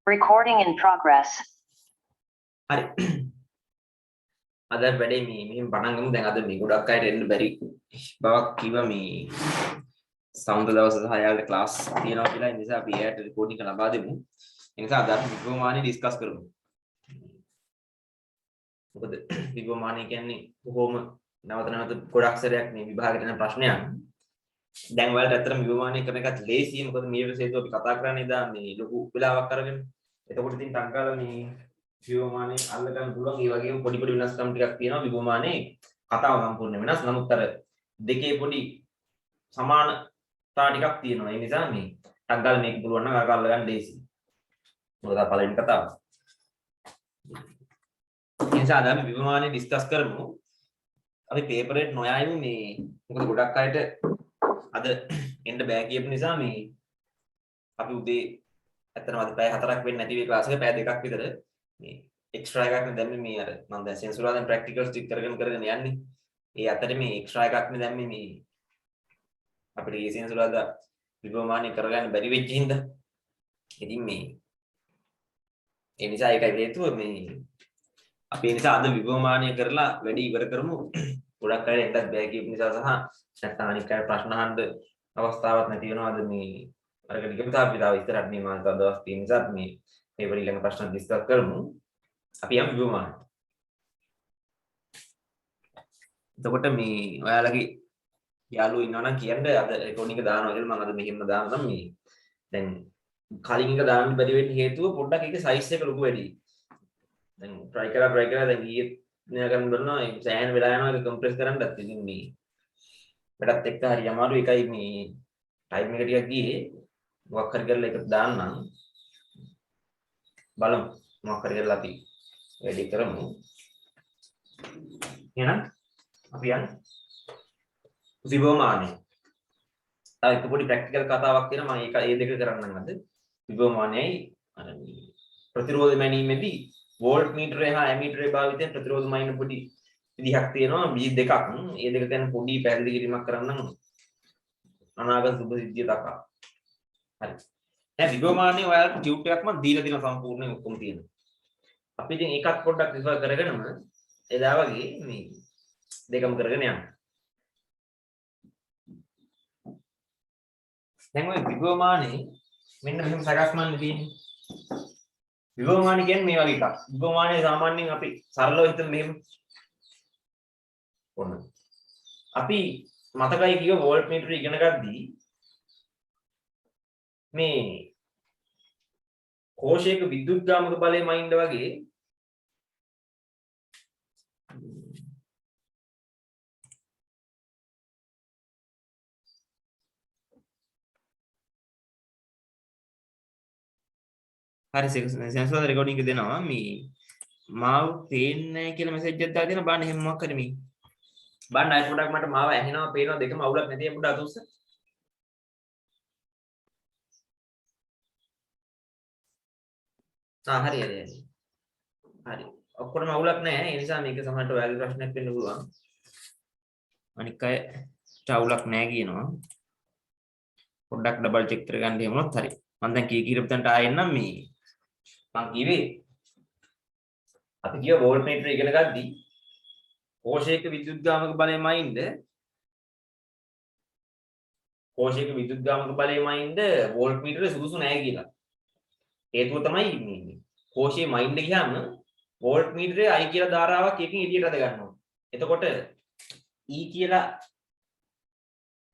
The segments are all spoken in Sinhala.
Recording in progress. හරි. අද වැඩේ මෙහෙම පටන් ගමු. දැන් අද මේ ගොඩක් අයට එන්න බැරි බවක් කිව්වා මේ සවුන්ද දවස් 6 යාලට ක්ලාස් තියෙනවා කියලා. ඒ නිසා අපි එයාට රෙකෝඩින් එක ලබා දෙමු. ඒ නිසා අද අපි විභවමානි ඩිස්කස් කරමු. මොකද විභවමානි කියන්නේ කොහොම නැවත නැවත ගොඩක් සැරයක් මේ විභාගයට එන ප්‍රශ්නයක්. දැන් ඔයාලට ඇත්තටම විභවමානි කරන එකත් ලේසියි. මොකද මේ විශේෂව අපි කතා කරන්නේ දා මේ ලොකු වෙලාවක් අරගෙන. එතකොට ඉතින් ටංකාල මේ විභවමානයේ අල්ල ගන්න පුළුවන්. ඒ වගේම පොඩි පොඩි වෙනස්කම් ටිකක් තියෙනවා විභවමානයේ කතාව සම්පූර්ණ වෙනස්. නමුත් අර දෙකේ පොඩි සමානතා ටිකක් තියෙනවා. ඒ නිසා මේ ටංකාල මේක පුළුවන් නම් අල්ල ගන්න ලේසියි. මොකද පළවෙනි කතාව. ඒ නිසා අද අපි විභවමානයේ ඩිස්කස් කරමු. අපි පේපර් එකට නොයයිමු මේ මොකද ගොඩක් අයට අද එන්න බෑ කියපු නිසා මේ අපි උදේ ඇත්තටම අද පැය 4ක් වෙන්නේ නැති වේ ක්ලාස් එක පැය 2ක් විතර මේ එක්ස්ට්‍රා එකක් නේ දැම්මේ මේ අර මම දැන් සෙන්සුරාදෙන් ප්‍රැක්ටිකල්ස් ටික කරගෙන යන්නේ. ඒ අතරේ මේ එක්ස්ට්‍රා එකක් නේ දැම්මේ මේ අපිට ඒ සෙන්සුරාදා විභවමානය කරගන්න බැරි වෙච්ච හින්දා. ඉතින් මේ ඒ නිසා ඒකයි හේතුව මේ අපි ඒ නිසා අද විභවමානය කරලා වැඩි ඉවර කරමු. ගොඩක් අය එන්නත් බෑ කියපු නිසා සහ නැත්නම් අනික් අය ප්‍රශ්න අහන්න අවස්ථාවක් නැති වෙනවාද මේ අරගෙන ගියපු තාපි තාම ඉස්සරහට මේ මාස දවස් 3 නිසා මේ පේපර් ඊළඟ ප්‍රශ්න ඩිස්කස් කරමු. අපි යමු විභවමානය. එතකොට මේ ඔයාලගේ යාළුවෝ ඉන්නවා නම් කියන්න අද රෙකෝඩින් එක දානවා කියලා මම අද මෙහෙම දානවා මේ දැන් කලින් එක දාන්න බැරි වෙන්න හේතුව පොඩ්ඩක් ඒකේ සයිස් එක ලොකු වැඩි. දැන් try කරලා දැන් ඊයේ නෑ ගන්න බලනවා ඒ සෑහෙන වෙලා යනවා ඒක කම්ප්‍රෙස් කරන්නත් ඉතින් මේ වැඩත් එක්ක හරි අමාරු එකයි මේ ටයිම් එක ටිකක් ගියේ මොකක් හරි කරලා ඒක දාන්නම් බලමු මොකක් හරි කරලා අපි වැඩි කරමු එහෙනම් අපි යන්නේ විභවමානය තව එක පොඩි ප්‍රැක්ටිකල් කතාවක් තියෙනවා මම ඒක ඒ දෙක කරන්නම් අද විභවමානයයි අර ප්‍රතිරෝධ මැනීමේදී වෝල්ට් මීටරේ හා ඇමීටරේ භාවිතයෙන් ප්‍රතිරෝධ මයින් පොඩි විදිහක් තියෙනවා බී දෙකක්. ඒ දෙක ගැන පොඩි පැහැදිලි කිරීමක් කරන්නම් අනාගත සුබ සිද්ධිය දක්වා. හරි. දැන් විභවමානයේ ඔයාලට ටියුට් එකක් මම දීලා දෙන සම්පූර්ණයෙන් ඔක්කොම තියෙනවා. අපි ඉතින් ඒකත් පොඩ්ඩක් රිෆර් කරගෙනම එදා වගේ මේ දෙකම කරගෙන යන්න. දැන් ඔය විභවමානයේ මෙන්න මෙහෙම සකස්මන් තියෙන්නේ. විභවමානය කියන්නේ මේ වගේ එකක්. විභවමානය සාමාන්‍යයෙන් අපි සරලව හිතමු මෙහෙම. ඔන්න. අපි මතකයි කිව්ව වෝල්ට් මීටර ඉගෙන ගද්දී මේ කෝෂයක විද්‍යුත්ගාමක බලය මයින්ඩ වගේ හරි සෙන්සර් රෙකෝඩින් එක දෙනවා මේ මාව පේන්නේ නැහැ කියලා මෙසේජ් එකක් දාලා දෙනවා බලන්න එහෙම මොකක් හරි මේ බලන්න අය පොඩක් මට මාව ඇහෙනවා පේනවා දෙකම අවුලක් නැති පොඩ අතුස්ස හරි ඔක්කොම අවුලක් නැහැ ඒ නිසා මේක සමහරට ඔයාලගේ ප්‍රශ්නයක් වෙන්න පුළුවන් අනික අයට අවුලක් නැහැ කියනවා පොඩ්ඩක් ඩබල් චෙක් කරගන්න එහෙම වුණොත් හරි මම දැන් කීරපු තැනට ආයෙන්නම් මේ මං කිව්වේ අපි කිය වෝල්ට් මීටර ඉගෙන ගද්දී කෝෂයක විද්‍යුත්ගාමක බලයමයින්ද වෝල්ට් මීටරේ සුදුසු නැහැ කියලා. හේතුව තමයි මේ කෝෂයේ මයින්ඩ් එක ගියාම වෝල්ට් මීටරේ I කියලා ධාරාවක් එකකින් එළියට අද ගන්නවා. එතකොට E කියලා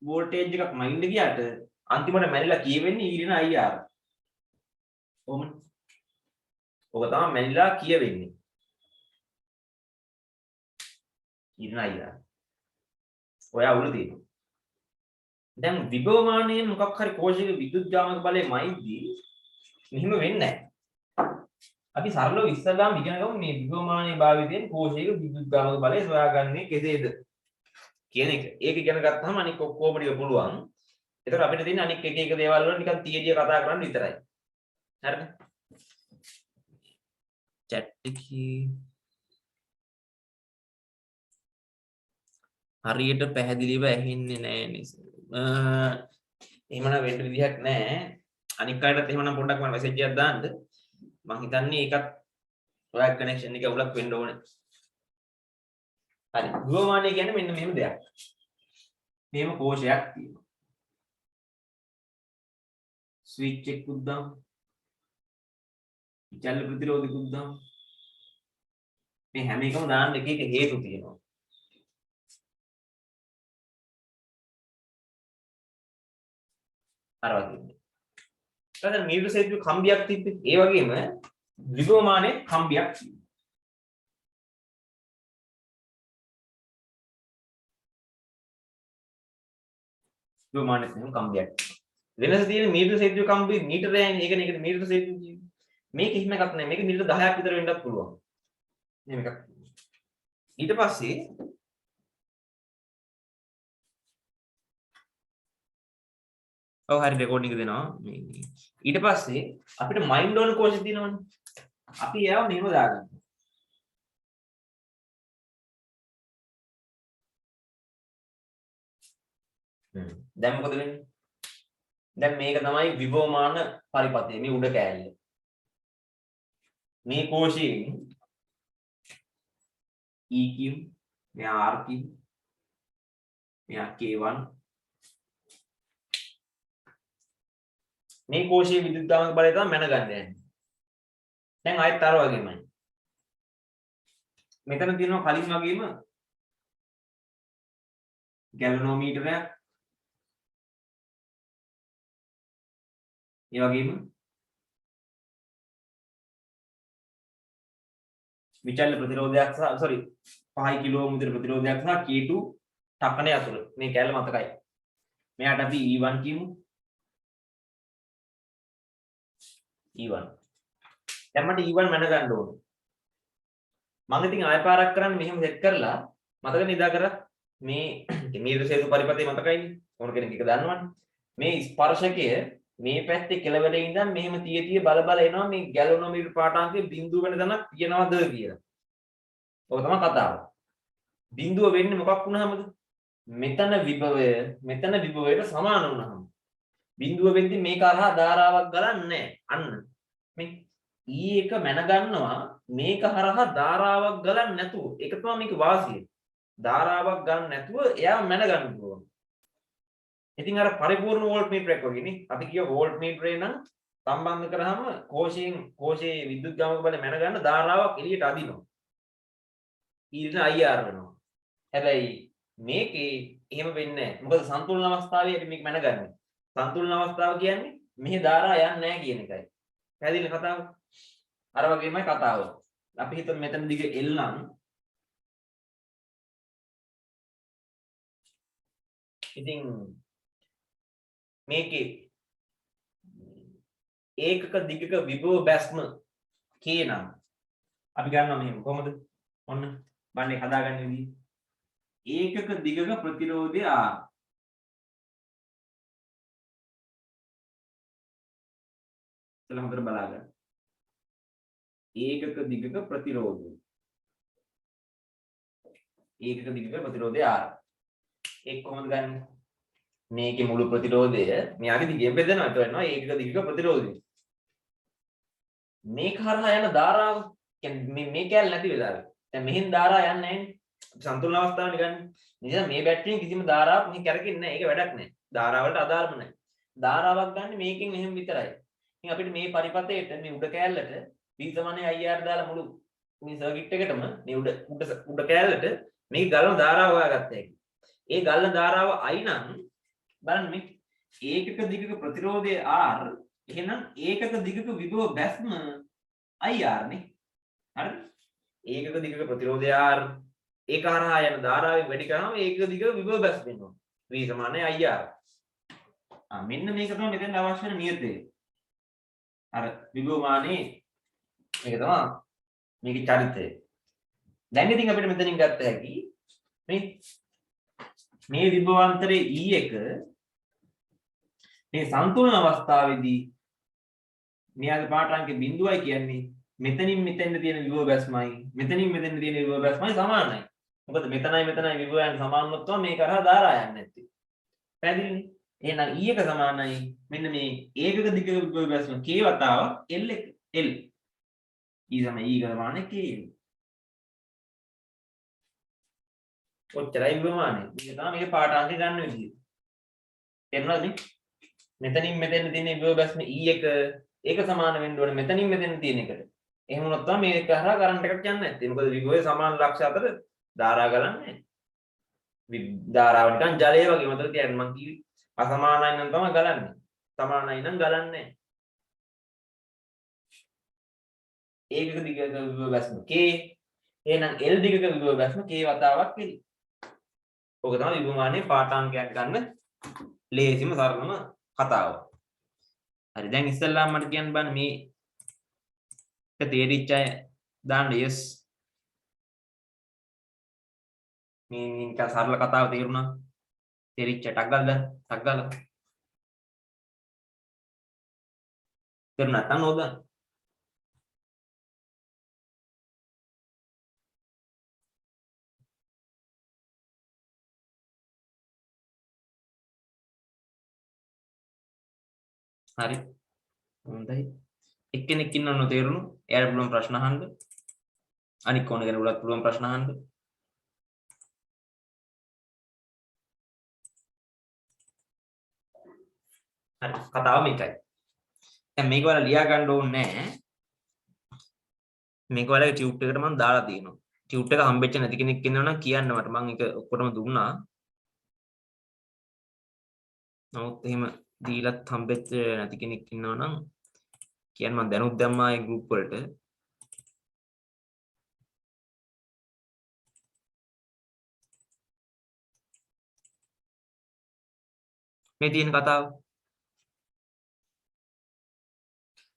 වෝල්ටේජ් එකක් මයින්ඩ් ගියාට අන්තිමට මැරිලා කියවෙන්නේ E ඍණ IR. කොහොමද? ඔක තමයි මැනිලා කියවෙන්නේ. ඊර්ණ අයියා. ඔය අවුල තියෙනවා. දැන් විභවමානයේ මොකක් හරි කෝෂයක විද්‍යුත්ගාමක බලයමයිදී මෙහිම වෙන්නේ නැහැ. අපි සරලව ඉස්සරහාම ඉගෙන ගමු මේ විභවමානයේ භාවිතයෙන් කෝෂයක විද්‍යුත්ගාමක බලය සොයාගන්නේ කෙසේද කියන එක. ඒක ඉගෙන ගත්තාම අනික ඔක්කොම ටික පුළුවන්. ඒතර අපිට තියෙන අනික එක දේවල් වල නිකන් තියදී කතා කරන්න විතරයි. හරිද? chat එකේ හරියට පැහැදිලිව ඇහෙන්නේ නැහැ නිසා එහෙමනම් වෙන්න විදිහක් නැහැ අනික් අයටත් එහෙමනම් පොඩ්ඩක් මම මෙසේජ් එකක් දාන්න මම හිතන්නේ ඒකත් ඔයා කනෙක්ෂන් එක උලක් වෙන්න ඕනේ. හරි. විභවමානය කියන්නේ මෙන්න මෙහෙම දෙයක්. මෙහෙම කෝෂයක් තියෙනවා. ස්විච් එකකුත් දාමු. චල ප්‍රතිරෝධිකුත් දාමු. මේ හැම එකම දාන්න එක එක හේතු තියෙනවා. අර වගේ. ඊට මීටර සේතු කම්බියක් තිබ්බේ. ඒ වගේම විභවමානයේ කම්බියක් තියෙනවා. විභවමානයේ තියෙන කම්බියක්. වෙනස තියෙන මීටර සේතු කම්බි මීටරයයි ඒකනේ ඒකට මීටර සේතු කියන්නේ. මේක කිසිම එකක් නැහැ. මේක මීටර 10ක් විතර වෙන්නත් පුළුවන්. මෙහෙම එකක්. ඊට පස්සේ ඔව් හරි රෙකෝඩින් එක දෙනවා මේ ඊට පස්සේ අපිට මයින්ඩ් ඕන කෝෂ තියෙනවනේ අපි ඒව මෙහෙම දාගන්නවා දැන් මොකද වෙන්නේ දැන් මේක තමයි විභවමාන පරිපථය මේ උඩ කෑල්ල මේ කෝෂයෙන් EQ මෙයා RQ මෙයා K1 මේ කෝෂයේ විදුලිකාංග බලය තමයි මැනගන්න යන්නේ. දැන් ආයෙත් අර වගේමයි. මෙතන තියෙනවා කලින් වගේම ගැලනෝමීටරයක්. ඒ වගේම විචල්්‍ය ප්‍රතිරෝධයක් සහ 5 කිලෝ මුද්‍ර ප්‍රතිරෝධයක් සහ K2 ටක්කනේ අතුර. මේ කැලල මතකයි. මෙයාට අපි E1 කියමු. E1 දැන් මට E1 මැන ගන්න ඕනේ මම ඉතින් ආය පාරක් කරන්නේ මෙහෙම සෙට් කරලා මතක නිදා කර මේ මීටර සේතු පරිපථය මතකයිනේ ඕන කෙනෙක් එක දන්නවනේ මේ ස්පර්ශකය මේ පැත්තේ කෙළවරේ ඉඳන් මෙහෙම තිය බල එනවා මේ ගැලනෝමීටර පාඨාංකයේ බිඳුව වෙන දණක් තියනවද කියලා ඔක තමයි කතාව බිඳුව වෙන්නේ මොකක් වුණාමද මෙතන විභවයට සමාන වුණාම බිඳුව වෙද්දි මේක අරහා ධාරාවක් ගලන්නේ අන්න මේ E එක මැන ගන්නවා මේක හරහා ධාරාවක් ගලන්නේ නැතුව ඒක තමයි මේක වාසිය ධාරාවක් ගන්න නැතුව එයා මැන ගන්න පුළුවන් ඉතින් අර පරිපූර්ණ වෝල්ට් මීටරයක් වගේ නේ අපි කියව වෝල්ට් මීටරේ නම් සම්බන්ධ කරාම කෝෂයේ විද්‍යුත් ගාමක බල මැන ගන්න ධාරාවක් එළියට අදිනවා ඊට IR වෙනවා හැබැයි මේකේ එහෙම වෙන්නේ නැහැ මොකද සන්තුලන අවස්ථාවේ අපි මේක මැනගන්නේ සන්තුලන අවස්ථාව කියන්නේ මෙහි ධාරා යන්නේ නැහැ කියන එකයි. පැහැදිලි කතාව? අර වගේමයි කතාව. අපි හිතමු මෙතන දිග L නම් ඉතින් මේකේ ඒකක දිගක විභව බැස්ම K නම් අපි ගන්නවා මෙහෙම කොහොමද? ඔන්න බණ්ඩේ හදාගන්න විදිහ. ඒකක දිගක ප්‍රතිරෝධය R चलो हम बलागा ඒකක දිගක ප්‍රතිරෝධය R ඒක කොහොමද ගන්න මේකේ මුළු ප්‍රතිරෝධය මෙයාගේ දිගෙන් බෙදනවා එතකොට වෙනවා ඒකක දිගක ප්‍රතිරෝධය මේක හරහා යන ධාරාව කියන්නේ මේ කැල නැති වෙලාවේ දැන් මෙහෙන් ධාරා යන්නේ නැහැ සන්තුලන අවස්ථාවනේ ගන්න නිසා මේ බැටරියෙන් කිසිම ධාරාවක් මෙහි කරකින්නේ නැහැ ඒක වැඩක් නැහැ ධාරාවලට අදාළම නැහැ ධාරාවක් ගන්න මේකෙන් එහෙම විතරයි ඉතින් අපිට මේ පරිපථයට මේ උඩ කෑල්ලට V = IR දාලා මුළු මේ සර්කිට් එකටම මේ උඩ කෑල්ලට මේ ගලන ධාරාව හොයාගත්තා හැකි. ඒ ගලන ධාරාව I නම් බලන්න මේ ඒකක දිගක ප්‍රතිරෝධය R එහෙනම් ඒකක දිගක විභව බැස්ම IR නේ. හරිද? ඒකක දිගක ප්‍රතිරෝධය R ඒක හරහා යන ධාරාවෙන් වැඩි කරාම ඒකක දිගක විභව බැස් වෙනවා. V = IR. මෙන්න මේක තමයි මෙතෙන් අවශ්‍ය වෙන නියතය. අර විභවමානයේ මේක තමයි මේකේ චරිතය. දැන් ඉතින් අපිට මෙතනින් ගත්ත හැකි මේ විභවාන්තරයේ E එක මේ සන්තුලන අවස්ථාවේදී මෙයාගේ පාඨාංකේ බිඳුවයි කියන්නේ මෙතනින් මෙතෙන්ට තියෙන විභව බැස්මයි මෙතනින් මෙතෙන්ට තියෙන විභව බැස්මයි සමානයි. මොකද මෙතනයි විභවයන් සමාන වුණොත් තමයි මේක කරා ධාරා යන්නේ නැත්තේ. පැහැදිලිනේ? එහෙනම් E එක සමානයි මෙන්න මේ ඒකක දිග විභව බැස්ම K වතාවක් L එක L E සම E සමාන K. ඔච්චරයි විභවමානය. මේක තමයි මේකේ පාඨාංක ගන්න විදිය. තේරුණාද නේ? මෙතනින් මෙතෙන් තියෙන විභව බැස්ම E එක ඒක සමාන වෙන්න ඕනේ මෙතනින් මෙතෙන් තියෙන එකට. එහෙම වුණොත් තමයි මේක හරහා කරන්ට් එකක් යන්නේ නැත්තේ. මොකද විභවයේ සමාන ලක්ෂ අතර ධාරා ගලන්නේ. ධාරාව නිකන් ජලය වගේ මතක තියාගන්න මං කිව්වේ. අසමානයි නම් තමයි ගලන්නේ. සමානයි නම් ගලන්නේ නැහැ. ඒකක දිගක විභව බැස්ම K. එහෙනම් L දිගක විභව බැස්ම K වතාවක් L. ඔක තමයි විභවමානයේ පාඨාංකයක් ගන්න ලේසිම සරලම කතාව. හරි දැන් ඉස්සෙල්ලාම මට කියන්න බෑ මේ එක තේරිච්ච අය දාන්න yes. මේ නිකන් සරල කතාව තේරුණා. තේරිච්ච ටක් ගාලා ටක් ගාලා. තේරුණා නැත්නම් නෝද? හරි. හොඳයි. එක්කෙනෙක් ඉන්නවනෝ තේරුණු. එයාට පුළුවන් ප්‍රශ්න අහන්න. අනික ඕන කෙනෙකුට පුළුවන් ප්‍රශ්න අහන්න. හරි. කතාව මේකයි. දැන් මේක වල ලියා ගන්න ඕනේ නැහැ. මේක වල ටියුට් එකට මම දාලා තියෙනවා. ටියුට් එක හම්බෙච්ච නැති කෙනෙක් ඉන්නවනම් කියන්න මට. මම ඒක ඔක්කොටම දුන්නා. නමුත් එහෙම දීලත් හම්බෙච්ච නැති කෙනෙක් ඉන්නවනම් කියන්න මම දැනුත් දැම්මා ඒ ගෲප් වලට. මේ තියෙන කතාව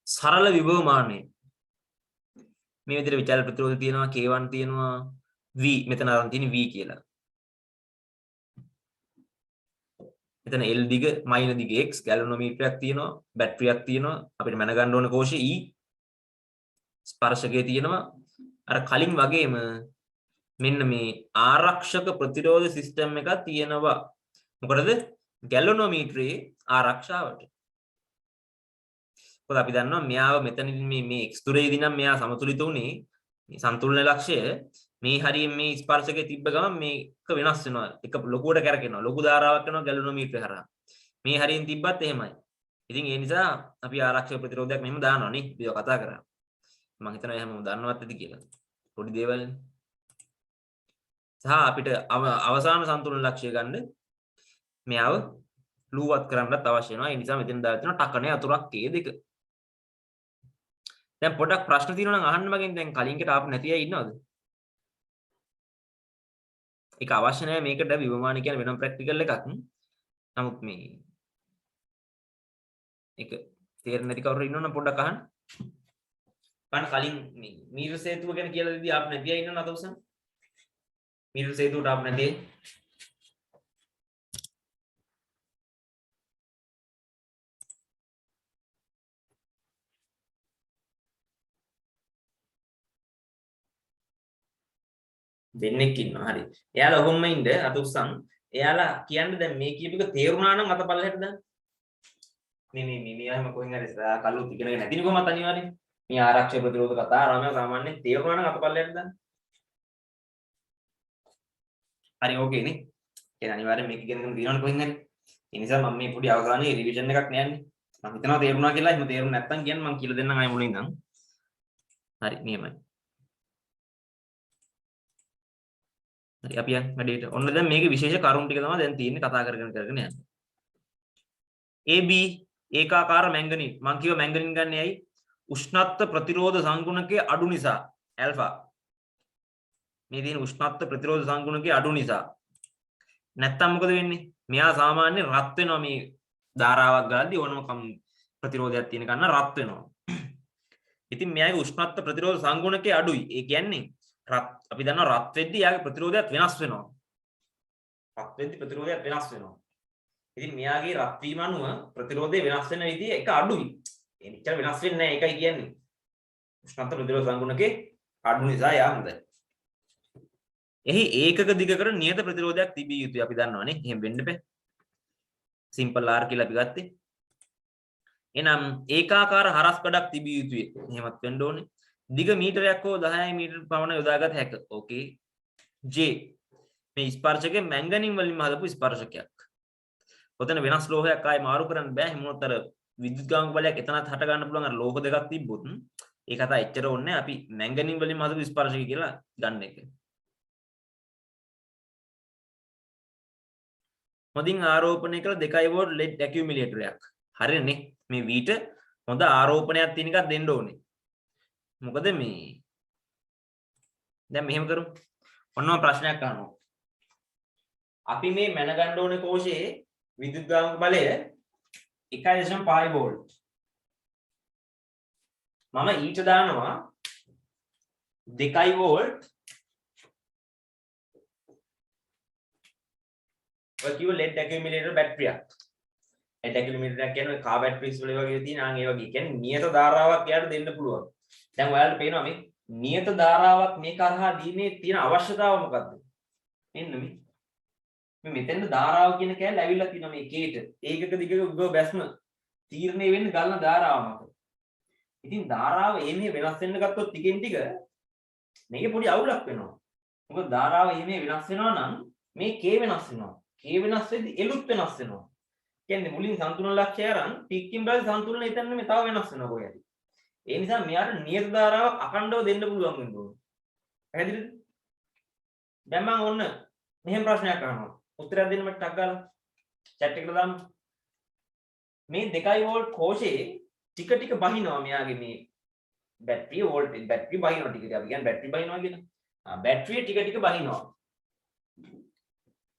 සරල විභවමානය මේ විදිහට විචාර ප්‍රතිරෝධය තියෙනවා K1 තියෙනවා V මෙතන අරන් තියෙන V කියලා. මෙතන L දිග මයින දිග X ගැලනෝමීටරයක් තියෙනවා බැටරියක් තියෙනවා අපිට මැන ගන්න ඕන කෝෂය E ස්පර්ශකයේ තියෙනවා අර කලින් වගේම මෙන්න මේ ආරක්ෂක ප්‍රතිරෝධ සිස්ටම් එකක් තියෙනවා. මොකටද? ගැලනෝමීටරයේ ආරක්ෂාවට. මොකද අපි දන්නවා මෙයාව මෙතනදී මේ x දුරේදී නම් මෙයා සමතුලිත උනේ මේ සම්තුලන ලක්ෂය මේ හරියෙන් මේ ස්පර්ශකයේ තිබ්බ ගමන් මේක වෙනස් වෙනවා. එක ලොකුවට කැරකෙනවා. ලොකු ධාරාවක් යනවා ගැලනෝමීටරය හරහා. මේ හරියෙන් තිබ්බත් එහෙමයි. ඉතින් ඒ නිසා අපි ආරක්ෂක ප්‍රතිරෝධයක් මෙහෙම දානවා නේ. අපි කතා කරා. මම හිතනවා එහෙම දන්නවත් ඇති කියලා. පොඩි දේවල්නේ. සහ අපිට අවසාන සම්තුලන ලක්ෂය ගන්න මෙයාව ලූවත් කරන්නත් අවශ්‍ය වෙනවා. ඒ නිසා මෙතන දාලා තියෙනවා ටකනේ අතුරක් K2. දැන් පොඩක් ප්‍රශ්න තියෙනවා නම් අහන්න මගෙන්. දැන් කලින් එකට ආපු නැති අය ඉන්නවද? ඒක අවශ්‍ය නැහැ මේකට විභවමාන කියන වෙනම ප්‍රැක්ටිකල් එකක්. නමුත් මේ ඒක තේරෙන්නේ නැති කවුරු ඉන්නවනම් පොඩ්ඩක් අහන්න. කන්න කලින් මේ මීටර සේතුව ගැන කියලා දෙදී ආපු නැති අය ඉන්නවද අතවසන්? මීටර සේතුවට ආපු නැති අය දෙන්නෙක් ඉන්නවා. හරි. එයාලා ඔහොම ඉන්න අත උස්සන්. එයාලා කියන්නේ දැන් මේ කියප එක තේරුණා නම් අත පල්ලෙහාට දාන්න. මේ අයම කොහෙන් හරි කල්ලුත් ඉගෙනගෙන නැතිනේ කොහමත් අනිවාර්යෙන්. මේ ආරක්ෂක ප්‍රතිරෝධ කතා ආරාමයේ සාමාන්‍යයෙන් තේරුණා නම් අත පල්ලෙහාට දාන්න. හරි ඕකේ නේ. එහෙනම් අනිවාර්යෙන් මේක ඉගෙනගෙන දිනවනේ කොහෙන් හරි. ඒ නිසා මම මේ පොඩි අවසානයේ රිවිෂන් එකක් නෑන්නේ. මම හිතනවා තේරුණා කියලා. එහෙම තේරුනේ නැත්නම් කියන්න මම කියලා දෙන්නම් ආයෙ මුලින් ඉඳන්. හරි නියමයි. හරි අපි යන් වැඩේට. ඔන්න දැන් මේකේ විශේෂ කරුණු ටික තමයි දැන් තියෙන්නේ කතා කරගෙන යන්නේ. AB ඒකාකාර මැංගනීස්. මම කිව්ව මැංගනීස් ගන්න ඇයි? උෂ්ණත්ව ප්‍රතිරෝධ සංගුණකයේ අඩු නිසා ඇල්ෆා. මේ තියෙන උෂ්ණත්ව ප්‍රතිරෝධ සංගුණකයේ අඩු නිසා. නැත්තම් මොකද වෙන්නේ? මෙයා සාමාන්‍යයෙන් රත් වෙනවා මේ ධාරාවක් ගාද්දී ඕනම ප්‍රතිරෝධයක් තියෙන කන්න රත් වෙනවා. ඉතින් මෙයාගේ උෂ්ණත්ව ප්‍රතිරෝධ සංගුණකයේ අඩුයි. ඒ කියන්නේ අපි දන්නවා රත් වෙද්දී යාගේ ප්‍රතිරෝධයත් වෙනස් වෙනවා. රත් වෙද්දී ප්‍රතිරෝධයත් වෙනස් වෙනවා. ඉතින් මෙයාගේ රත් වීම අනුව ප්‍රතිරෝධය වෙනස් වෙන විදිය එක අඩුයි. ඒ නිතර වෙනස් වෙන්නේ නැහැ ඒකයි කියන්නේ. උෂ්ණත්ව ප්‍රතිරෝධ සංගුණකේ අඩු නිසා යා හොඳයි. එහි ඒකක දිගකට නියත ප්‍රතිරෝධයක් තිබිය යුතුයි අපි දන්නවනේ. එහෙම වෙන්න බෑ. සිම්පල් R කියලා අපි ගත්තේ. එහෙනම් ඒකාකාර හරස් ගඩක් තිබිය යුතුයි. එහෙමත් වෙන්න ඕනේ. දිග මීටරයක් හෝ 10 මීටර පමණ යොදාගත හැක. ඕකේ. J මේ ස්පර්ශකයේ මැංගනීම් වලින් හදපු ස්පර්ශකයක්. ඔතන වෙනස් ලෝහයක් ආයේ මාරු කරන්න බෑ. හිමුණොත් අර විද්‍යුත්ගාමක බලයක් එතනත් හට ගන්න පුළුවන් අර ලෝහ දෙකක් තිබ්බොත් ඒ කතා එච්චර ඕනේ අපි මැංගනීම් වලින් හදපු ස්පර්ශකය කියලා ගන්න එක. හොඳින් ආරෝපණය කළ 2 වෝල්ට් ලෙඩ් ඇකියුමුලේටරයක්. හරිනේ. මේ වීට හොඳ ආරෝපණයක් තියෙන එකක් දෙන්න ඕනේ. මොකද මේ දැන් මෙහෙම කරමු. ඔන්නම ප්‍රශ්නයක් අහනවා. අපි මේ මැනගන්න ඕනේ කෝෂයේ විද්‍යුත්ගාමක බලය 1.5 වෝල්ට්. මම ඊට දානවා 2 වෝල්ට්. ඔය කිව්ව ලෙඩ් ඇකියුමුලේටර් බැටරියක්. ලෙඩ් ඇකියුමුලේටර් කියන්නේ කාර් බැටරිස් වල වගේ තියෙන ඒ වගේ. කියන්නේ නියත ධාරාවක් එයාට දෙන්න පුළුවන්. දැන් ඔයාලට පේනවා මේ නියත ධාරාවක් මේ කරහා දීමේ තියෙන අවශ්‍යතාව මොකක්ද? මෙන්න මේ මෙතෙන්ද ධාරාව කියන කෑල්ල ඇවිල්ලා තියෙනවා මේ කේට. ඒකක දිගක උගව බැස්ම තීරණය වෙන්නේ ගලන ධාරාව මත. ඉතින් ධාරාව එන්නේ වෙනස් වෙන්න ගත්තොත් ටිකෙන් ටික මේකේ පොඩි අවුලක් වෙනවා. මොකද ධාරාව එන්නේ වෙනස් වෙනවා නම් මේ K වෙනස් වෙනවා. K වෙනස් වෙද්දි එළුත් වෙනස් වෙනවා. කියන්නේ මුලින් සම්තුලන ලක්ෂය අරන් ටිකකින් බලද්දි සම්තුලන එතන මේ තව වෙනස් වෙනවා කොහේද? ඒ නිසා මෙයාට නියත ධාරාවක් අඛණ්ඩව දෙන්න පුළුවන් වෙන්න ඕනේ. පැහැදිලිද? දැන් මම ඔන්න මෙහෙම ප්‍රශ්නයක් අහනවා. උත්තරයක් දෙන්න මට ටක් ගාලා chat එකට දාන්න. මේ 2 වෝල්ට් කෝෂයේ ටික ටික බහිනවා මෙයාගේ මේ බැටරිය වෝල්ටේජ් බැටරිය බහිනවා ටික ටික. අපි කියන්නේ බැටරිය බහිනවා කියන. බැටරිය ටික ටික බහිනවා.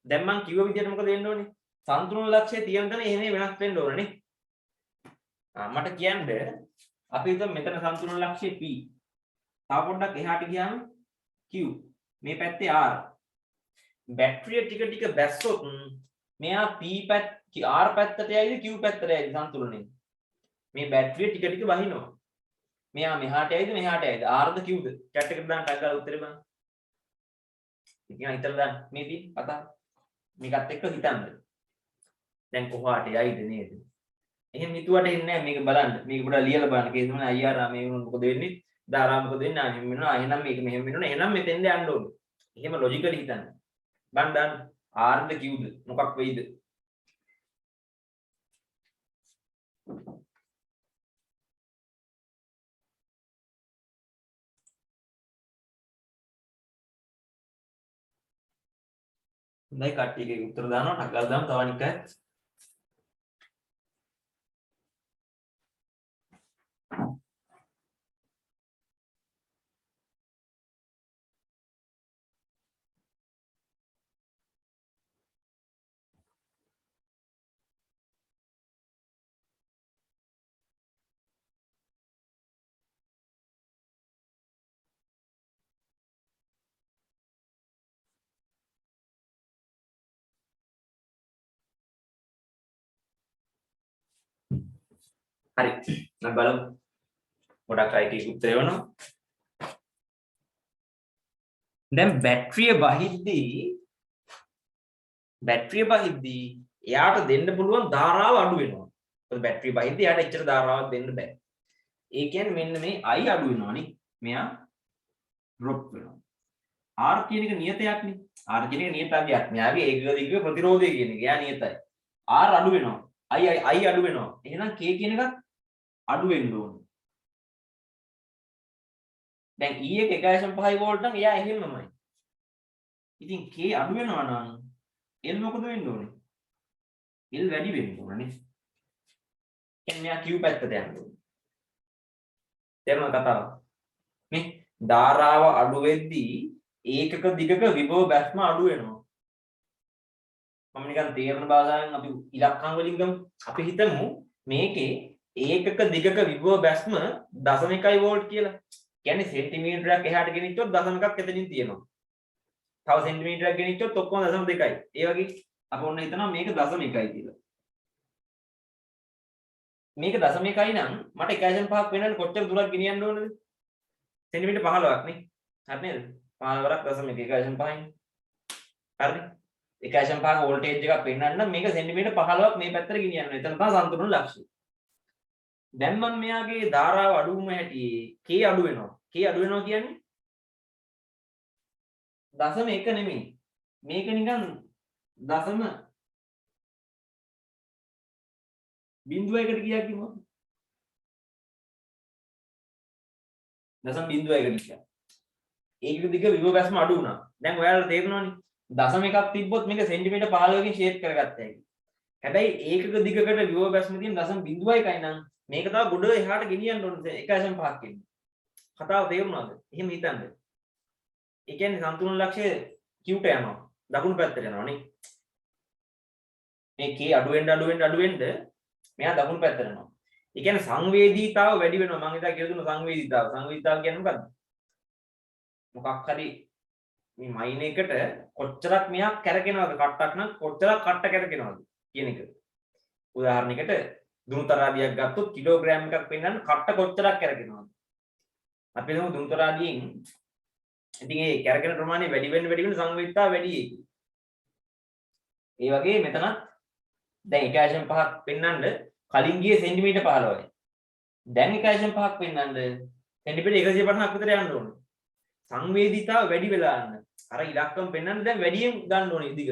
දැන් මම කිව්ව විදිහට මොකද වෙන්න ඕනේ? සම්තුලන ලක්ෂය තියෙන තැන එහෙම වෙනස් වෙන්න ඕනේ නේ. මට කියන්න අපි හිතමු මෙතන සම්තුලන ලක්ෂය P. තව පොඩ්ඩක් එහාට ගියාම Q. මේ පැත්තේ R. බැටරිය ටික ටික බැස්සොත් මෙයා P පැත්ත R පැත්තට යයිද Q පැත්තට යයිද සම්තුලනේ. මේ බැටරිය ටික ටික වහිනවා. මෙයා මෙහාට යයිද මෙහාට යයිද Rද Qද? chat එකට දාන්න ටක් ගාලා උත්තරේ බලන්න. ඉතින් හිතලා දාන්න මේ තියෙන කතාව. මේකත් එක්ක හිතන්න. දැන් කොහාට යයිද නේද? එහෙම හිතුවට එන්නේ නැහැ මේක බලන්න. මේක පොඩ්ඩක් ලියලා බලන්න. කේස් මොන අයියාරා මේ මොකද වෙන්නේ? ධාරා මොකද වෙන්නේ? අනේ වෙනවා. එහෙනම් මේක මෙහෙම වෙනවා. එහෙනම් මෙතෙන්ද යන්න ඕනේ. එහෙම ලොජිකලි හිතන්න. බණ්ඩන් Rද Qද මොකක් වෙයිද? හොඳයි කට්ටියගේ උත්තර දානවා. ටක් ගාලා දාමු තව අනික අය. හරි. අපි බලමු. ගොඩක් අය කී උත්තරය වෙනවා. දැන් බැටරිය බහිද්දී එයාට දෙන්න පුළුවන් ධාරාව අඩු වෙනවා. මොකද බැටරිය බහිද්දී එයාට එච්චර ධාරාවක් දෙන්න බෑ. ඒ කියන්නේ මෙන්න මේ I අඩු වෙනවානේ. මෙයා drop වෙනවා. R කියන එක නියතයක් නේ. R කියන එක නියතයක්. මෙයාගේ ඒකක දිග ප්‍රතිරෝධය කියන එක. එයා නියතයි. R අඩු වෙනවා. I අඩු වෙනවා. එහෙනම් K කියන එකත් අඩු වෙන්න ඕනේ. දැන් E එක 1.5 වෝල්ට් නම් එයා එහෙමමයි. ඉතින් K අඩු වෙනවා නම් L මොකද වෙන්න ඕනේ? L වැඩි වෙන්න ඕනේ. එන්නේ මෙයා Q පැත්තට යන්න ඕනේ. තේරුණාද කතාව? මේ ධාරාව අඩු වෙද්දී ඒකක දිගක විභව බැස්ම අඩු වෙනවා. මම නිකන් තේරෙන භාෂාවෙන් අපි ඉලක්කම් වලින් ගමු. අපි හිතමු මේකේ ඒකක දිගක විභව බැස්ම 0.1 වෝල්ට් කියලා. කියන්නේ සෙන්ටිමීටරයක් එහාට ගෙනිච්චොත් 0.1ක් එතනින් තියෙනවා. තව සෙන්ටිමීටරයක් ගෙනිච්චොත් ඔක්කොම 0.2යි. ඒ වගේ අපි ඔන්න හිතනවා මේක 0.1යි කියලා. මේක 0.1යි නම් මට 1.5ක් වෙනවනේ කොච්චර දුරක් ගෙනියන්න ඕනද? සෙන්ටිමීටර 15ක් නේ. හරි නේද? 15ක් 0.1 1.5යි. හරිනේ? 1.5 වෝල්ටේජ් එකක් පෙන්වන්න නම් මේක සෙන්ටිමීටර 15ක් මේ පැත්තට ගෙනියන්න. එතන තමයි සම්තුලන ලක්ෂය. දැන් මම මෙයාගේ ධාරාව අඩු වුම හැටි k අඩු වෙනවා. k අඩු වෙනවා කියන්නේ දශම 1 නෙමෙයි. මේක නිකන් දශම 0.1කට ගියා කිව්වම දශම 0.1කට ගියා. ඒක දිග විභව බැස්ම අඩු වුණා. දැන් ඔයාලට තේරෙනවනේ. දශම එකක් තිබ්බොත් මේක සෙන්ටිමීටර් 15කින් ෂේප් කරගත්ත හැකි. හැබැයි ඒකක දිගකට විභව බැස්ම තියෙන දශම 0.1යි නම් මේක තව ගොඩ එහාට ගෙනියන්න ඕනේ 1.5 කින්. කතාව තේරුණාද? එහෙම හිතන්න. ඒ කියන්නේ සම්තුලන ලක්ෂය q ට යනවා. දකුණු පැත්තට යනවා නේ. මේ k අඩු වෙන්න මෙයා දකුණු පැත්තට යනවා. ඒ කියන්නේ සංවේදීතාව වැඩි වෙනවා. මම ඉතින් කියලා දුන්න සංවේදීතාව. සංවේදීතාව කියන්නේ මොකද්ද? මොකක් හරි මේ මයින් එකට කොච්චරක් මෙයා කැරකෙනවද? කට්ටක් නම් කොච්චරක් කට්ට කැරකෙනවද කියන එක. උදාහරණයකට දුනුතරාදියක් ගත්තොත් කිලෝග්‍රෑම් එකක් පෙන්නන්න කට්ට කොච්චරක් කැරකෙනවද? අපි හිතමු දුනුතරාදියෙන් ඉතින් ඒ කැරකෙන ප්‍රමාණය වැඩි වෙන්න සංවේදීතාව වැඩි ඒක. ඒ වගේ මෙතනත් දැන් 1.5ක් පෙන්වන්න කලින් ගියේ සෙන්ටිමීටර් 15යි. දැන් 1.5ක් පෙන්වන්න සෙන්ටිමීටර් 150ක් විතර යන්න ඕනේ. සංවේදීතාව වැඩි වෙලා යන. අර ඉලක්කම් පෙන්වන්න දැන් වැඩියෙන් ගන්න ඕනේ ඉදික.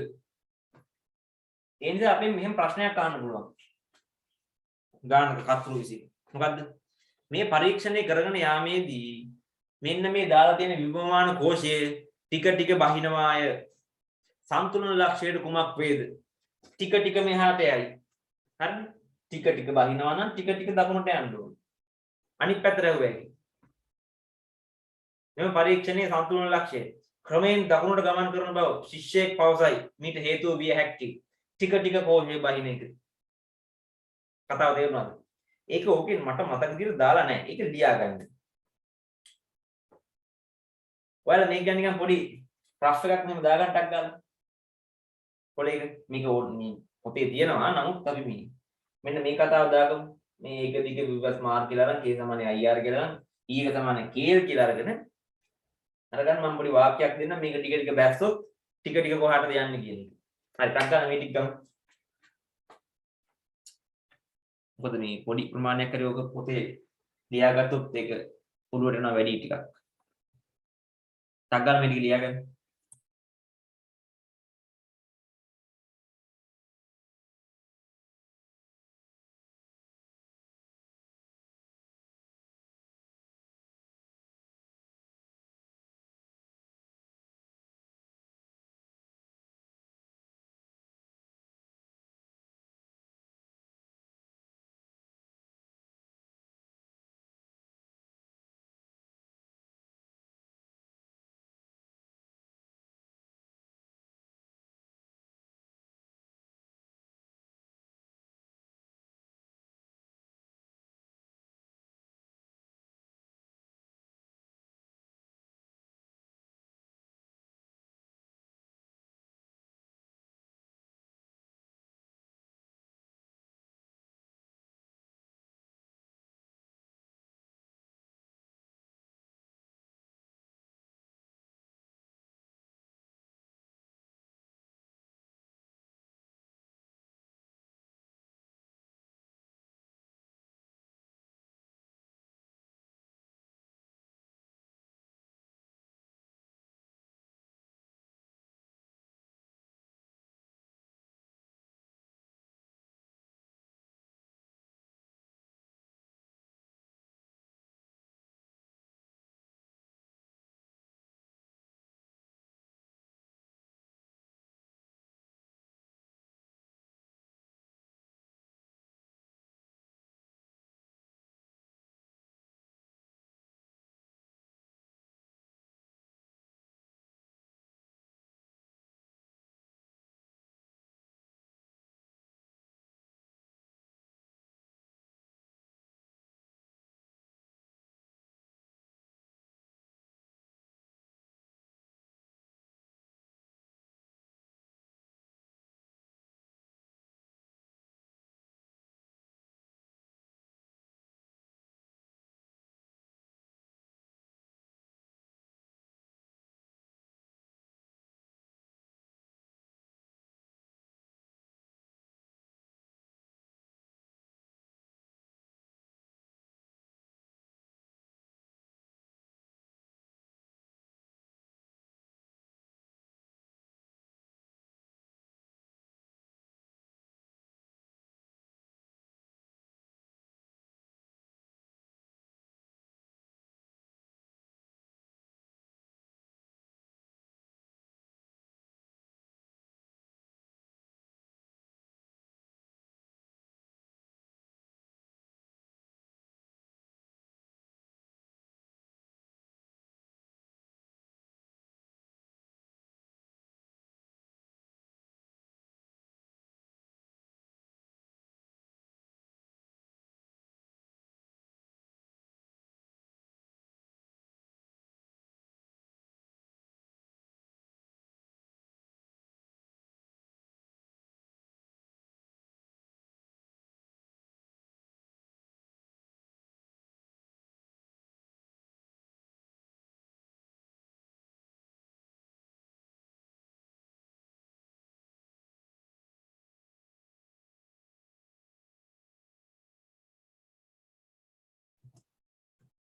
ඒ නිසා අපෙන් මෙහෙම ප්‍රශ්නයක් අහන්න පුළුවන්. ගානක කතුරු විසින්. මොකද්ද? මේ පරීක්ෂණය කරගෙන යාමේදී මෙන්න මේ දාලා තියෙන විභවමාන කෝෂයේ ටික ටික බහිනවාය. සම්තුලන ලක්ෂයට කුමක් වේද? ටික ටික මෙහාට යයි. හරිද? ටික ටික බහිනවා නම් ටික ටික දකුණට යන්න ඕනේ. අනිත් පැත්තට යවුවයි. මෙම පරීක්ෂණයේ සම්තුලන ලක්ෂය ක්‍රමයෙන් දකුණට ගමන් කරන බව ශිෂ්‍යයෙක් පවසයි. මීට හේතුව විය හැක්කේ ටික ටික කෝෂයේ බහින එක. කතාව තේරුණාද? ඒක ඕකෙන් මට මතක විදිහට දාලා නැහැ. ඒක ලියා ගන්න. ඔයාලා මේක ගැන නිකන් පොඩි රෆ් එකක් මෙහෙම දාගන්නටක් ගාලා. පොඩි එක මේක මේ පොතේ තියෙනවා. නමුත් අපි මෙන්න මේ කතාව දාගමු. මේ එක දිග විවස් මාර්ග කියලා නම් k සමානයි ir කියලා නම් e එක සමානයි k කියලා අරගෙන අරගන්න මම පොඩි වාක්‍යයක් දෙන්නම් මේක ටික ටික බැස්සොත් ටික ටික කොහාටද යන්නේ කියන එක. හරි ටක් ගන්න මේ ටික ගමු. මොකද මේ පොඩි ප්‍රමාණයක් හරි ඔක පොතේ ලියාගත්තොත් ඒක ඔළුවට යනවා වැඩි ටිකක්. ටක් ගන්න මේ ටික ලියාගන්න.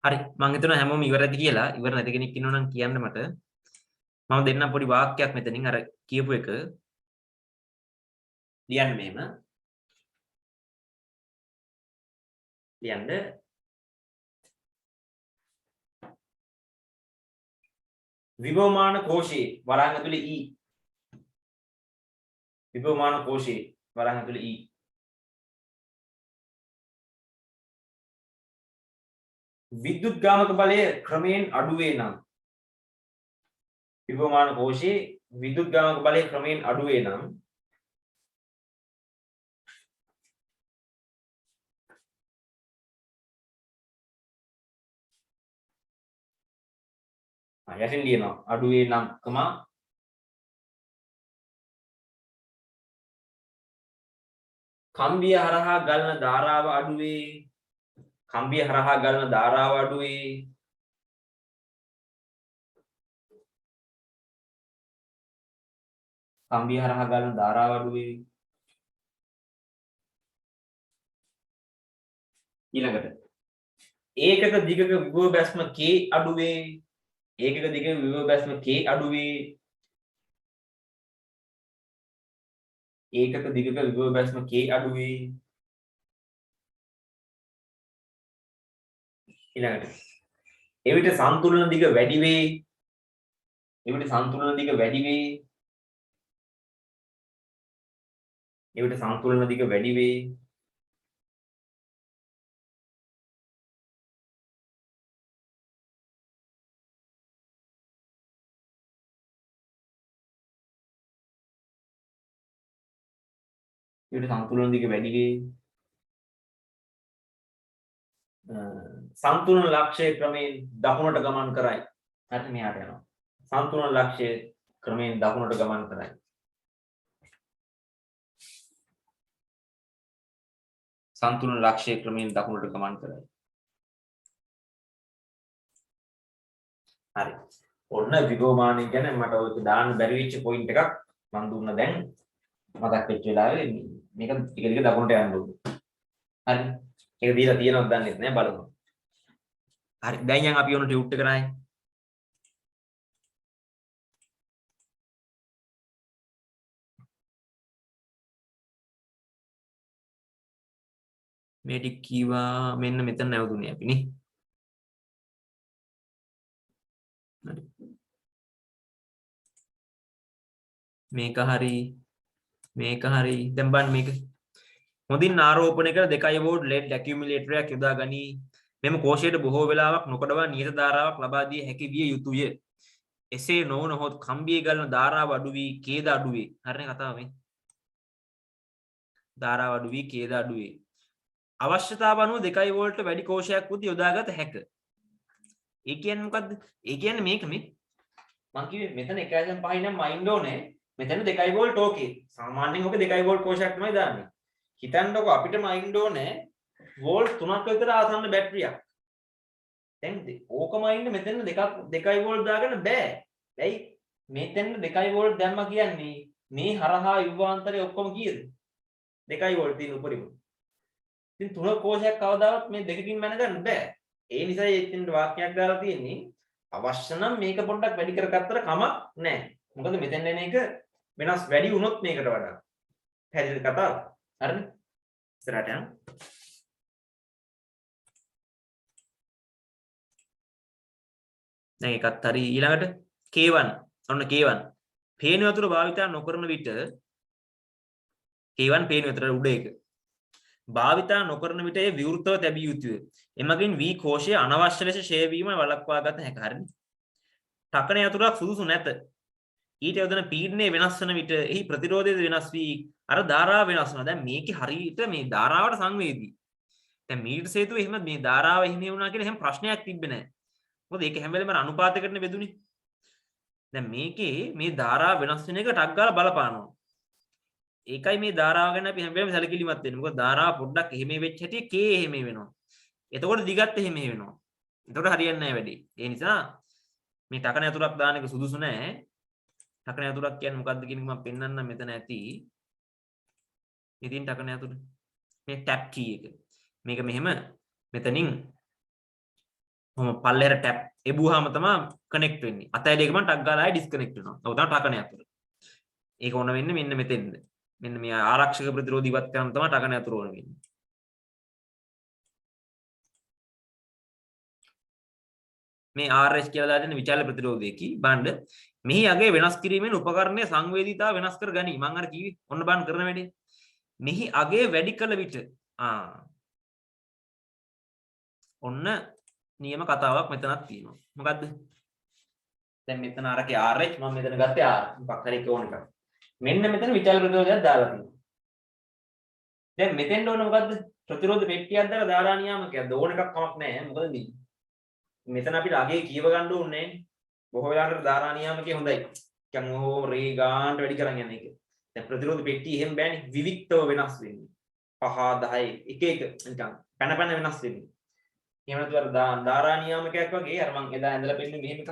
හරි මම හිතනවා හැමෝම ඉවරද කියලා. ඉවර නැති කෙනෙක් ඉන්නවා නම් කියන්න මට. මම දෙන්නම් පොඩි වාක්‍යයක් මෙතනින් අර කියපු එක ලියන්න මෙහෙම. ලියන්න විභවමාන කෝෂයේ වරහන් ඇතුලේ E විභවමාන කෝෂයේ වරහන් ඇතුලේ E විද්‍යුත් ගාමක බලය ක්‍රමයෙන් අඩු වේ නම් විභවමාන කෝෂයේ විද්‍යුත් ගාමක බලය ක්‍රමයෙන් අඩු වේ නම් යටින් ලියනවා අඩු වේ නම් කම්බිය හරහා ගලන ධාරාව අඩු වේ කම්බිය හරහා ගලන ධාරාව අඩු වේ කම්බිය හරහා ගලන ධාරාව අඩු වේ ඊළඟට ඒකක දිගක විභව බැස්ම K අඩු වේ ඒකක දිගක විභව බැස්ම K අඩු වේ ඒකක දිගක විභව බැස්ම K අඩු වේ ඊළඟට එවිට සන්තුලන දිග වැඩි වේ එවිට සන්තුලන දිග වැඩි වේ එවිට සන්තුලන දිග වැඩි වේ එවිට සන්තුලන දිග වැඩි වේ සන්තුලන ලක්ෂ්‍ය ක්‍රමයෙන් දකුණට ගමන් කරයි හරි මෙහාට යනවා සන්තුලන ලක්ෂ්‍ය ක්‍රමයෙන් දකුණට ගමන් කරයි සන්තුලන ලක්ෂ්‍ය ක්‍රමයෙන් දකුණට ගමන් කරයි හරි ඔන්න විභවමානය ගැන මට ඔය දාන්න බැරි වෙච්ච පොයින්ට් එකක් මම දුන්න දැන් මතක් වෙච්ච වෙලාවේ මේක ටික ටික දකුණට යන්න ඕනේ හරි ඒක දීලා තියෙනවද දන්නේ නැහැ බලමු හරි දැන් යන් අපි ඔන්න ටියුට් එක කරායි මේ ටික කීවා මෙන්න මෙතන නැවතුනේ අපි නේ හරි මේක හරි දැන් බලන්න මේක හොඳින් ආරෝපණය කර 2 වෝල්ට් ලෙඩ් ඇකියුමුලේටරයක් යොදා ගනී මෙම කෝෂයට බොහෝ වෙලාවක් නොකඩවා නියත ධාරාවක් ලබා දිය හැකි විය යුතුය එසේ නොවනහොත් කම්බියේ ගලන ධාරාව අඩු වී කේද අඩු වේ හරිනේ කතාව මේ ධාරාව අඩු වී කේද අඩු වේ අවශ්‍යතාව අනුව 2 වෝල්ට් වැඩි කෝෂයක් උත් යොදාගත හැක ඒ කියන්නේ මොකද්ද ඒ කියන්නේ මේක මේ මම කිව්වේ මෙතන 1.5 නම් මයින්ඩ් ඕනේ මෙතන 2 වෝල්ට් ඕකේ සාමාන්‍යයෙන් ඔක 2 වෝල්ට් කෝෂයක් තමයි දාන්නේ හිතන්නකෝ අපිට මයින්ඩ් ඕනේ වෝල්ට් 3ක් විතර ආසන්න බැටරියක් දැන් ඕක මයින්ඩ් මෙතන 2 වෝල්ට් දාගන්න බෑ ඇයි මෙතන 2 වෝල්ට් දැම්මා කියන්නේ මේ හරහා යුවාන්තරය ඔක්කොම කීයද 2 වෝල්ට් තියෙන උඩරිම ඉතින් 3 කෝෂයක් කවදාවත් මේ දෙකකින් මැනගන්න බෑ ඒ නිසා එතෙන්ට වාක්‍යයක් දාලා තියෙන්නේ අවශ්‍ය නම් මේක පොඩ්ඩක් වැඩි කරගත්තට කමක් නැහැ මොකද මෙතෙන් එන එක වෙනස් වැඩි වුණොත් මේකට වඩා පැහැදිලි කතාව හරිනේ ඉස්සරහට යන්න දැන් එකත් හරි ඊළඟට K1 ඔන්න K1 පේන වතුර භාවිතා නොකරන විට K1 පේන වතුර උඩ එක භාවිතා නොකරන විට ඒ විවෘතව තැබිය යුතුය එමගින් V කෝෂය අනවශ්‍ය ලෙස ෂේ වීම වළක්වා ගත හැකියි හරිනේ ටකන යතුරක් සුදුසු නැත ඊට යොදන පීඩනය වෙනස් වන විට එහි ප්‍රතිරෝධය වෙනස් වී අර ධාරාව වෙනස් වෙනවා දැන් මේකේ හරියට මේ ධාරාවට සංවේදී දැන් මීටර සේතුව එහෙම මේ ධාරාව එහෙම වුණා කියලා එහෙම ප්‍රශ්නයක් තිබ්බේ නැහැ මොකද ඒක හැම වෙලේම අනුපාතයකටනේ බෙදුනේ දැන් මේකේ මේ ධාරාව වෙනස් වෙන එක ටක් ගාලා බලපානවා ඒකයි මේ ධාරාව ගැන අපි හැම වෙලේම සැලකිලිමත් වෙන්නේ මොකද ධාරාව පොඩ්ඩක් එහෙම වෙච්ච හැටි K එහෙම වෙනවා එතකොට දිගත් එහෙම වෙනවා එතකොට හරියන්නේ නැහැ වැඩි ඒ නිසා මේ ටකන යතුරක් දාන එක සුදුසු නැහැ ටකන යතුරක් කියන්නේ මොකක්ද කියන එක මම පෙන්නන්නම් මෙතන ඇති ඉතින් ටකන යතුර මේ ටැප් කී එක මේක මෙහෙම මෙතනින් කොහොම පල්ලෙහාට ටැප් එබුවාම තමයි කනෙක්ට් වෙන්නේ. අතෑරිය ගමන් ටක් ගාලා ආයි ඩිස්කනෙක්ට් වෙනවා. ඔක තමයි ටකන යතුරු. ඒක ඕන වෙන්නේ මෙන්න මෙතෙන්ද. මෙන්න මේ ආරක්ෂක ප්‍රතිරෝධ ඉවත් කරන තමයි ටකන යතුරු ඕන වෙන්නේ. මේ RH කියලා දාගෙන විචාල ප්‍රතිරෝධයකි බණ්ඩ මෙහි අගේ වෙනස් කිරීමෙන් උපකරණයේ සංවේදීතාව වෙනස් කර ගනී. මම අර කිව්වේ ඔන්න බණ කරන වැඩේ. මෙහි අගේ වැඩි කළ විට ඔන්න නියම කතාවක් මෙතනක් තියෙනවා. මොකද්ද? දැන් මෙතන අරකේ RH මම මෙතන ගත්තේ R. මොකක් හරි ඕන එකක්. මෙන්න මෙතන විචාල ප්‍රතිරෝධයක් දාලා තියෙනවා. දැන් මෙතෙන්ට ඕන මොකද්ද? ප්‍රතිරෝධ පෙට්ටියක් දාලා ධාරා නියාමකයක් ඕන එකක් කමක් නැහැ. මොකද මේ මෙතන අපිට අගේ කියව ගන්න ඕනේ නැහැ. බොහෝ වෙලාවට ධාරා නියාමකේ හොඳයි. නිකන් ඕ රේ ගානට වැඩි කරන් යන එක. දැන් ප්‍රතිරෝධ පෙට්ටිය එහෙම බෑනේ. විවික්තව වෙනස් වෙන්නේ. 5 10 එක එක නිකන් පැන පැන වෙනස් වෙන්නේ. එහෙම නැතුව අර ධාරා නියාමකයක් වගේ අර මං එදා ඇඳලා පෙන්නන්නේ මෙහෙම එකක්.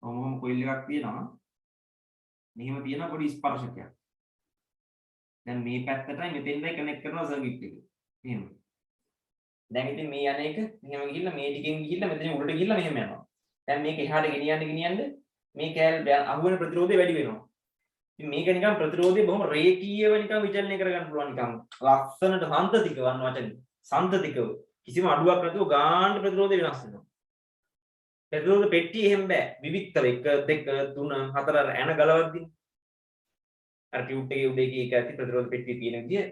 ඔහොම කොයිල් එකක් තියෙනවා. මෙහෙම තියෙන පොඩි ස්පර්ශකයක්. දැන් මේ පැත්තටයි මෙතෙන්දයි කනෙක්ට් කරනවා සර්කිට් එක. එහෙම. දැන් ඉතින් මේ අනේක මෙහෙම ගිහිල්ලා මේ ටිකෙන් ගිහිල්ලා මෙතන උඩට ගිහිල්ලා මෙහෙම යනවා. දැන් මේක එහාට ගෙනියන්න මේ කෑල්ල අහුවෙන ප්‍රතිරෝධය වැඩි වෙනවා. ඉතින් මේක නිකන් ප්‍රතිරෝධය බොහොම රේඛීයව නිකන් විචලනය කරගන්න පුළුවන් නිකන් ලස්සනට සම්තතික වන්න වචනේ. සම්තතිකව කිසිම අඩුවක් නැතුව ගාන්න ප්‍රතිරෝධය වෙනස් වෙනවා. ප්‍රතිරෝධ පෙට්ටිය එහෙම බෑ. විවික්තව 1 2 3 4 ඇන ගලවද්දී අර ටියුබ් එකේ උඩ එකේ එක ඇති ප්‍රතිරෝධ පෙට්ටිය තියෙන විදිය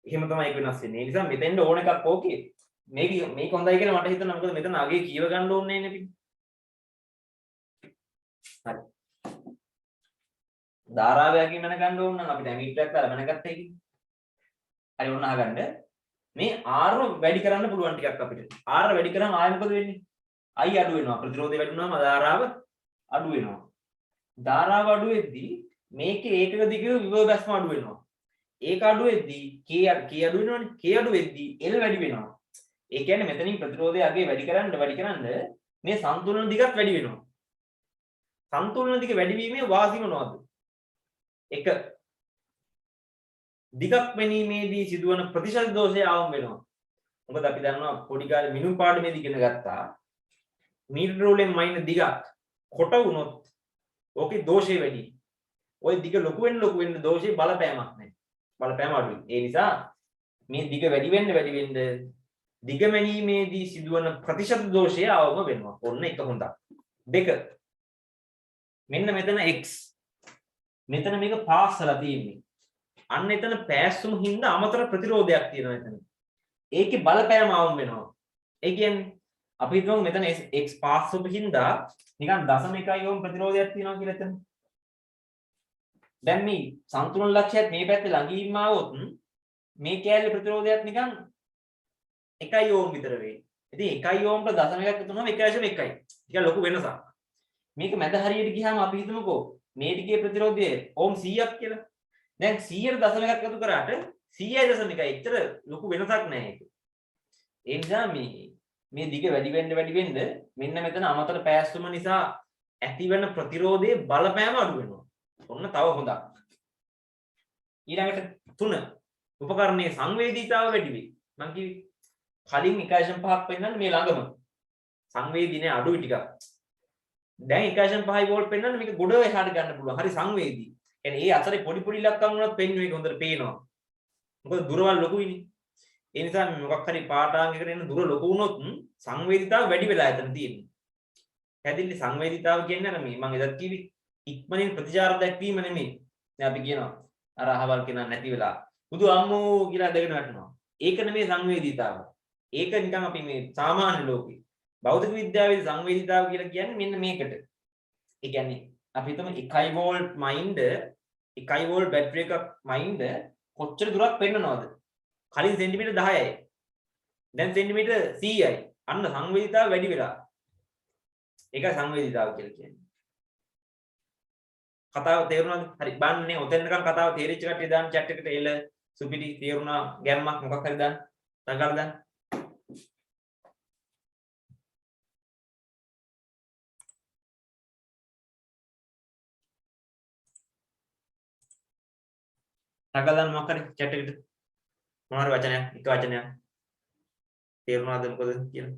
එහෙම තමයි ඒක වෙනස් වෙන්නේ. ඒ නිසා මෙතෙන්ද ඕන එකක් ඕකේ. මේක හොඳයි කියලා මට හිතෙනවා. මොකද මෙතන අගේ කියව ගන්න ඕනේ නැහැ නේ. හරි. ධාරාවයකින් මන ගන්න ඕන නම් අපිට ඇමීටරයක් දාලා මනගත්තා එකයි. හරි ඔන්න අහගන්න. මේ R වැඩි කරන්න පුළුවන් ටිකක් අපිට. R වැඩි කරාම ආයෙ මොකද වෙන්නේ? I අඩු වෙනවා. ප්‍රතිරෝධය වැඩි වුණාම ධාරාව අඩු වෙනවා. ධාරාව අඩු වෙද්දී මේකේ ඒකක දිගේ විභව බැස්ම අඩු වෙනවා. ඒක අඩු වෙද්දී K අඩු වෙනවනේ. K අඩු වෙද්දී L වැඩි වෙනවා. ඒ කියන්නේ මෙතනින් ප්‍රතිරෝධය අගේ වැඩි කරන්න මේ සම්තුලන දිගත් වැඩි වෙනවා. සම්තුලන දිග වැඩි වීමේ වාසි මොනවද? 1 දිගක් වෙනීමේදී සිදුවන ප්‍රතිශත දෝෂය ආවම වෙනවා. මොකද අපි දන්නවා පොඩි කාලේ මිනුම් පාඩමේදී ඉගෙන ගත්තා මීටර වලින් මයින් දිගක් කොට වුණොත් ඕකේ දෝෂය වැඩි. ওই දිග ලොකු වෙන්න දෝෂේ බලපෑමක් නැහැ. බලපෑම අඩුයි. ඒ නිසා මේ දිග වැඩි වෙන්න දිග මැනීමේදී සිදුවන ප්‍රතිශත දෝෂය ආවම වෙනවා. ඔන්න එක හොඳක්. 2 මෙන්න මෙතන x. මෙතන මේක පාස් වෙලා තියෙන්නේ. අන්න එතන පෑස්සුම හින්දා අමතර ප්‍රතිරෝධයක් තියෙනවා එතන. ඒකේ බලපෑම ආවම වෙනවා. ඒ කියන්නේ අපි හිතමු මෙතන x පාස් වුම හින්දා නිකන් 0.1 ඕම් ප්‍රතිරෝධයක් තියෙනවා කියලා එතන. දැන් මේ සම්තුලන ලක්ෂයත් මේ පැත්තේ ළඟින්ම ආවොත් මේ කෑල්ලේ ප්‍රතිරෝධයත් නිකන් 1 ඕම් විතර වෙයි. ඉතින් 1 ඕම් + 0.1 එකතු වුණාම 1.1යි. ටික ලොකු වෙනසක්. මේක මැද හරියට ගියාම අපි හිතමුකෝ මේ ටිකේ ප්‍රතිරෝධය ඕම් 100ක් කියලා. දැන් 100ට 0.1 එකතු කරාට 100.1 එච්චර ලොකු වෙනසක් නැහැ ඒක. ඒ නිසා මේ දිග වැඩි වෙන්න මෙන්න මෙතන අමතර පෑස්සුම නිසා ඇතිවන ප්‍රතිරෝධයේ බලපෑම අඩු වෙනවා. ඔන්න තව හොඳක්. ඊළඟට 3 උපකරණයේ සංවේදීතාව වැඩි වෙයි. මම කිව්වේ කලින් 1.5ක් පෙන්නන්න මේ ළඟම සංවේදී නේ අඩුයි ටිකක්. දැන් 1.5 වෝල්ට් පෙන්නන්න මේක ගොඩ එහාට ගන්න පුළුවන්. හරි සංවේදී. يعني ඒ අතරේ පොඩි ඉලක්කම් වුණත් පෙන්වන්නේ ඒක හොඳට පේනවා. මොකද දුරවල් ලොකුයිනේ. ඒ නිසා මොකක් හරි පාඨාංගයකට එන දුර ලොකු වුණොත් සංවේදීතාව වැඩි වෙලා එතන තියෙන්නේ. පැහැදිලි සංවේදීතාව කියන්නේ අර මේ මම එදත් කිව්වේ ඉක්මනින් ප්‍රතිචාර දැක්වීම නෙමෙයි. දැන් අපි කියනවා අර අහවල් කෙනා නැති වෙලා බුදු අම්මෝ කියලා දෙගෙන වටනවා. ඒක නෙමෙයි සංවේදීතාව. ඒක නිකන් අපි මේ සාමාන්‍ය ලෝකේ භෞතික විද්‍යාවේ සංවේදීතාව කියලා කියන්නේ මෙන්න මේකට. ඒ කියන්නේ අපි හිතමු 1 වෝල්ට් මයින්ඩ් 1 වෝල්ට් බැටරි එකක් මයින්ඩ් කොච්චර දුරක් පෙන්නනවද? කලින් සෙන්ටිමීටර් 10යි. දැන් සෙන්ටිමීටර් 100යි. අන්න සංවේදීතාව වැඩි වෙලා. ඒකයි සංවේදීතාව කියලා කියන්නේ. කතාව තේරුණාද? හරි බලන්නේ ඔතෙන්කම් කතාව තේරිච්ච කට්ටිය දාන්න chat එකට එල සුපිරි තේරුණා ගැම්මක් මොකක් හරි දාන්න. තංගල දාන්න. තංගල දාන්න මොකක් හරි chat එකට. මොනවා හරි වචනයක් එක වචනයක් තේරුණාද මොකද කියලා.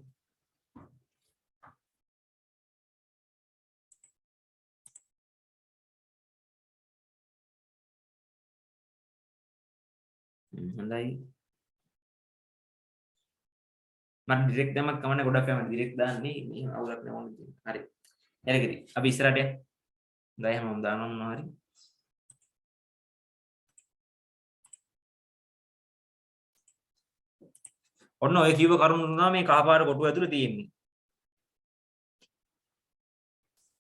හොඳයි. මම ඩිරෙක්ට් දැම්මත් කමන්නේ ගොඩක් කම ඩිරෙක්ට් දාන්නේ මේ අවුලක් නෑ. හරි. එලකිරි. අපි ඉස්සරහට යමු. ගයි හැමෝම දානවා මොනවා හරි. ඔන්න ඔය කිව්ව කරුණු තුන මේ කහපාට කොටුව ඇතුලේ තියෙන්නේ.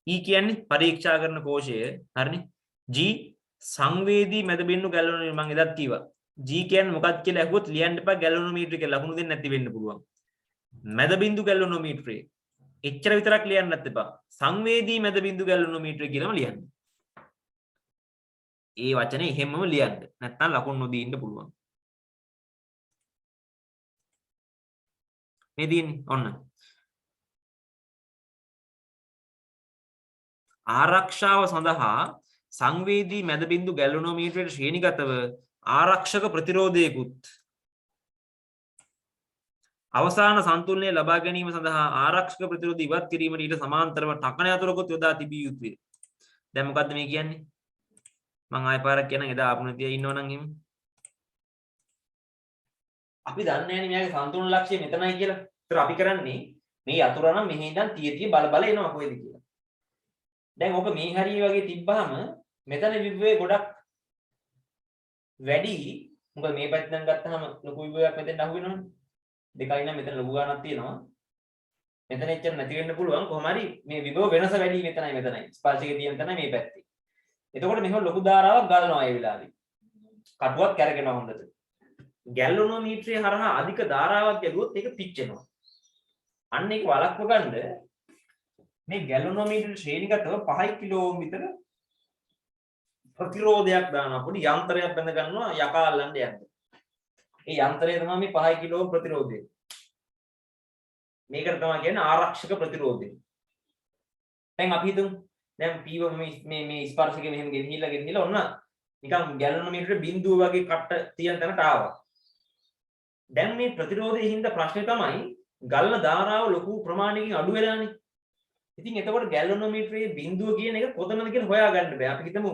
E කියන්නේ පරීක්ෂා කරන කෝෂය. හරිනේ. G සංවේදී මැද බිඳු ගැලවුණු මම එදත් කිව්වා. G කියන්නේ මොකක්ද කියලා අහුවොත් ලියන්න එපා ගැලවුණෝමීටර කියලා ලකුණු දෙන්න නැති වෙන්න පුළුවන්. මැද බිඳු ගැලවුණෝමීටරේ එච්චර විතරක් ලියන්නත් එපා. සංවේදී මැද බිඳු ගැලවුණෝමීටර කියලාම ලියන්න. ඒ වචනේ එහෙමම ලියන්න. නැත්නම් ලකුණු නොදී ඉන්න පුළුවන්. මේ දින්නේ ඔන්න. ආරක්ෂාව සඳහා සංවේදී මැද බිඳු ගැලවුණෝමීටරයට ශ්‍රේණිගතව ආරක්ෂක ප්‍රතිරෝධයකුත් අවසාන සන්තුලනය ලබා ගැනීම සඳහා ආරක්ෂක ප්‍රතිරෝධ ඉවත් කිරීමට ඊට සමාන්තරව ටකන යතුරකුත් යොදා තිබිය යුතුය. දැන් මොකද්ද මේ කියන්නේ? මම ආයෙ පාරක් කියනනම් එදා ආපු නැතිව ඉන්නවනම් එහෙම. අපි දන්නේ නැහැ නේ මෙයාගේ සන්තුලන ලක්ෂ්‍ය මෙතනයි කියලා. ඒතර අපි කරන්නේ මේ යතුර නම් මෙහි ඉඳන් තිය බල බල එනවා කොහෙද කියලා. දැන් ඔබ මේ හරිය වගේ තිබ්බහම මෙතන විභවයේ ගොඩක් වැඩි. මොකද මේ පැත්තෙන් ගත්තාම ලොකු විභවයක් මෙතෙන් අහු වෙනවනේ. දෙකයි නම් මෙතන ලොකු ගානක් තියෙනවා. මෙතන එච්චර නැති වෙන්න පුළුවන්. කොහොම හරි මේ විභව වෙනස වැඩි මෙතනයි. ස්පර්ශකයේ තියෙන තැනයි මේ පැත්තේ. එතකොට මෙහෙම ලොකු ධාරාවක් ගලනවා ඒ වෙලාවේ. කටුවක් කැරගෙනවා හොඳට. ගැල්වනෝමීටරය හරහා අධික ධාරාවක් ගැලුවොත් ඒක පිච්චෙනවා. අන්න ඒක වළක්ව ගන්න මේ ගැල්වනෝමීටර ශ්‍රේණිගතව 5 කිලෝ ඕම් විතර ප්‍රතිරෝධයක් දානවා. පොඩි යන්ත්‍රයක් බඳ ගන්නවා යකා අල්ලන්න යන්න. ඒ යන්ත්‍රය තමයි මේ 5 කිලෝ ඕම් ප්‍රතිරෝධය. මේකට තමයි කියන්නේ ආරක්ෂක ප්‍රතිරෝධය. දැන් අපි හිතමු දැන් පීව මේ ස්පර්ශකේ මෙහෙම ගෙනිහිල්ලා ඔන්න නිකන් ගැලවනෝමීටර බිඳුව වගේ කට්ට තියෙන තැනට ආවා. දැන් මේ ප්‍රතිරෝධයේ හින්දා ප්‍රශ්නේ තමයි ගලන ධාරාව ලොකු ප්‍රමාණයකින් අඩු වෙලානේ. ඉතින් එතකොට ගැලවනෝමීටරයේ බිඳුව කියන එක කොතනද කියලා හොයාගන්න බෑ. අපි හිතමු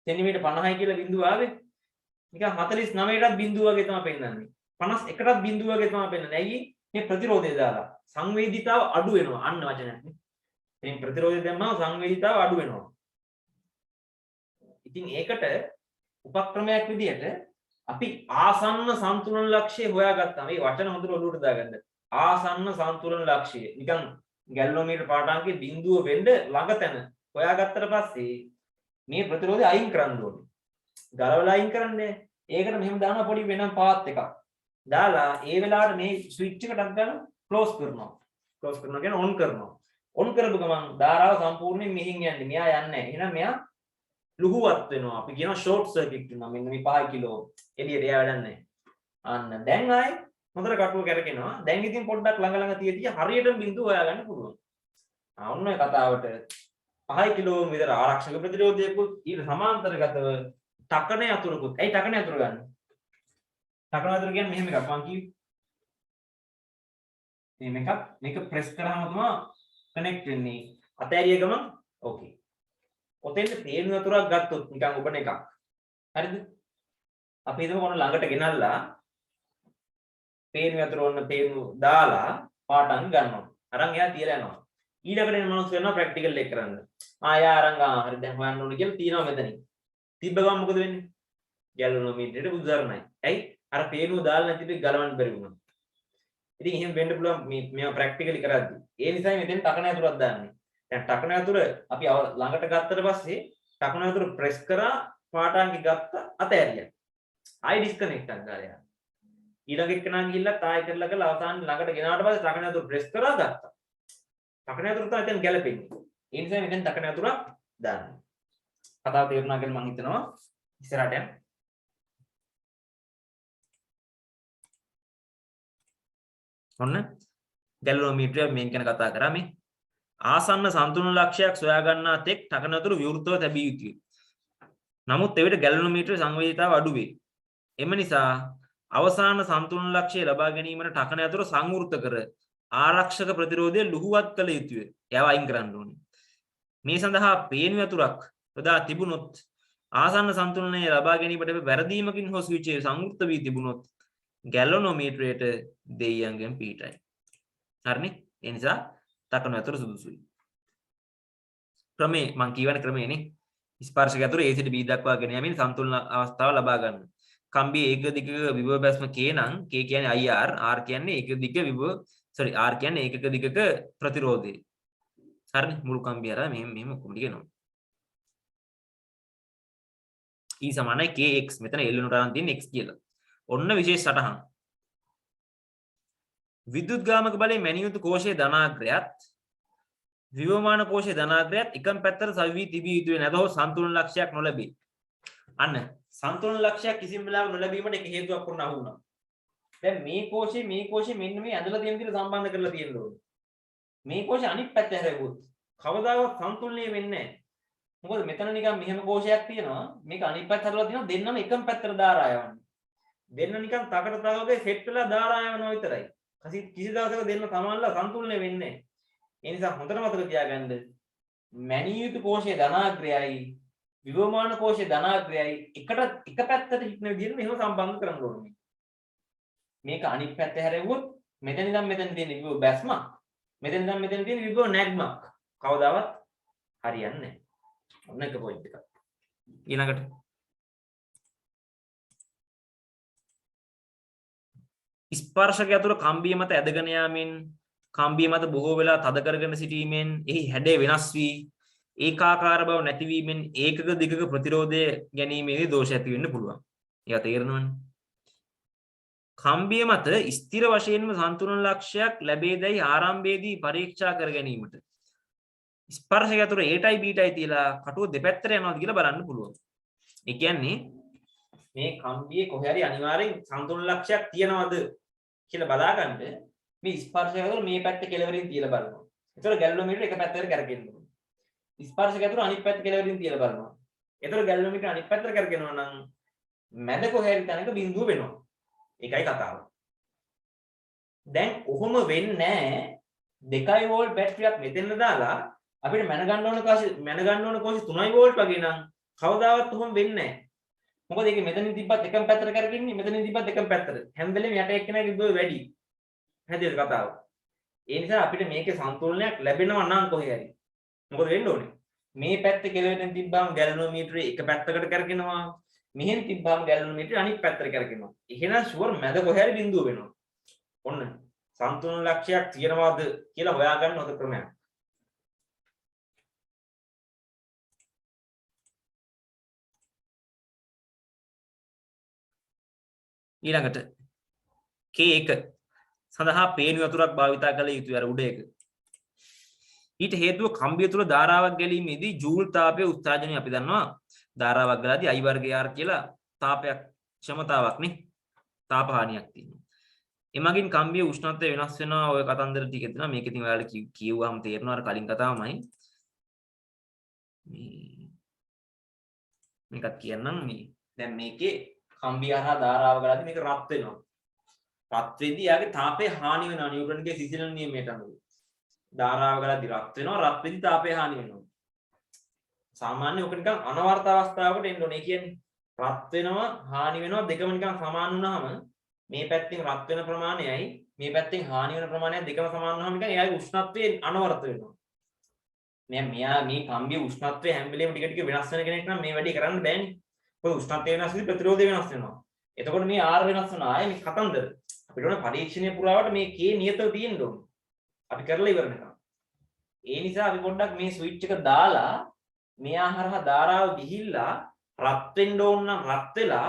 සෙන්ටිමීටර් 50යි කියලා බිඳුව ආවේ. නිකන් 49ටත් බිඳුව වගේ තමයි පෙන්නන්නේ. 51ටත් බිඳුව වගේ තමයි පෙන්නන්නේ. ඇයි? මේ ප්‍රතිරෝධය දාලා සංවේදීතාව අඩු වෙනවා. අන්න වචනයක් නේ. මේ ප්‍රතිරෝධය දැම්මම සංවේදීතාව අඩු වෙනවා. ඉතින් ඒකට උපක්‍රමයක් විදිහට අපි ආසන්න සන්තුලන ලක්ෂ්‍ය හොයාගත්තා. මේ වචන හොඳට ඔලුවට දාගන්න. ආසන්න සන්තුලන ලක්ෂ්‍ය. නිකන් ගැල්වනෝමීටර පාඨාංකයේ බිඳුව වෙන්න ළඟ තැන හොයාගත්තට පස්සේ මේ ප්‍රතිරෝධය අයින් කරන්න ඕනේ. ගලවලා අයින් කරන්නේ. ඒකට මෙහෙම දානවා පොඩි වෙනම පාත් එකක්. දාලා ඒ වෙලාවට මේ ස්විච් එක ටක් ගාලා ක්ලෝස් කරනවා. ක්ලෝස් කරනවා කියන්නේ ඔන් කරනවා. ඔන් කරපු ගමන් ධාරාව සම්පූර්ණයෙන් මෙහින් යන්නේ. මෙයා යන්නේ නැහැ. එහෙනම් මෙයා ලුහුවත් වෙනවා. අපි කියනවා ෂෝට් සර්කිට් වෙනවා. මෙන්න මේ 5 කිලෝ එළියට එයා වැඩක් නැහැ. අන්න දැන් ආයේ හොඳට කටුව කැරකෙනවා. දැන් ඉතින් පොඩ්ඩක් ළඟ තියදී හරියටම බිඳුව හොයාගන්න පුළුවන්. ඔන්න ඔය කතාවට 5 කිලෝ විතර ආරක්ෂක ප්‍රතිරෝධයකුත් ඊට සමාන්තරගතව ටකන යතුරුකුත්. ඇයි ටකන යතුරු ගන්න? ටකන යතුරු කියන්නේ මෙහෙම එකක් මං කිව්වේ. මේක ප්‍රෙස් කරාම තමයි කනෙක්ට් වෙන්නේ. අතෑරිය ගමන් ඕකේ. ඔතෙන් තේරුම් යතුරක් ගත්තොත් නිකන් ඔබන එකක්. හරිද? අපි හිතමු කොන ළඟට ගෙනල්ලා පේනු යතුර ඔන්න පේනු දාලා පාටම් ගන්නවා. අරන් එයා තියලා යනවා. ඊළඟට එන මනුස්සය වෙනවා ප්‍රැක්ටිකල් එක කරන්න. යා අරන් හරි දැන් හොයන්න ඕනේ කියලා තියනවා මෙතනින්. තිබ්බ ගමන් මොකද වෙන්නේ? ගැලවනෝමීටරේට බුදුදරණයි. ඇයි? අර පේනුව දාලා නැතිව ගලවන්න බැරි වුණා. ඉතින් එහෙම වෙන්න පුළුවන් මේවා ප්‍රැක්ටිකලි කරද්දී. ඒ නිසායි මෙතෙන් ටකන යතුරක් දාන්නේ. දැන් ටකන යතුර අපි ළඟට ගත්තට පස්සේ ටකන යතුර ප්‍රෙස් කරා පාටාංගි ගත්ත අතෑරියා. ආයි ඩිස්කනෙක්ට් එකක් දාලා ඊළඟ එක්කෙනා ගිහිල්ලා තායි කරලා අවසාන ළඟට ගෙනාවට පස්සේ ටකන යතුර ප්‍රෙස් කරා ගත්තා. ටකන යතුර තමයි දැන් ගැලපෙන්නේ. ඒ නිසා මෙතෙන් ටකන යතුරක් දාන්නේ. කතාව තේරුණා කියලා මම හිතනවා. ඉස්සරහට යන්න. ඔන්න ගැලවනෝමීටරය මේක ගැන කතා කරා මේ. ආසන්න සන්තුලන ලක්ෂයක් සොයා ගන්නා තෙක් ටකන යතුර විවෘතව තැබිය යුතුය. නමුත් එවිට ගැලවනෝමීටරේ සංවේදීතාව අඩු වේ. එම නිසා අවසාන සන්තුලන ලක්ෂ්‍ය ලබා ගැනීමට ටකන යතුර සංවෘත කර ආරක්ෂක ප්‍රතිරෝධය ලුහුවත් කළ යුතුය. ඒවා අයින් කරන්න ඕනේ. මේ සඳහා පේනු යතුරක් යොදා තිබුණොත් ආසන්න සන්තුලනය ලබා ගැනීමට වැරදීමකින් හෝ ස්විචය සංවෘත වී තිබුණොත් ගැලනෝමීටරයට දෙයියන්ගෙන් පිටයි. හරිනේ? ඒ නිසා තකණු ඇතුර සුදුසුයි. ක්‍රමේ මං කියවන ක්‍රමේනේ. ස්පර්ශක ඇතුර A සිට B දක්වා ගෙන යමින් සන්තුලන අවස්ථාව ලබා ගන්න. කම්බිය ඒක දිගක විභව බැස්ම K නම් K කියන්නේ IR, R කියන්නේ ඒක දිග විභව R කියන්නේ ඒකක දිගක ප්‍රතිරෝධය. හරිනේ? මුළු කම්බිය අර මෙහෙම ඔක්කොම කියනවා. E සමානයි kx. මෙතන L වෙනුවට අරන් තියෙන්නේ x කියලා. ඔන්න විශේෂ සටහන්. විද්‍යුත් ගාමක බලයේ මැනියුතු කෝෂයේ ධනාග්‍රයත් විවමාන කෝෂයේ ධනාග්‍රයත් එකම පැත්තට සවි වී තිබිය යුතුය නැතහොත් සන්තුලන ලක්ෂයක් නොලැබේ. අන්න සන්තුලන ලක්ෂයක් කිසිම වෙලාවක නොලැබීමට එක හේතුවක් වුණ අහු වුණා. දැන් මේ කෝෂයේ මෙන්න මේ ඇඳලා තියෙන විදිහට සම්බන්ධ කරලා තියෙන්න ඕනේ. මේ කෝෂය අනිත් පැත්ත හැරෙවොත් කවදාවත් සන්තුලනය වෙන්නේ නැහැ. මොකද මෙතන නිකන් මෙහෙම කෝෂයක් තියෙනවා. මේක අනිත් පැත්ත හරලා තියෙනවා. දෙන්නම එකම පැත්තට ධාරා යවන්නේ. දෙන්න නිකන් තකට තව වගේ සෙට් වෙලා ධාරා යවනවා විතරයි. කිසි දවසක දෙන්න සමානලා සන්තුලනය වෙන්නේ නැහැ. ඒ නිසා හොඳට මතක තියාගන්න මැනියුතු කෝෂයේ ධනාග්‍රයයි විවමාන කෝෂයේ ධනාග්‍රයයි එක පැත්තට හිටින විදිහට මෙහෙම සම්බන්ධ කරන්න ඕනේ. මේක අනිත් පැත්ත හැරෙව්වොත් මෙතන ඉඳන් මෙතන තියෙන විභව බැස්මක් මෙතන ඉඳන් මෙතන තියෙන විභව නැග්මක් කවදාවත් හරියන්නේ නැහැ. ඔන්න එක පොයින්ට් එකක්. ඊළඟට ස්පර්ශක ඇතුළ කම්බිය මත ඇදගෙන යාමෙන් කම්බිය මත බොහෝ වෙලා තද කරගෙන සිටීමෙන් එහි හැඩය වෙනස් වී ඒකාකාර බව නැතිවීමෙන් ඒකක දිගක ප්‍රතිරෝධය ගැනීමේදී දෝෂ ඇති වෙන්න පුළුවන්. ඒක තේරෙනවනේ. කම්බිය මත ස්ථිර වශයෙන්ම සන්තුලන ලක්ෂයක් ලැබේදයි ආරම්භයේදී පරීක්ෂා කර ගැනීමට ස්පර්ශක ඇතුළ Aටයි Bටයි තියලා කටුව දෙපැත්තට යනවාද කියලා බලන්න පුළුවන්. ඒ කියන්නේ මේ කම්බියේ කොහේ හරි අනිවාර්යෙන් සන්තුලන ලක්ෂයක් තියනවද කියලා බලාගන්න මේ ස්පර්ශක ඇතුළ මේ පැත්ත කෙලවරින් තියලා බලනවා. ඒතර ගැලනෝමීටර එක පැත්තකට කරගෙන යනවා. ස්පර්ශක ඇතුළ අනිත් පැත්ත කෙලවරින් තියලා බලනවා. ඒතර ගැලනෝමීටර අනිත් පැත්තට කරගෙනවා නම් මැද කොහේ හරි තැනක බිඳුව වෙනවා. ඒකයි කතාව. දැන් කොහොම වෙන්නේ නැහැ 2 වෝල්ට් බැටරියක් මෙතෙන්ද දාලා අපිට මැන ගන්න ඕන කෝෂි 3 වෝල්ට් වගේ නම් කවදාවත් කොහොම වෙන්නේ නැහැ. මොකද ඒක මෙතනින් තිබ්බත් එකම පැත්තට කරගෙන මෙතනින් තිබ්බත් එකම පැත්තට. හැම වෙලෙම යට එක්කෙනාගේ විභව වැඩි. හරිද කතාව? ඒ නිසා අපිට මේකේ සන්තුලනයක් ලැබෙනවා නම් කොහේ හරි. මොකද වෙන්න ඕනේ? මේ පැත්තේ කෙලවෙන් තිබ්බම ගැලනෝමීටරේ එක පැත්තකට කරගෙනවා. මෙහෙන් තිබ්බම ගැලනෝමීටරේ අනිත් පැත්තට කරගෙනවා. එහෙනම් ෂුවර් මැද කොහේ හරි බිඳුව වෙනවා. ඔන්න සන්තුලන ලක්ෂයක් තියනවාද කියලා හොයාගන්න හොඳ ක්‍රමයක්. ඊළඟට K1 සඳහා පේනු වතුරක් භාවිතා කළ යුතුයි අර උඩ එක. ඊට හේතුව කම්බිය තුල ධාරාවක් ගැලීමේදී ජූල් තාපය උත්සාජනය අපි දන්නවා ධාරාවක් ගලාදී I වර්ගය R කියලා තාපයක් ක්ෂමතාවක් නේ තාප හානියක් තියෙනවා. එමගින් කම්බිය උෂ්ණත්වය වෙනස් වෙනවා ඔය කතන්දර ටික දෙනවා මේක ඉතින් ඔයාලට කියුවාම තේරෙනවා අර කලින් කතාවමයි. මේකත් කියන්නම් මේ දැන් මේකේ කම්බිය හරහා ධාරාව ගලාදී මේක රත් වෙනවා. රත් වෙද්දී යාගේ තාපය හානි වෙනවා නිව්ටන්ගේ සිසිලන නියමයට අනුව. ධාරාව ගලාදී රත් වෙනවා රත් වෙද්දී තාපය හානි වෙනවා. සාමාන්‍ය ඔක නිකන් අනවර්ත අවස්ථාවකට එන්න ඕනේ. කියන්නේ රත් වෙනවා හානි වෙනවා දෙකම නිකන් සමාන වුණාම මේ පැත්තෙන් රත් වෙන ප්‍රමාණයයි මේ පැත්තෙන් හානි වෙන ප්‍රමාණයයි දෙකම සමාන වුණාම නිකන් එයාගේ උෂ්ණත්වයේ අනවර්ත වෙනවා. මෙයා මේ කම්බිය උෂ්ණත්වය හැම වෙලේම ටික ටික වෙනස් වෙන කෙනෙක් නම් මේ වැඩේ කරන්න බෑනේ. මොකද උෂ්ණත්වය වෙනස් වෙද්දී ප්‍රතිරෝධය වෙනස් වෙනවා. එතකොට මේ R වෙනස් වෙනවා. ආයේ මේ කතන්දර. අපිට ඕන පරීක්ෂණය පුරාවට මේ K නියතව තියෙන්න ඕනේ. අපි කරලා ඉවරනකම්. ඒ නිසා අපි පොඩ්ඩක් මේ ස්විච් එක දාලා මෙයා හරහා ධාරාව ගිහිල්ලා රත් වෙන්න ඕන නම් රත් වෙලා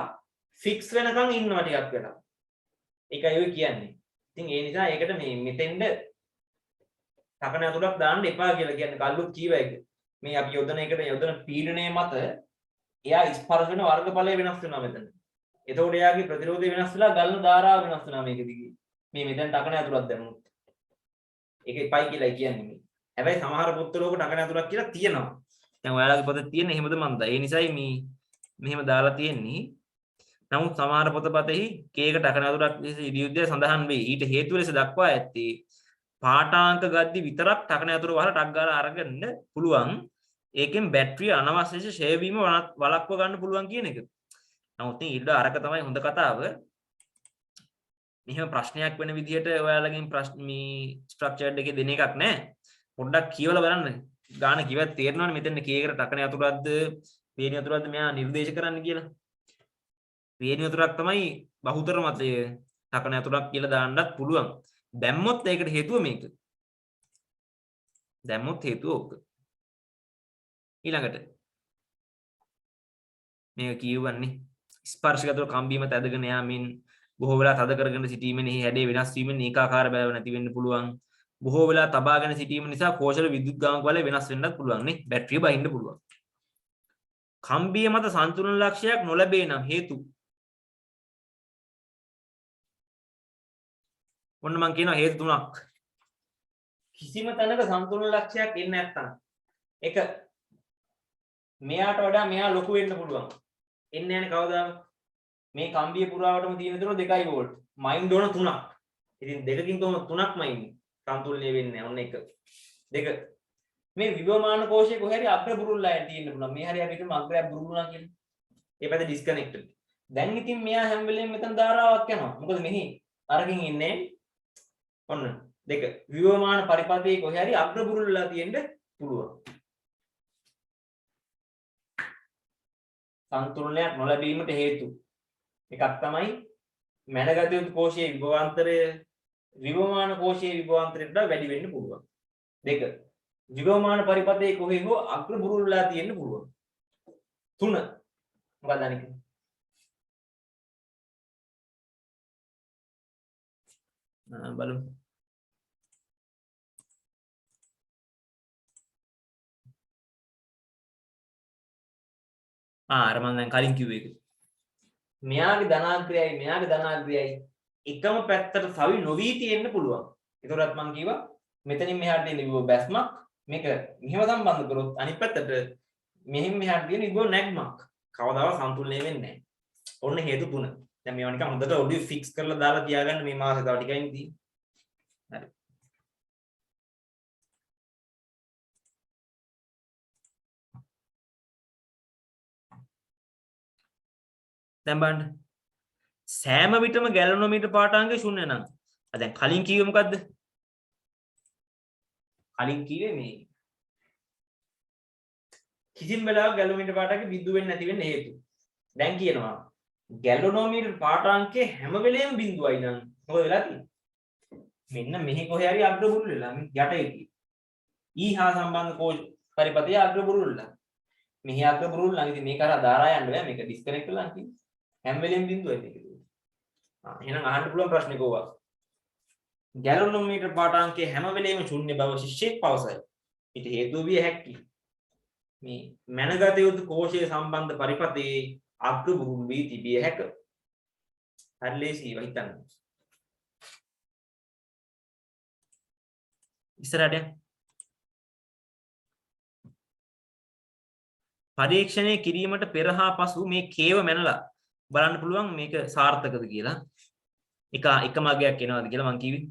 ෆික්ස් වෙනකන් ඉන්නවා ටිකක් වෙලා. ඒකයි ඔය කියන්නේ. ඉතින් ඒ නිසා ඒකට මේ මෙතෙන්ද තකන ඇතුලක් දාන්න එපා කියලා කියන්නේ කල්ලුත් කීව එක. මේ අපි යොදන එකට යොදන පීඩනය මත එයා ස්පර්ශ වෙන වර්ගඵලය වෙනස් වෙනවා මෙතන. එතකොට එයාගේ ප්‍රතිරෝධය වෙනස් වෙලා ගලන ධාරාව වෙනස් වෙනවා මේක දිගේ. මේ මෙතන තකන ඇතුලක් දැම්මොත්. ඒක එපයි කියලා කියන්නේ මේ. හැබැයි සමහර පොත්වල ඔක තකන ඇතුලක් කියලා තියෙනවා. දැන් ඔයාලගේ පොතේ තියෙන එහෙමද මන්ද? ඒ නිසායි මේ මෙහෙම දාලා තියෙන්නේ. නමුත් සමහර පොතපතෙහි කේක තකන ඇතුලක් විදිහට සඳහන් වෙයි. ඊට හේතුව ලෙස දක්වා ඇත්තේ පාඨාංක ගද්දි විතරක් තකන ඇතුල වහලා ටක් ගාලා අරගන්න පුළුවන්. ඒකෙන් බැටරිය අනවශ්‍ය ලෙස ෂේ වීම වළක්ව ගන්න පුළුවන් කියන එක. නමුත් ඊට අරක තමයි හොඳ කතාව. මෙහෙම ප්‍රශ්නයක් වෙන විදිහට ඔයාලගෙන් ප්‍රශ්න මේ ස්ට්‍රක්චර්ඩ් එකේ දෙන එකක් නෑ. පොඩ්ඩක් කියවලා බලන්න. ගාන කිව්වත් තේරෙනවනේ මෙතන කේකට ටකන යතුරක්ද, වේණි යතුරක්ද මෙයා නිර්දේශ කරන්න කියලා. වේණි යතුරක් තමයි බහුතර මතය. ටකන යතුරක් කියලා දාන්නත් පුළුවන්. දැම්මොත් ඒකට හේතුව මේක. දැම්මොත් හේතුව ඕක. ඊළඟට මේක කියවන්නේ ස්පර්ශගතව කම්බීම තැදගෙන යාමින් බොහෝ වෙලා තද කරගෙන සිටීමෙන් එහි හැඩේ වෙනස් වීමෙන් ඒකාකාර බව නැති වෙන්න පුළුවන්. බොහෝ වෙලා තබාගෙන සිටීම නිසා කෝෂල විද්‍යුත් ගාමක බලය වෙනස් වෙන්නත් පුළුවන් නේ. බැටරිය බහින්න පුළුවන්. කම්බිය මත සන්තුලන ලක්ෂයක් නොලැබේ නම් හේතු. ඔන්න මම කියනවා හේතු තුනක්. කිසිම තැනක සන්තුලන ලක්ෂයක් එන්නේ නැත්තම් එක මෙයාට වඩා මෙයා ලොකු වෙන්න පුළුවන්. එන්නේ නැහැ කවදාම. මේ කම්බිය පුරාවටම තියෙන දේ 2 වෝල්ට්. මයින් ඩෝන 3ක්. ඉතින් දෙකකින් කොහොම 3ක්ම ඉන්නේ. සන්තුලනය වෙන්නේ නැහැ. ඔන්න එක. දෙක. මේ විවමාන කෝෂයේ කොහේ හරි අග්‍ර බුරුල්ලා තියෙන්න පුළුවන්. මේ හරියට හිතමු අග්‍රයක් බුරුල්ලා කියලා. ඒ පැත්තේ ඩිස්කනෙක්ටඩ්. දැන් ඉතින් මෙයා හැම වෙලේම මෙතන ධාරාවක් යනවා. මොකද මෙහි අරකින් ඉන්නේ ඔන්න දෙක. විවමාන පරිපථයේ කොහේ හරි අග්‍ර බුරුල්ලා තියෙන්න පුළුවන්. සන්තුලනයක් නොලැබීමට හේතු එකක් තමයි මැනගත යුතු කෝෂයේ විභවාන්තරය විභවමාන කෝෂයේ විභවාන්තරයට වඩා වැඩි වෙන්න පුළුවන්. දෙක. විභවමාන පරිපථයේ කොහේ හෝ අග්‍ර බුරුල්ලා තියෙන්න පුළුවන්. තුන. මොකක්ද අනික? බලමු. අර මම දැන් කලින් කිව්ව එක. මෙයාගේ ධනාග්‍රයයි මෙයාගේ ධනාග්‍රයයි එකම පැත්තට සවි නොවි තියෙන්න පුළුවන්. ඒතරත් මම කිව්වා මෙතනින් මෙහාට තියෙන විභව බැස්මක් මේක මෙහෙම සම්බන්ධ කරොත් අනිත් පැත්තට මෙහෙන් මෙහාට තියෙන විභව නැග්මක් කවදාවත් සම්තුලනය වෙන්නේ නැහැ. ඔන්න හේතු තුන. දැන් මේවා නිකන් හොඳට ඔඩියෝ ෆික්ස් කරලා දාලා තියාගන්න මේ මාසේ තව ටිකයින් තියෙන්නේ. හරි. දැන් බලන්න සෑම විටම ගැලනෝමීටර් පාඨාංගය ශුන්‍ය නම් දැන් කලින් කිව්වේ මොකද්ද? කලින් කිව්වේ මේ කිසිම වෙලාවක ගැලනෝමීටර් පාඨාංගය බිඳුව වෙන්නේ නැති වෙන්න හේතු. දැන් කියනවා ගැලනෝමීටර් පාඨාංගයේ හැම වෙලේම බිඳුවයි නම් මොකද වෙලා තියෙන්නේ? මෙන්න මෙහි කොහේ හරි අග්‍ර බුරුල් වෙලා යට එකේ. ඊ හා සම්බන්ධ කෝෂ පරිපථයේ අග්‍ර බුරුල් වෙලා. මෙහි අග්‍ර බුරුල් නම් ඉතින් මේක අර දාරා යන්න බෑ මේක ඩිස්කනෙක්ට් වෙලා තියෙන්නේ. හැම වෙලෙම බිඳුවයි මේක. එහෙනම් අහන්න පුළුවන් ප්‍රශ්නේ කෝවා. ගැලනෝමීටර් පාඨාංගයේ හැම වෙලෙම ශුන්‍ය බව ශිෂ්‍යයෙක් පවසයි. ඊට හේතුව විය හැකියි. මේ මැනගත යුතු කෝෂයේ සම්බන්ධ පරිපථයේ අග්‍ර බුරුල් වී තිබිය හැක. හරි ලේසියි හිතන්න. ඉස්සරහට පරීක්ෂණය කිරීමට පෙර හා පසු මේ කේව මැනලා බලන්න පුළුවන් මේක සාර්ථකද කියලා. එක මගයක් එනවාද කියලා මං කිව්වේ.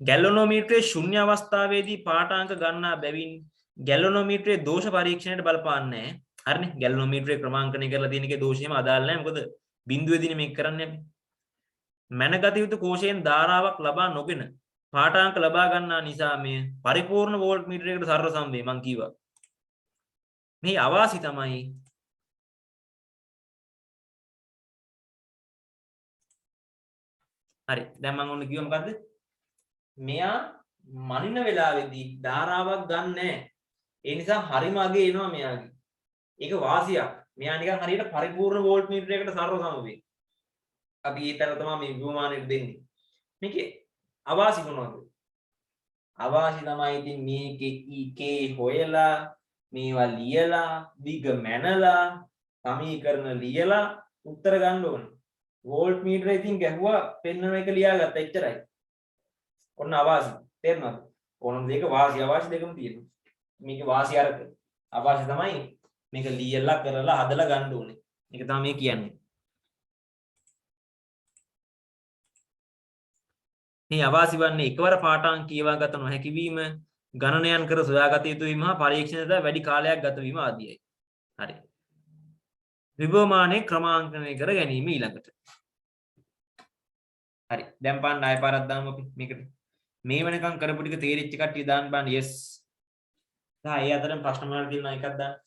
ගැලනෝමීටරයේ ශුන්‍ය අවස්ථාවේදී පාඨාංක ගන්නා බැවින් ගැලනෝමීටරයේ දෝෂ පරීක්ෂණයට බලපාන්නේ නැහැ. හරිනේ. ගැලනෝමීටරයේ ක්‍රමාංකණය කරලා තියෙන එකේ දෝෂෙම අදාළ නැහැ. මොකද බිඳුවේදීනේ මේක කරන්නේ අපි. මැනගත යුතු කෝෂයෙන් ධාරාවක් ලබා නොගෙන පාඨාංක ලබා ගන්නා නිසා මේ පරිපූර්ණ වෝල්ට් මීටරයකට සරල සම්බේ මං කිව්වා. මේ අවාසි තමයි හරි. දැන් මම ඔන්න කිව්ව මොකද්ද? මෙයා මනින වෙලාවේදී ධාරාවක් ගන්න නැහැ. ඒ නිසා හරිම අගේ එනවා මෙයාගේ. ඒක වාසියක්. මෙයා නිකන් හරියට පරිපූර්ණ වෝල්ට් මීටරයකට සරල සමවේ. අපි ඒ තැන තමයි මේ විවමානෙට දෙන්නේ. මේකේ අවාසි මොනවද? අවාසි තමයි ඉතින් මේකේ EK හොයලා මේවා ලියලා දිග මැනලා සමීකරණ ලියලා උත්තර ගන්න ඕන. වෝල්ට් මීටරේ ඉතින් ගැහුවා පෙන්වන එක ලියාගත්තා එච්චරයි. ඔන්න අවාසි. තේරුණාද? ඕනම දෙයක වාසි අවාසි දෙකම තියෙනවා. මේකේ වාසි අරක. අවාසි තමයි මේක ලියලා කරලා හදලා ගන්න ඕනේ. මේක තමයි මේ කියන්නේ. මේ අවාසි වන්නේ එකවර පාඨාංක කියවා ගත නොහැකි වීම, ගණනයන් කර සොයාගත යුතු වීම හා පරීක්ෂණයට වැඩි කාලයක් ගත වීම ආදියයි. හරි. විභවමානයේ ක්‍රමාංකනය කර ගැනීම ඊළඟට. හරි. දැන් බලන්න ආයෙ පාරක් දාමු අපි මේකට. මේ වෙනකන් කරපු ටික තේරිච්ච කට්ටිය දාන්න බලන්න yes. දැන් ඒ අතරෙන් ප්‍රශ්න මාර්ග තියෙනවා එකක් දාන්න.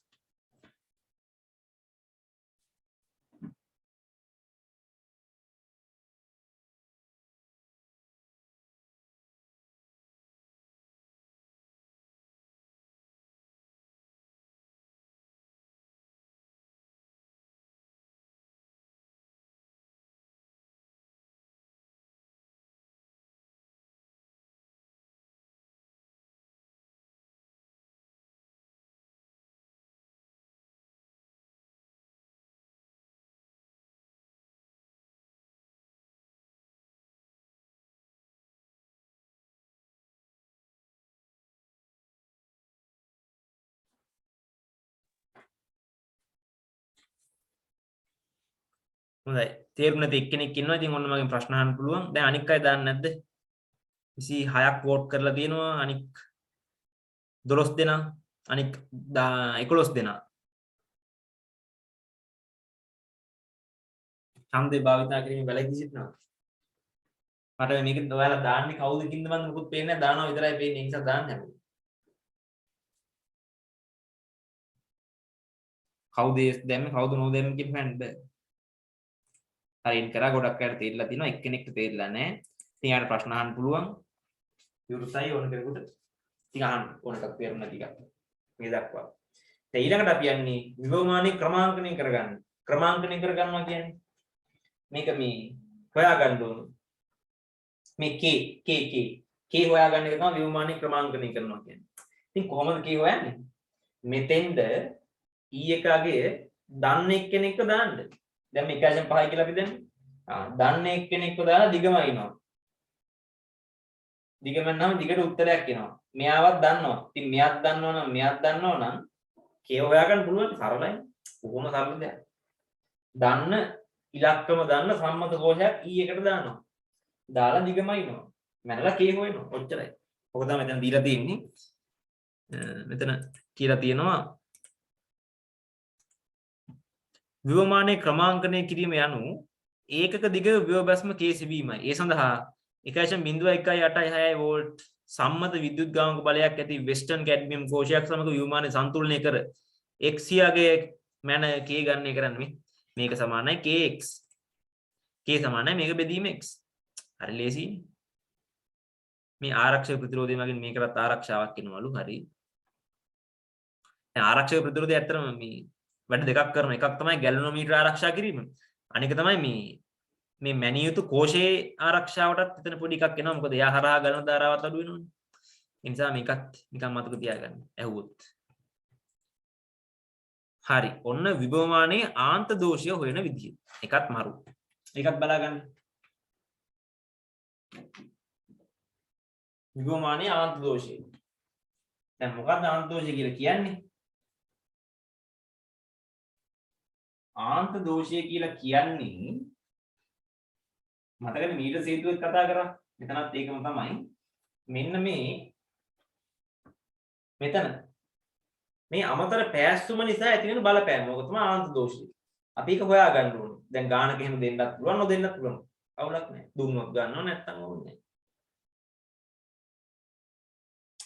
හොඳයි. තේරුම් නැති එක්කෙනෙක් ඉන්නවා. ඉතින් ඔන්න මගෙන් ප්‍රශ්න අහන්න පුළුවන්. දැන් අනික් අය දාන්නේ නැද්ද? 26ක් වෝට් කරලා තියෙනවා. අනික් 12 දෙනා. අනික් 11 දෙනා. ඡන්දේ භාවිතා කිරීම වැළකී සිටිනවා. මට මේක ඔයාලා දාන්නේ කවුද කින්ද මන් මොකුත් පේන්නේ නැහැ. දානවා විතරයි පේන්නේ. ඒ නිසා දාන්න හැමෝම. කවුද දැම්මේ කවුද නොදැම්මේ කියන්න බෑ. හරියට කරා ගොඩක් අයට තේරිලා තිනවා එක්කෙනෙක්ට තේරිලා නැහැ. ඉතින් යාට ප්‍රශ්න අහන්න පුළුවන්. විරුසයි ඕන කෙනෙකුට ඉතින් අහන්න ඕන එකක් තේරුම් නැති එකක්. මේ දක්වා. දැන් ඊළඟට අපි යන්නේ විභවමානයේ ක්‍රමාංකනය කරගන්න. ක්‍රමාංකනය කරගන්නවා කියන්නේ මේක මේ හොයාගන්න ඕන. මේ k හොයාගන්න එක තමයි විභවමානයේ ක්‍රමාංකනය කරනවා කියන්නේ. ඉතින් කොහොමද k හොයන්නේ? මෙතෙන්ද e1ගේ දන්න එක්කෙනෙක්ව දාන්න. දැන් මේ 1.5 කියලා අපි දැන්නේ. දන්න එක්කෙනෙක්ව දාලා දිගම අයින්නවා. දිගම නම් දිගට උත්තරයක් එනවා. මෙයාවත් දන්නවා. ඉතින් මෙයාත් දන්නවනම් මෙයාත් දන්නවනම් k හොයාගන්න පුළුවන් සරලයි. කොහොම සරල දෙයක්. දන්න ඉලක්කම දන්න සම්මත කෝෂයක් e1කට දානවා. දාලා දිගම අයින්නවා. මැනලා k හොයනවා. ඔච්චරයි. ඔක තමයි මෙතන දීලා තියෙන්නේ. මෙතන කියලා තියෙනවා විභවමානයේ ක්‍රමාංකනය කිරීම යනු ඒකක දිග විභව බැස්ම k සෙවීමයි. ඒ සඳහා 1.186 වෝල්ට් සම්මත විද්‍යුත් ගාමක බලයක් ඇති වෙස්ටර්න් කැඩ්මියම් කෝෂයක් සමග විභවමානය සන්තුලනය කර x යාගේ මැන k ගණනය කරන්නේ. මේක සමානයි kx. k සමානයි මේක බෙදීම x. හරි ලේසි. මේ ආරක්ෂක ප්‍රතිරෝධය මගින් මේකටත් ආරක්ෂාවක් එනවලු. හරි. දැන් ආරක්ෂක ප්‍රතිරෝධය ඇත්තටම මේ වැඩ දෙකක් කරන එකක් තමයි ගැලනෝමීටර ආරක්ෂා කිරීම. අනික තමයි මේ මැනිය යුතු කෝෂයේ ආරක්ෂාවටත් එතන පොඩි එකක් එනවා. මොකද එයා හරහා ගලන ධාරාවත් අඩු වෙනවනේ. ඒ නිසා මේකත් නිකන් මතක තියාගන්න. ඇහුවොත්. හරි. ඔන්න විභවමානයේ ආන්ත දෝෂය හොයන විදිය. එකත් මරු. ඒකත් බලාගන්න. විභවමානයේ ආන්ත දෝෂය. දැන් මොකක්ද ආන්ත දෝෂය කියලා කියන්නේ? ආන්ත දෝෂය කියලා කියන්නේ මතකද මීටර් සේතුවෙත් කතා කරා. මෙතනත් ඒකම තමයි. මෙන්න මෙතන මේ අමතර පෑස්සුම නිසා ඇතිවෙන බලපෑම. ඕක තමයි ආන්ත දෝෂය. අපි ඒක හොයාගන්න ඕනේ. දැන් ගානක එහෙම දෙන්නත් පුළුවන් නොදෙන්නත් පුළුවන්. අවුලක් නැහැ. දුන්නොත් ගන්නව නැත්නම් ඕනේ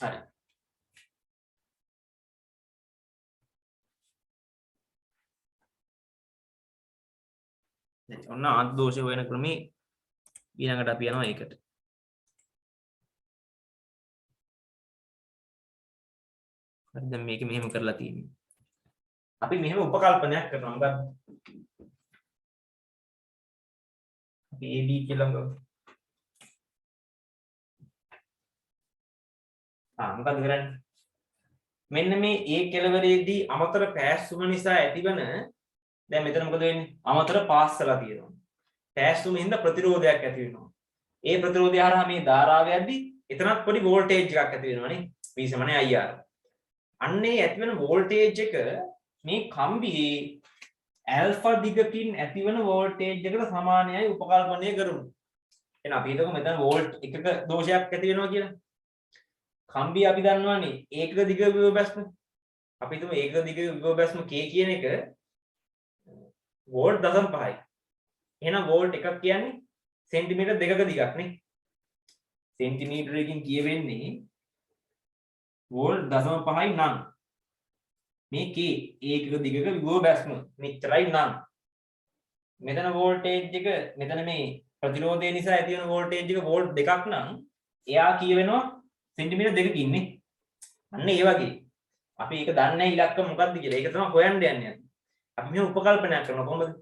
නැහැ. හරි. ඔන්න ආන්ත දෝෂය හොයන ක්‍රමේ ඊළඟට අපි යනවා ඒකට. හරි දැන් මේක මෙහෙම කරලා තියෙන්නේ. අපි මෙහෙම උපකල්පනයක් කරනවා. මොකක්ද? අපි AB කියලා ගමු. මොකක්ද කරන්නේ? මෙන්න මේ A කෙලවරේදී අමතර පෑස්සුම නිසා ඇතිවන දැන් මෙතන මොකද වෙන්නේ? අමතර පාස්සලා තියෙනවා. පෑස්සුම හින්දා ප්‍රතිරෝධයක් ඇති වෙනවා. ඒ ප්‍රතිරෝධය හරහා මේ ධාරාව යද්දී එතනත් පොඩි වෝල්ටේජ් එකක් ඇති වෙනවනේ. V = IR. අන්නේ ඇති වෙන වෝල්ටේජ් එක මේ කම්බියේ ඇල්ෆා දිගකින් ඇතිවන වෝල්ටේජ් එකට සමානයි උපකල්පනය කරමු. එහෙනම් අපි හිතමු මෙතන වෝල්ට් එකක දෝෂයක් ඇති වෙනවා කියලා. කම්බිය අපි දන්නවනේ ඒකක දිග විභව බැස්ම. අපි හිතමු ඒකක දිග විභව බැස්ම K කියන එක වෝල්ට් 0.5යි. එහෙනම් වෝල්ට් එකක් කියන්නේ සෙන්ටිමීටර් දෙකක දිගක් නේ. සෙන්ටිමීටරයකින් කියවෙන්නේ වෝල්ට් 0.5යි නම් මේ K ඒකක දිගක විභව බැස්ම මෙච්චරයි නම් මෙතන වෝල්ටේජ් එක මෙතන මේ ප්‍රතිරෝධය නිසා ඇති වෙන වෝල්ටේජ් එක වෝල්ට් දෙකක් නම් එයා කියවෙනවා සෙන්ටිමීටර් දෙකකින් නේ. අන්න ඒ වගේ අපි ඒක දන්නේ නැහැ ඉලක්ක මොකක්ද කියලා. ඒක තමයි හොයන්න යන්නේ. අපි මේ උපකල්පනයක් කරනවා කොහොමද?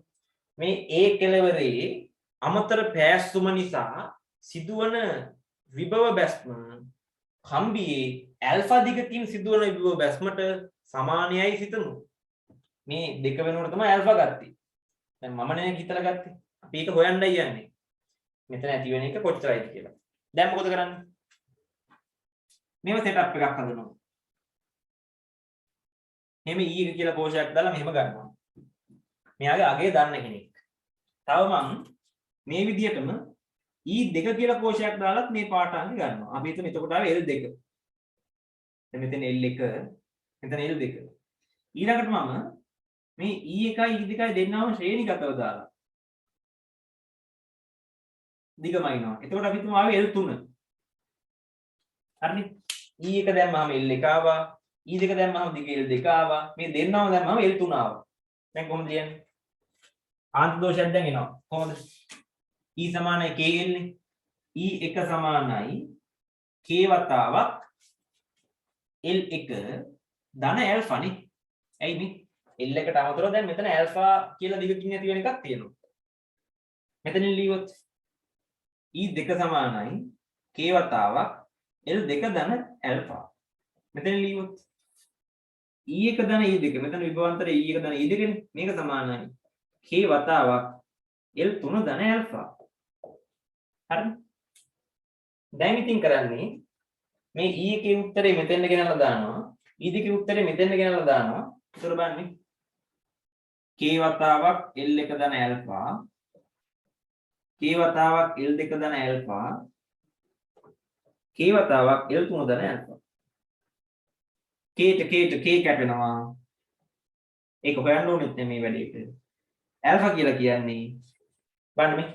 මේ A කෙලවරේ අමතර පෑස්සුම නිසා සිදුවන විභව බැස්ම කම්බියේ ඇල්ෆා දිගකින් සිදුවන විභව බැස්මට සමානයයි සිතමු. මේ දෙක වෙනකොට තමයි ඇල්ෆා ගත්තේ. දැන් මම නේ හිතලා ගත්තේ. අපි ඒක හොයන්නයි යන්නේ. මෙතන ඇති වෙන එක කොච්චරයිද කියලා. දැන් මොකද කරන්නේ? මේව සෙටප් එකක් හදනවා. මෙහෙම E එක කියලා කෝෂයක් දාලා මෙහෙම ගන්නවා. මෙයාගේ අගය දන්න කෙනෙක්. තව මම මේ විදිහටම E2 කියලා කෝෂයක් දාලත් මේ පාඨාංග ගන්නවා. අපි හිතමු එතකොට ආවේ L2. දැන් මෙතන L1 මෙතන L2. ඊළඟට මම මේ E1යි E2යි දෙන්නම ශ්‍රේණිගතව දාලා දිගමයින්නවා. එතකොට අපි හිතමු ආවේ L3. හරිනේ. E1 දැම්මම L1 ආවා. E2 දැම්මම දිග L2 ආවා. මේ දෙන්නම දැම්මම L3 ආවා. දැන් කොහොමද ලියන්නේ? ආන්ත දෝෂයක් දැන් එනවා. කොහොමද? E සමානයි KL නේ. E1 සමානයි K වතාවක් L1 ධන ඇල්ෆා නේ. ඇයි මේ L1ට අමතරව දැන් මෙතන ඇල්ෆා කියලා දිගකින් ඇති වෙන එකක් තියෙනවා. මෙතනින් ලියුවොත් E2 සමානයි K වතාවක් L2 ධන ඇල්ෆා. මෙතනින් ලියුවොත් E1 ධන E2 මෙතන විභවාන්තර E1 ධන E2 නේ. මේක සමානයි K වතාවක් L3 ධන ඇල්ෆා. හරි. දැන් ඉතින් කරන්නේ මේ E එකේ උත්තරේ මෙතෙන්ද ගෙනල්ලා දානවා. E දෙකේ උත්තරේ මෙතෙන්ද ගෙනල්ලා දානවා. උත්තර බලන්නේ. K වතාවක් L1 ධන ඇල්ෆා. K වතාවක් L2 ධන ඇල්ෆා. K වතාවක් L3 ධන ඇල්ෆා. K කැපෙනවා. ඒක හොයන්න ඕනෙත් නෙමේ වැඩේට. ඇල්ෆා කියලා කියන්නේ බලන්න මේ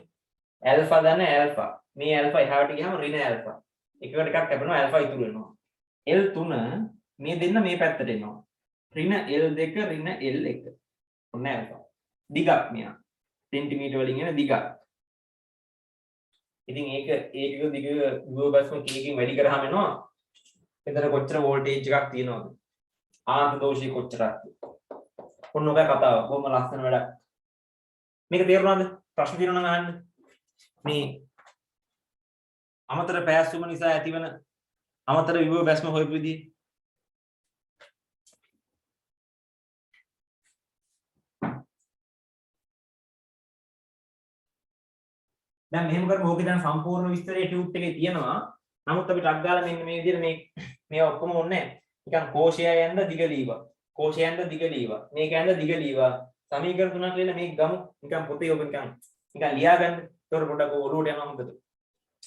ඇල්ෆා ධන ඇල්ෆා. මේ ඇල්ෆා එහාට ගියාම ඍණ ඇල්ෆා. එකකට එකක් කැපෙනවා ඇල්ෆා ඉතුරු වෙනවා. L3 මේ දෙන්න මේ පැත්තට එනවා. ඍණ L2 ඍණ L1. ඔන්න ඇල්ෆා. දිගක් මෙයා. සෙන්ටිමීටර වලින් එන දිගක්. ඉතින් ඒක දිග විභව බැස්ම කීයකින් වැඩි කරාම එනවා. එතන කොච්චර වෝල්ටේජ් එකක් තියෙනවද? ආන්ත දෝෂය කොච්චරක්ද? ඔන්න ඔකයි කතාව. කොහොම ලස්සන වැඩක්. මේක තේරුණාද? ප්‍රශ්න තියෙනවා නම් අහන්න. මේ අමතර පෑස්සුම නිසා ඇතිවන අමතර විභව බැස්ම හොයපු විදිහ. දැන් මෙහෙම කරමු. ඕකේ දැන් සම්පූර්ණ විස්තරය ටියුට් එකේ තියෙනවා. නමුත් අපි ටක් ගාලා මෙන්න මේ විදිහට මේවා ඔක්කොම ඕනේ නැහැ. නිකන් කෝෂය යන්න දිග ලීවා. කෝෂය යන්න දිග ලීවා. මේක යන්න දිග ලීවා. සමීකරණ තුනක් ලියලා මේක ගමු. නිකන් පොතේ ඔබ නිකන් ලියා ගන්න. ඒතකොට පොඩ්ඩක් ඔලුවට යනවා මොකද?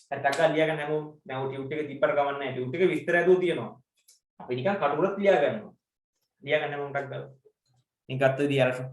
හරි ටක් ගාලා ලියා ගන්න හැමෝම. දැන් ඔය ටියුට් එක තිබ්බට ගමන් නැහැ. ටියුට් එක විස්තර ඇදුව තියෙනවා. අපි නිකන් කටුරත් ලියා ගන්නවා. ලියා ගන්න හැමෝම ටක් ගාලා. මේ ගත්ත විදිහ අරගෙන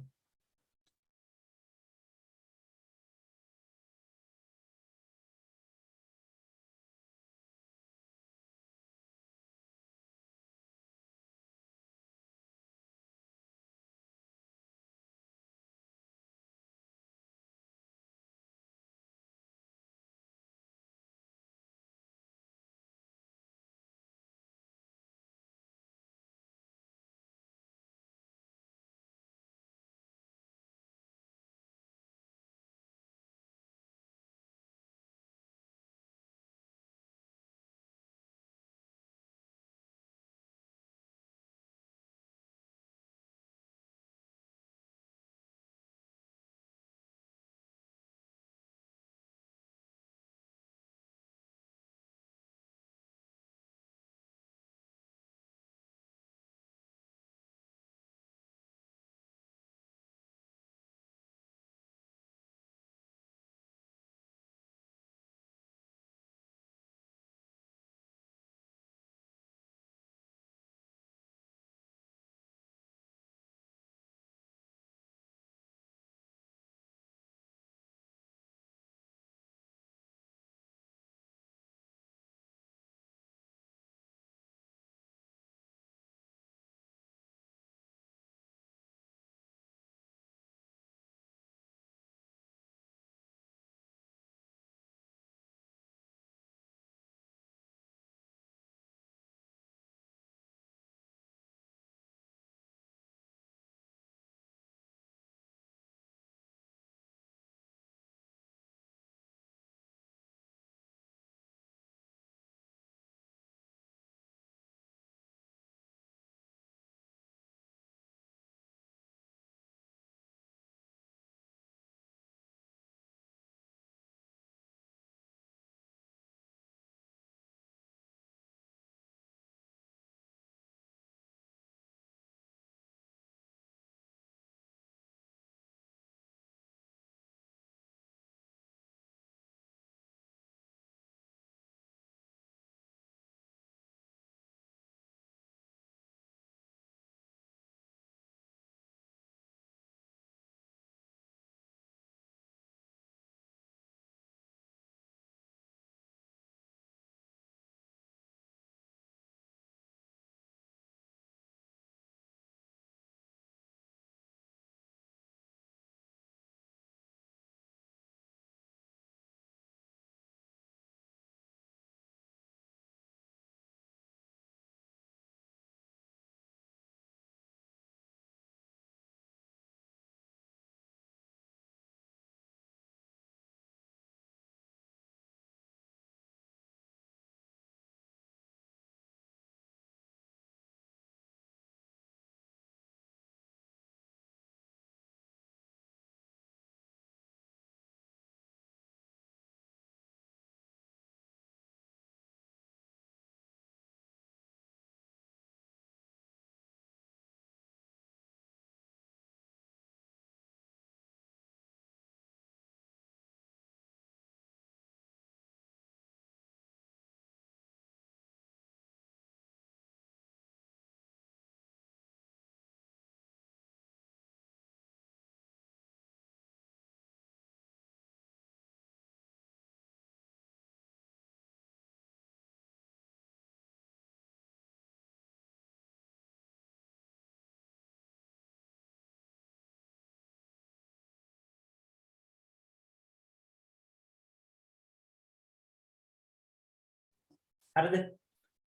හරිද?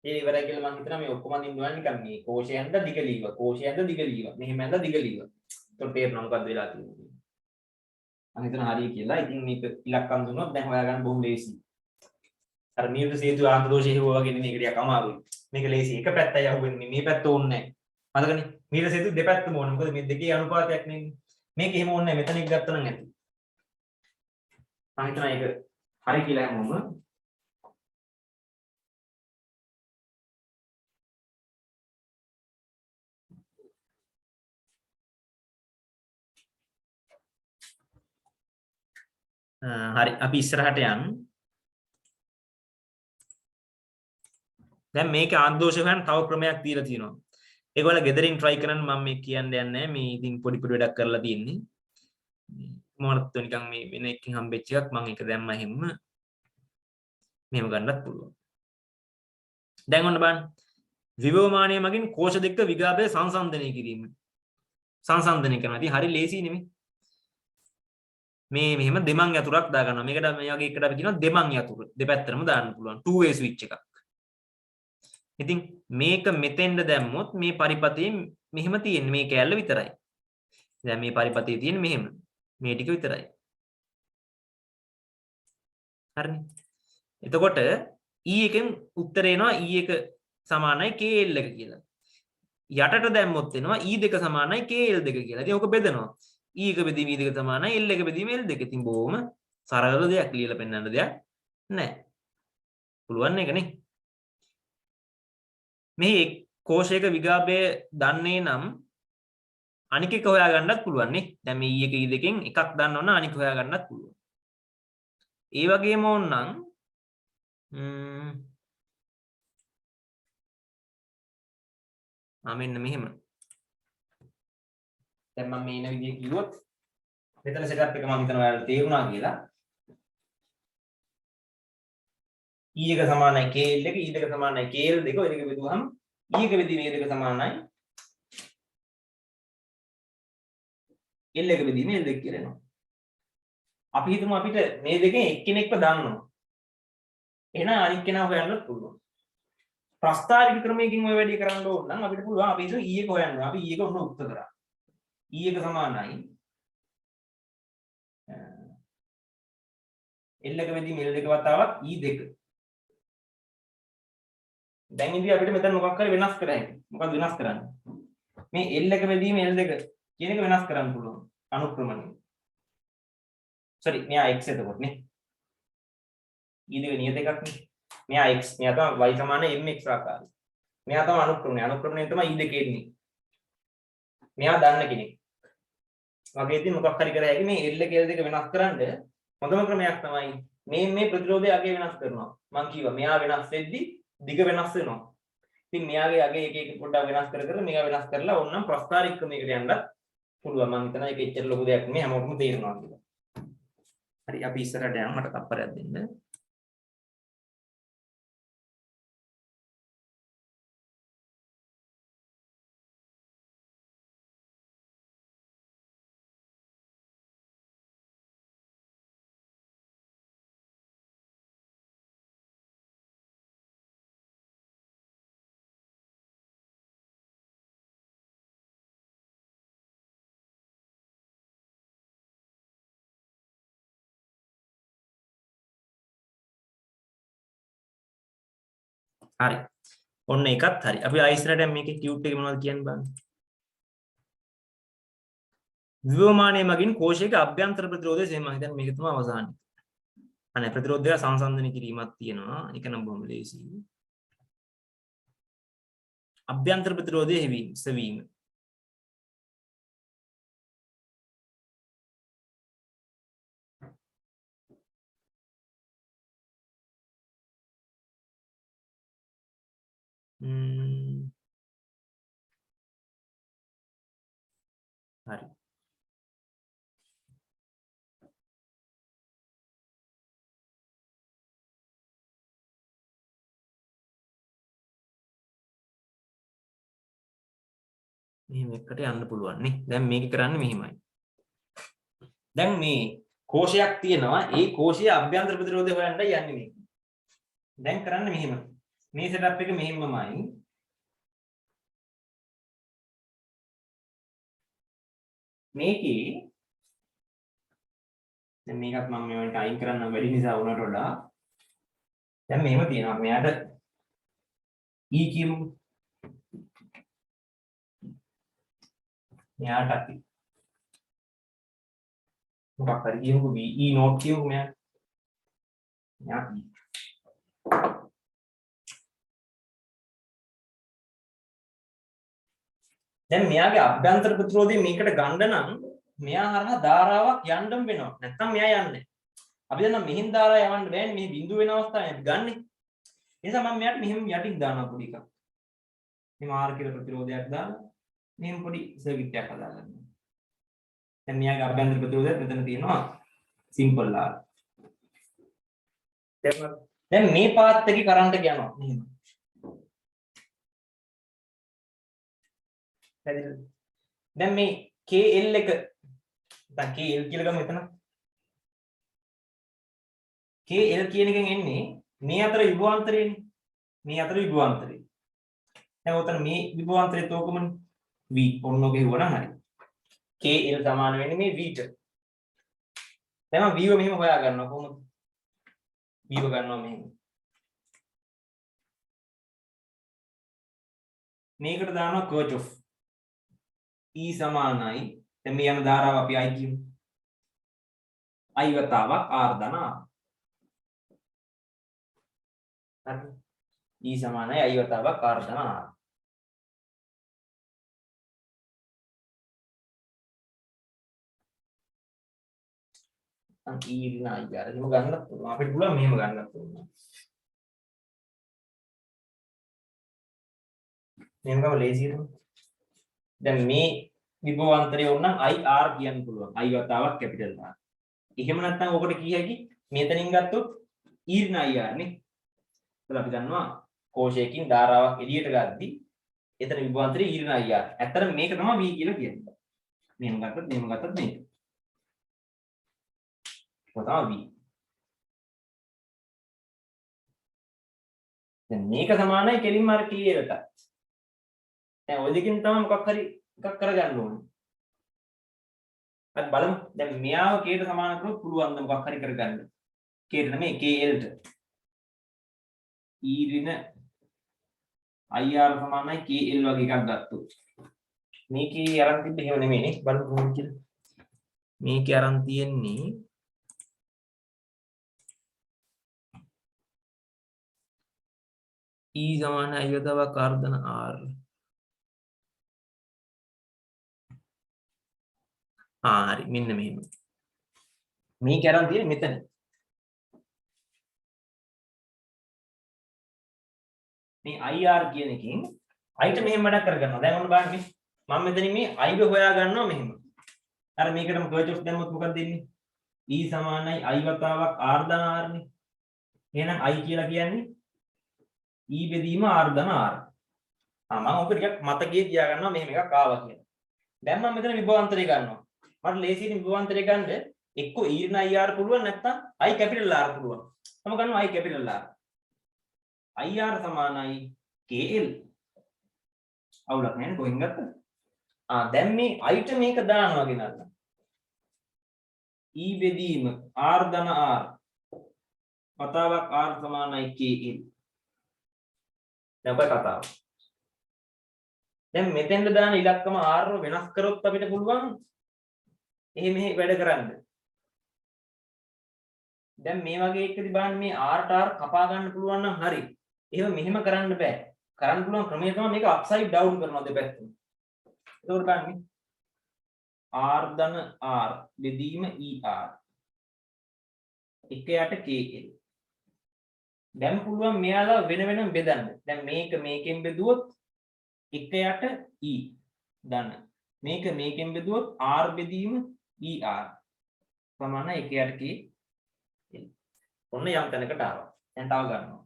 ඒ ඉවරයි කියලා මම හිතනවා මේ ඔක්කොම අඳින්න ඕන නිකන් මේ කෝෂයෙන්ද දිග ලීව. කෝෂයෙන්ද දිග ලීව. මෙහෙමද දිග ලීව. ඒකට තේරෙනවා මොකද්ද වෙලා තියෙන්නේ. මම හිතනවා හරිය කියලා. ඉතින් මේක ඉලක්කම් දුන්නොත් දැන් හොයාගන්න බොහොම ලේසියි. අර නියුටන් සේතු ආන්දෝෂය හොයාගෙන ඉන්න එක ටිකක් අමාරුයි. මේක ලේසි. එක පැත්තයි අහුවෙන්නේ. මේ පැත්ත ඕනේ නැහැ. මතකනේ? නියුටන් සේතු දෙපැත්තම ඕනේ. මොකද මේ දෙකේ අනුපාතයක් නෙන්නේ. මේක එහෙම ඕනේ නැහැ. මෙතන එක ගත්තා නම් ඇති. මම හිතනවා ඒක හරි කියලා හැමෝම හරි අපි ඉස්සරහට යන්න. දැන් මේක ආන්දෝෂ හොයන්න තව ක්‍රමයක් දීලා තියෙනවා. ඒගොල්ලෝ ගෙදරින් try කරන්න මම මේ කියන්න යන්නේ මේ ඉතින් පොඩි පොඩි වැඩක් කරලා තියෙන්නේ. මොනවත් නිකන් මේ වෙන එකකින් හම්බෙච්ච එකක් මම ඒක දැම්ම හැම මෙහෙම ගන්නත් පුළුවන්. දැන් ඔන්න බලන්න. විභවමානය මගින් කෝෂ දෙක විගාභය සංසන්දනය කිරීම. සංසන්දනය කරනවා. ඉතින් හරි ලේසි නෙමෙයි. මේ මෙහෙම දෙමන් යතුරක් දාගන්නවා. මේකට මේ වගේ එකට අපි කියනවා දෙමන් යතුර. දෙපැත්තටම දාන්න පුළුවන්. two way switch එකක්. ඉතින් මේක මෙතෙන්ද දැම්මොත් මේ පරිපතේ මෙහෙම තියෙන්නේ මේ කෑල්ල විතරයි. දැන් මේ පරිපතේ තියෙන්නේ මෙහෙම. මේ ටික විතරයි. හරිනේ. එතකොට E එකෙන් උත්තර එනවා E එක සමානයි KL එක කියලා. යටට දැම්මොත් එනවා E දෙක සමානයි KL දෙක කියලා. ඉතින් ඕක බෙදනවා. E එක බෙදීම E දෙක සමානයි L එක බෙදීම L දෙක. ඉතින් බොහොම සරල දෙයක් ලියලා පෙන්නන්න දෙයක් නැහැ. පුළුවන් එක නේ. මේ කෝෂයක විගාභය දන්නේ නම් අනික එක හොයාගන්නත් පුළුවන් නේ. දැන් මේ E එක E දෙකෙන් එකක් දන්නවනම් අනික හොයාගන්නත් පුළුවන්. ඒ වගේම ඕනනම් මෙන්න මෙහෙම. දැන් මම මේ ඉන විදිය කිව්වොත් මෙතන සෙටප් එක මම හිතනවා ඔයාලට තේරුණා කියලා. E එක සමානයි KL එක, E දෙක සමානයි KL දෙක. ඔය දෙක බෙදුවහම E එක බෙදී මේ දෙක සමානයි L එක බෙදී මේ දෙක කියලා එනවා. අපි හිතමු අපිට මේ දෙකෙන් එක්කෙනෙක්ව දන්නවා. එහෙනම් අනිත් කෙනා හොයන්නත් පුළුවන්. ප්‍රස්තාරික ක්‍රමයකින් ඔය වැඩේ කරන්න ඕන නම් අපිට පුළුවන් අපි හිතමු E එක හොයන්න. අපි E එක ඔන්න උත්තර කරා. E එක සමානයි L එක බෙදී L දෙක වතාවක් E දෙක. දැන් ඉතින් අපිට මෙතන මොකක් හරි වෙනස් කරන්න. මොකක්ද වෙනස් කරන්නේ? මේ L එක බෙදීම L දෙක කියන එක වෙනස් කරන්න පුළුවන් අනුක්‍රමණය. sorry මෙයා x එතකොට නේ. E දෙක නියත එකක් නේ. මෙයා x මෙයා තමයි y සමාන mx ආකාරය. මෙයා තමයි අනුක්‍රමණය. අනුක්‍රමණයෙන් තමයි E දෙක එන්නේ. මෙයා දන්න කෙනෙක්. වගේ ඉතින් මොකක් හරි කර හැකි මේ L එක L දෙක වෙනස් කරන්න හොඳම ක්‍රමයක් තමයි මේ ප්‍රතිරෝධය අගේ වෙනස් කරනවා. මම කිව්වා මෙයා වෙනස් වෙද්දී දිග වෙනස් වෙනවා. ඉතින් මෙයාගේ අගේ එක එක පොඩ්ඩක් වෙනස් කර මෙයා වෙනස් කරලා ඕනනම් ප්‍රස්තාරික ක්‍රමයකට යන්නත් පුළුවන්. මම හිතනවා ඒක එච්චර ලොකු දෙයක් නෙමෙයි හැමෝටම තේරෙනවා කියලා. හරි අපි ඉස්සරහට යමු. මට තප්පරයක් දෙන්න. හරි. ඔන්න එකත් හරි. අපි ආයිස්රට මේකේ ටියුට් එක මොනවද කියන්නේ බලන්න. විභවමානය මගින් කෝෂයක අභ්‍යන්තර ප්‍රතිරෝධය සෙම මම හිතන්නේ මේක තමයි අවසානයේ. අනේ ප්‍රතිරෝධය සංසන්දනය කිරීමක් තියෙනවා. ඒක නම් බොහොම ලේසියි. අභ්‍යන්තර ප්‍රතිරෝධය හැවීම සෙවීම. හරි. මෙහෙම එකට යන්න පුළුවන් නේ. දැන් මේක කරන්නේ මෙහෙමයි. දැන් මේ කෝෂයක් තියෙනවා. ඒ කෝෂයේ අභ්‍යන්තර ප්‍රතිරෝධය හොයන්නයි යන්නේ මේක. දැන් කරන්නේ මෙහෙම. මේ setup එක මෙහෙමමයි. මේකේ දැන් මේකත් මම මේවට අයින් කරන්න වැඩි නිසා උනට වඩා දැන් මෙහෙම තියෙනවා. මෙයාට E කියමු. මෙයාට අපි මොකක් හරි කියමුකෝ VE note කියමුකෝ මෙයාට. මෙයා දැන් මෙයාගේ අභ්‍යන්තර ප්‍රතිරෝධය මේකට ගන්න නම් මෙයා හරහා ධාරාවක් යන්න වෙනවා. නැත්නම් මෙයා යන්නේ. අපි දැන් මෙහින් ධාරාව යවන්න බෑනේ. මේ බිඳුව වෙන අවස්ථාවේ අපි ගන්නෙ. ඒ නිසා මම මෙයාට මෙහෙම යටින් දානවා පොඩි එකක්. මේ R කියලා ප්‍රතිරෝධයක් දාලා මෙහෙම පොඩි සර්කිට් එකක් හදාගන්නවා. දැන් මෙයාගේ අභ්‍යන්තර ප්‍රතිරෝධයත් මෙතන තියෙනවා සිම්පල් R. දැන් මේ පාත් එකේ කරන්ට් එක යනවා මෙහෙම. හරිද? දැන් මේ KL එක දැන් KL කියලා ගමු එතන. KL කියන එකෙන් එන්නේ මේ අතර විභවාන්තරයනේ. මේ අතර විභවාන්තරය. දැන් උතන මේ විභවාන්තරය තෝකමනේ V ඔන්න ඔක හෙවුවනම් හරි. KL සමාන වෙන්නේ මේ V ට. දැන් මම V ව මෙහෙම හොයා ගන්නවා කොහොමද? V ව ගන්නවා මෙහෙම. මේකට දානවා Kirchhoff. E සමානයි දැන් මේ යන ධාරාව අපි I කියමු. I වතාවක් R ධන R. හරි. E සමානයි I වතාවක් R ධන R. අන් E ඍණ I R එහෙම ගන්නත් පුළුවන්. අපිට පුළුවන් මෙහෙම ගන්නත් පුළුවන්. මෙහෙම ගම ලේසියද? දැන් මේ විභවාන්තරය වුණනම් IR කියන්න පුළුවන්. I වතාවක් කැපිටල් R. එහෙම නැත්නම් ඔකට කිය හැකි මෙතනින් ගත්තොත් E ඍණ IR නේ. ඒත් අපි දන්නවා කෝෂයකින් ධාරාවක් එළියට ගද්දි එතන විභවාන්තරය E ඍණ IR. ඇත්තට මේක තමයි V කියලා කියන්නේ. මෙහෙම ගත්තොත් මේක. කොහොමද V? දැන් මේක සමානයි කෙලින්ම අර KLට. දැන් ඔය දෙකෙන් තමයි මොකක් හරි එකක් කරගන්න ඕනේ. අපි බලමු. දැන් මෙයාව K ට සමාන කරොත් පුළුවන් ද මොකක් හරි කරගන්න. K ට නෙමෙයි KL ට. E ඍණ IR සමානයි KL වගේ එකක් ගත්තොත්. මේකේ අරන් තිබ්බේ එහෙම නෙමෙයි නේ. බලමු කොහොමද කියලා. මේකේ අරන් තියෙන්නේ E සමාන I වතාවක් R ධන R. හරි මෙන්න මෙහෙම. මේක අරන් තියෙන්නේ මෙතන. මේ IR කියන එකෙන් I ට මෙහෙම වැඩක් කරගන්නවා. දැන් ඔන්න බලන්න මේ මම මෙතනින් මේ I ව හොයා ගන්නවා මෙහෙම. අර මේකටම Kirchhoff දැම්මොත් මොකක්ද දෙන්නේ? E සමානයි I වතාවක් R ධන R නේ. එහෙනම් I කියලා කියන්නේ E බෙදීම R ධන R. මම ඔක ටිකක් මතකයේ තියා ගන්නවා මෙහෙම එකක් ආවා කියලා. දැන් මම මෙතන විභවාන්තරය ගන්නවා. මට ලේසියෙන් විභවාන්තරය ගන්න එක්ක E ඍණ IR පුළුවන් නැත්නම් I කැපිටල් R පුළුවන්. මම ගන්නවා I කැපිටල් R. IR සමානයි KL. අවුලක් නැහැ කොහෙන් ගත්තද? දැන් මේ I ට මේක දානවා ගෙනල්ලා. E බෙදීම R ධන R වතාවක් R සමානයි KL. දැන් ඔය කතාව. දැන් මෙතෙන්ද දාන ඉලක්කම R වෙනස් කරොත් අපිට පුළුවන් මෙහෙ වැඩ කරන්න. දැන් මේ වගේ එකදී බලන්න මේ R ට R කපා ගන්න පුළුවන් නම් හරි. එහෙම මෙහෙම කරන්න බෑ. කරන්න පුළුවන් ක්‍රමය තමයි මේක අප්සයිඩ් ඩවුන් කරනවා දෙපැත්තම. එතකොට බලන්න R ධන R බෙදීම ER. එක යට KL. දැන් පුළුවන් මෙයාලා වෙන වෙනම බෙදන්න. දැන් මේක මේකෙන් බෙදුවොත් එක යට E ධන. මේක මේකෙන් බෙදුවොත් R බෙදීම ER සමාන එක යට KL. ඔන්න යම් තැනකට ආවා. දැන් තව ගන්නවා.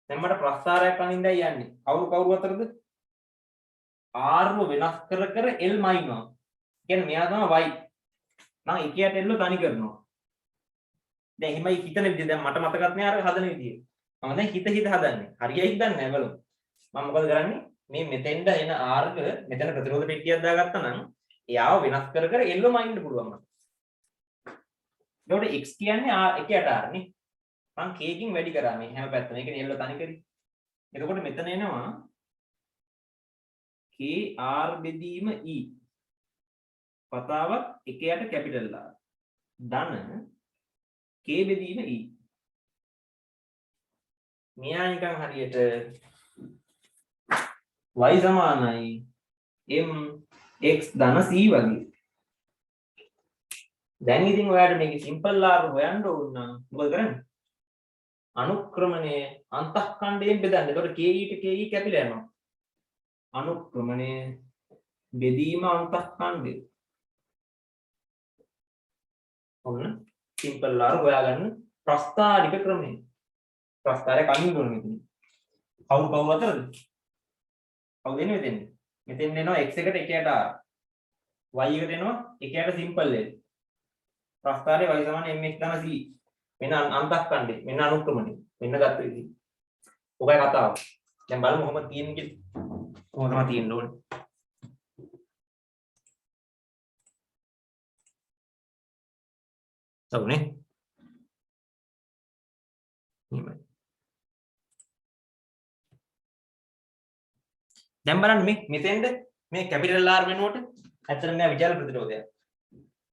දැන් මට ප්‍රස්ථාරයක් අනින්දයි යන්නේ. කවුරු අතරද? R ව වෙනස් කර කර L මයින්නවා. කියන්නේ මෙයා තමයි Y. මම එක යට L තනි කරනවා. දැන් එහෙමයි හිතන විදිහ දැන් මට මතකත් නෑ අර හදන විදිහ. මම දැන් හිත හදන්නේ. හරියයිද දන්නේ නැහැ බලමු. මම මොකද කරන්නේ? මේ මෙතෙන්ද එන R එක මෙතන ප්‍රතිරෝධ පෙට්ටියක් දාගත්තා නම් එයාව වෙනස් කර කර එල්ලම අයින්න පුළුවන් මට. ඒකට x කියන්නේ එකයට R නේ. මම k කින් වැඩි කරා මේ හැම පැත්තම. ඒ කියන්නේ එල්ල තනි කරේ. එතකොට මෙතන එනවා k R බෙදීම e. පතාවක් එකයට capital R. ධන k බෙදීම e. මෙයා නිකන් හරියට y සමානයි m x ධන c වගේ. දැන් ඉතින් ඔයාලට මේකේ සිම්පල් R හොයන්න ඕන නම් මොකද කරන්නේ? අනුක්‍රමණය අන්තःඛණ්ඩයෙන් බෙදන්න. එතකොට ke ඊට ke කැපිලා යනවා. අනුක්‍රමණය බෙදීම අන්තःඛණ්ඩය. ඔන්න සිම්පල් R හොයාගන්න ප්‍රස්ථාරික ක්‍රමය. ප්‍රස්ථාරය කලින් දුන්න මෙතන. කවුරු අතරද? කවුද එන්නේ මෙතෙන්? මෙතෙන් එනවා x එකට එකයට r. y එකට එනවා එකයට සිම්පල් එක. ප්‍රස්ථාරය y = mx ධන c. මෙන්න අන්තක්ඛණ්ඩේ. මෙන්න අනුක්‍රමණය. මෙන්න ගත්ත විදිහ. ඔකයි කතාව. දැන් බලමු කොහොමද තියෙන්නේ කියලා. කොහොමද තමයි තියෙන්න ඕනේ. සවුනේ. දැන් බලන්න මෙතෙන්ද මේ කැපිටල් R වෙනුවට ඇත්තටම මෙයා විචාර ප්‍රතිරෝධයක්.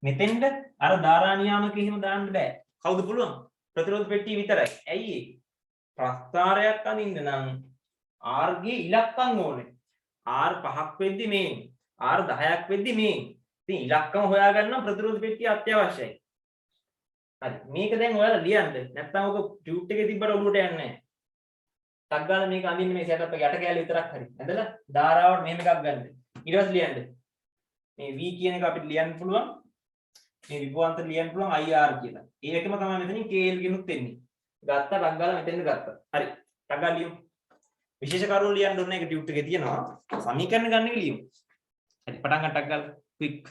මෙතෙන්ද අර ධාරා නියාමක එහෙම දාන්න බෑ. කවුද පුළුවන්? ප්‍රතිරෝධ පෙට්ටිය විතරයි. ඇයි ඒ? ප්‍රස්ථාරයක් අඳින්න නම් R ගේ ඉලක්කම් ඕනේ. R 5ක් වෙද්දි මේ R 10ක් වෙද්දි මේ. ඉතින් ඉලක්කම හොයාගන්න ප්‍රතිරෝධ පෙට්ටිය අත්‍යවශ්‍යයි. හරි. මේක දැන් ඔයාලා ලියන්න. නැත්නම් ඔක ටියුට් එකේ තිබ්බට ඔලුවට යන්නේ නැහැ. ටක් ගාලා මේක අඳින්න මේ සෙටප් එක යට කැලේ විතරක් හරි. ඇඳලා ධාරාවට මෙහෙම එකක් ගන්න. ඊට පස්සේ ලියන්න. මේ v කියන එක අපිට ලියන්න පුළුවන්. මේ විභවාන්තර ලියන්න පුළුවන් IR කියලා. ඒකම තමයි මෙතනින් KL කිනුත් එන්නේ. ගත්තා ටක් ගාලා මෙතෙන්ද ගත්තා. හරි. ටක් ගාලා ලියමු. විශේෂ කරුණු ලියන්න ඕනේ ඒක ටියුට් එකේ තියෙනවා. සමීකරණ ගන්න එක ලියමු. හරි පටන් ගන්න ටක් ගාලා ක්වික්.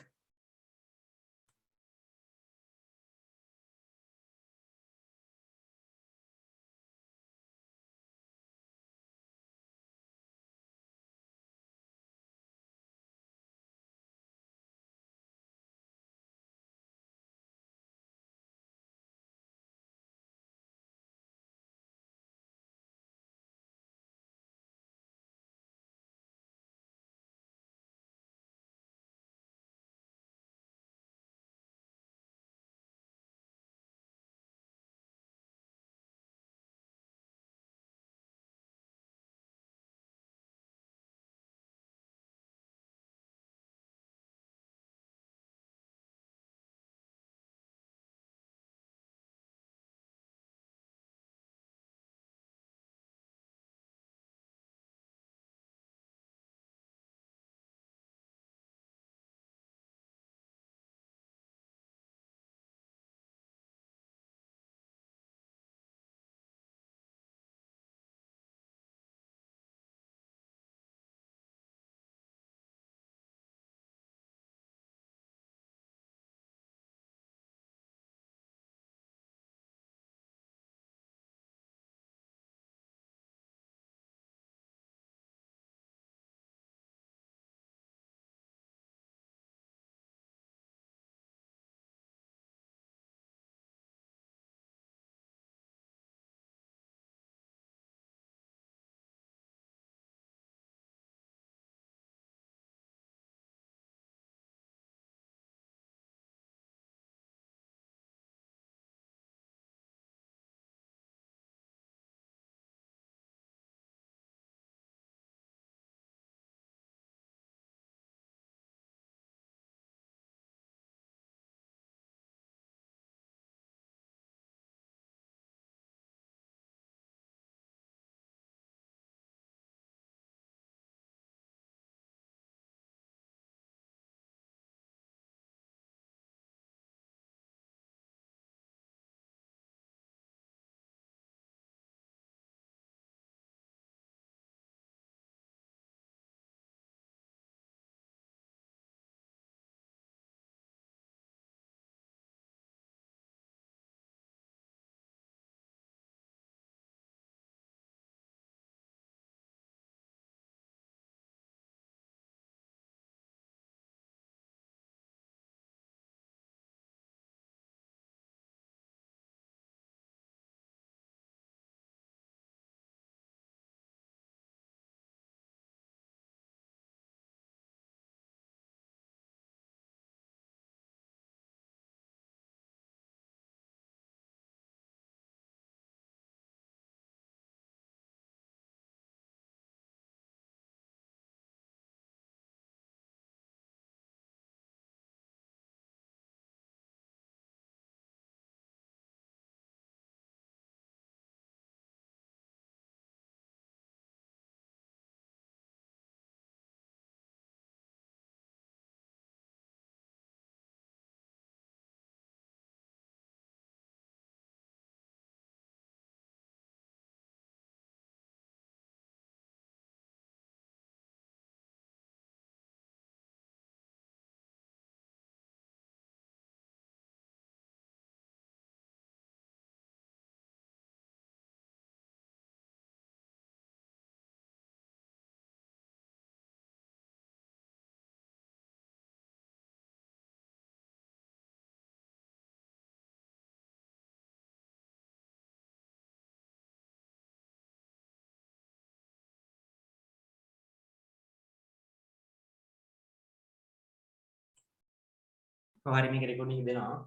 හරි මේක රෙකෝඩින් එක දෙනවා.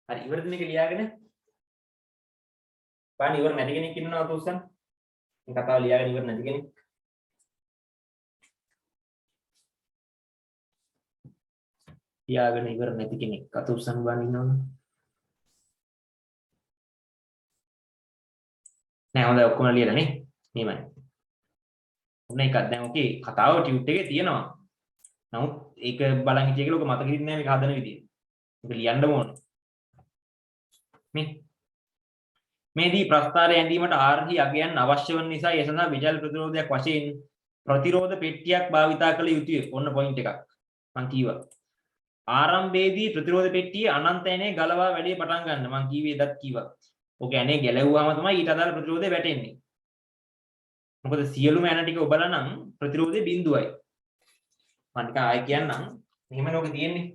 හරි ඉවරද මේක ලියාගෙන? බලන්න ඉවර නැති කෙනෙක් ඉන්නවද උස්සන්? මේ කතාව ලියාගෙන ඉවර නැති කෙනෙක්. ලියාගෙන ඉවර නැති කෙනෙක් අත උස්සන් බලන්න ඉන්නවද? නෑ හොඳයි ඔක්කොම ලියලා නේ. මෙහෙමයි. ඔන්න එකක් දැන් ඔකේ කතාව ටියුට් එකේ තියෙනවා. නමුත් ඒක බලන් හිටිය කියලා ඔක මතක හිටින්නේ නෑ මේක හදන විදිය. ඔක ලියන්න ඕන. මේදී ප්‍රස්ථාරය ඇඳීමට ආර්හි අගයන් අවශ්‍ය වන නිසා ඒ සඳහා විජල් ප්‍රතිරෝධයක් වශයෙන් ප්‍රතිරෝධ පෙට්ටියක් භාවිතා කළ යුතුය. ඔන්න පොයින්ට් එකක්. මං කීවා. ආරම්භයේදී ප්‍රතිරෝධ පෙට්ටියේ අනන්ත ඇනේ ගලවා වැඩේ පටන් ගන්න. මං කීවේ එදත් කීවා. ඔක ඇනේ ගැලවුවාම තමයි ඊට අදාළ ප්‍රතිරෝධය වැටෙන්නේ. මොකද සියලුම ඇන ටික ඔබලා නම් ප්‍රතිරෝධය බිඳුවයි. මම නිකන් ආයෙ කියන්නම්. මෙහෙමනේ ඔක තියෙන්නේ.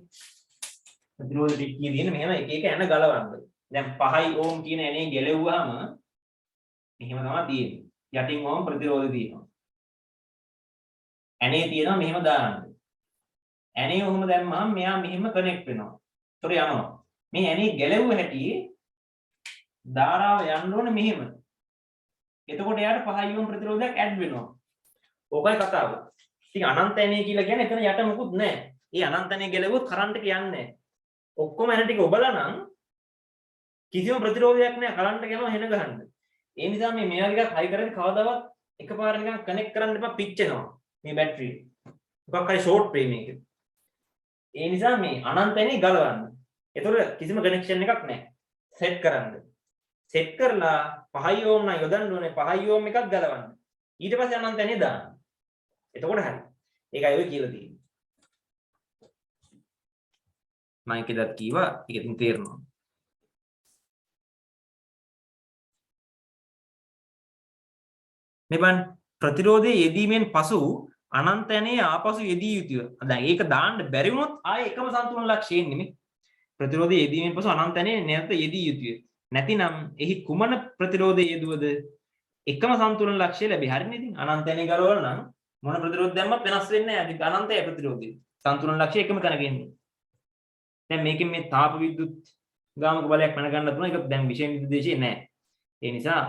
ප්‍රතිරෝධ පෙට්ටියේ තියෙන මෙහෙම එක එක ඇන ගලවන්න. දැන් 5 ඕම් කියන ඇනේ ගැලවුවාම මෙහෙම තමයි තියෙන්නේ. යටින් ඕම් ප්‍රතිරෝධය තියෙනවා. ඇනේ තියෙනවා මෙහෙම දාන්න. ඇනේ ඔහොම දැම්මම මෙයා මෙහෙම කනෙක්ට් වෙනවා. ඒතර යනවා. මේ ඇනේ ගැලවුව හැටි ධාරාව යන්න ඕනේ මෙහෙම. එතකොට එයාට 5 ඕම් ප්‍රතිරෝධයක් ඇඩ් වෙනවා. ඕකයි කතාව. ඉතින් අනන්ත ඇනේ කියලා කියන්නේ එතන යට මොකුත් නැහැ. ඒ අනන්ත ඇනේ ගැලවුවොත් කරන්ට් එක යන්නේ නැහැ. ඔක්කොම ඇන ටික ඔබලා නම් කිසිම ප්‍රතිරෝධයක් නැහැ කරන්ට් එක යනවා හෙන ගහන්න. ඒ නිසා මේ මෙයා ටිකක් හයි කරද්දි කවදාවත් එකපාර නිකන් කනෙක්ට් කරන්න එපා පිච්චෙනවා. මේ බැටරිය. මොකක් හරි ෂෝට් වෙයි මේක. ඒ නිසා මේ අනන්ත ඇනේ ගලවන්න. ඒතකොට කිසිම කනෙක්ෂන් එකක් නැහැ. සෙට් කරන්න. සෙට් කරලා 5 ඕම් නම් යොදන්න ඕනේ 5 ඕම් එකක් ගලවන්න. ඊට පස්සේ අනන්ත ඇනේ දාන්න. එතකොට හරි. ඒකයි ඔය කියලා තියෙන්නේ. මම ඒකදත් කීවා ඒක ඉතින් තේරෙනවා. මේ බලන්න ප්‍රතිරෝධයේ යෙදීමෙන් පසු අනන්ත ඇනේ ආපසු යෙදිය යුතුය. දැන් ඒක දාන්න බැරි වුණොත් ආයේ එකම සන්තුලන ලක්ෂය එන්නේ නේ. ප්‍රතිරෝධයේ යෙදීමෙන් පසු අනන්ත ඇනේ නැවත යෙදිය යුතුය. නැතිනම් එහි කුමන ප්‍රතිරෝධයේ යෙදුවද එකම සන්තුලන ලක්ෂය ලැබෙයි. හරිනේ ඉතින් අනන්ත ඇනේ ගලවලා නම් මොන ප්‍රතිරෝධ දැම්මත් වෙනස් වෙන්නේ නැහැ. ඉතින් අනන්තය ප්‍රතිරෝධය. සන්තුලන ලක්ෂය එකම තැනක එන්නේ. දැන් මේකෙන් මේ තාප විද්‍යුත් ගාමක බලයක් මැන ගන්න පුළුවන්. ඒක දැන් විෂය නිර්දේශයේ නැහැ. ඒ නිසා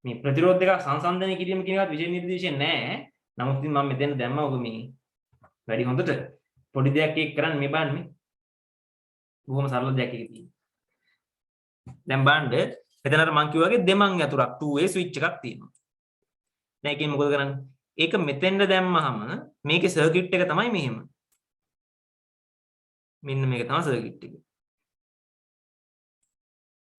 මේ ප්‍රතිරෝධ දෙක සංසන්දනය කිරීම කියන එකත් විෂය නිර්දේශයේ නැහැ. නමුත් ඉතින් මම මෙතන දැම්මා ඔබ මේ වැඩි හොඳට පොඩි දෙයක් එක්ක කරන්න මේ බලන්න මේ. බොහොම සරල දෙයක් එක තියෙනවා. දැන් බලන්න මෙතන අර මං කිව්වා වගේ දෙමන් යතුරක් 2A ස්විච් එකක් තියෙනවා. දැන් ඒකෙන් මොකද කරන්නේ? ඒක මෙතෙන්ද දැම්මහම මේකේ සර්කිට් එක තමයි මෙහෙම. මෙන්න මේක තමයි සර්කිට් එක.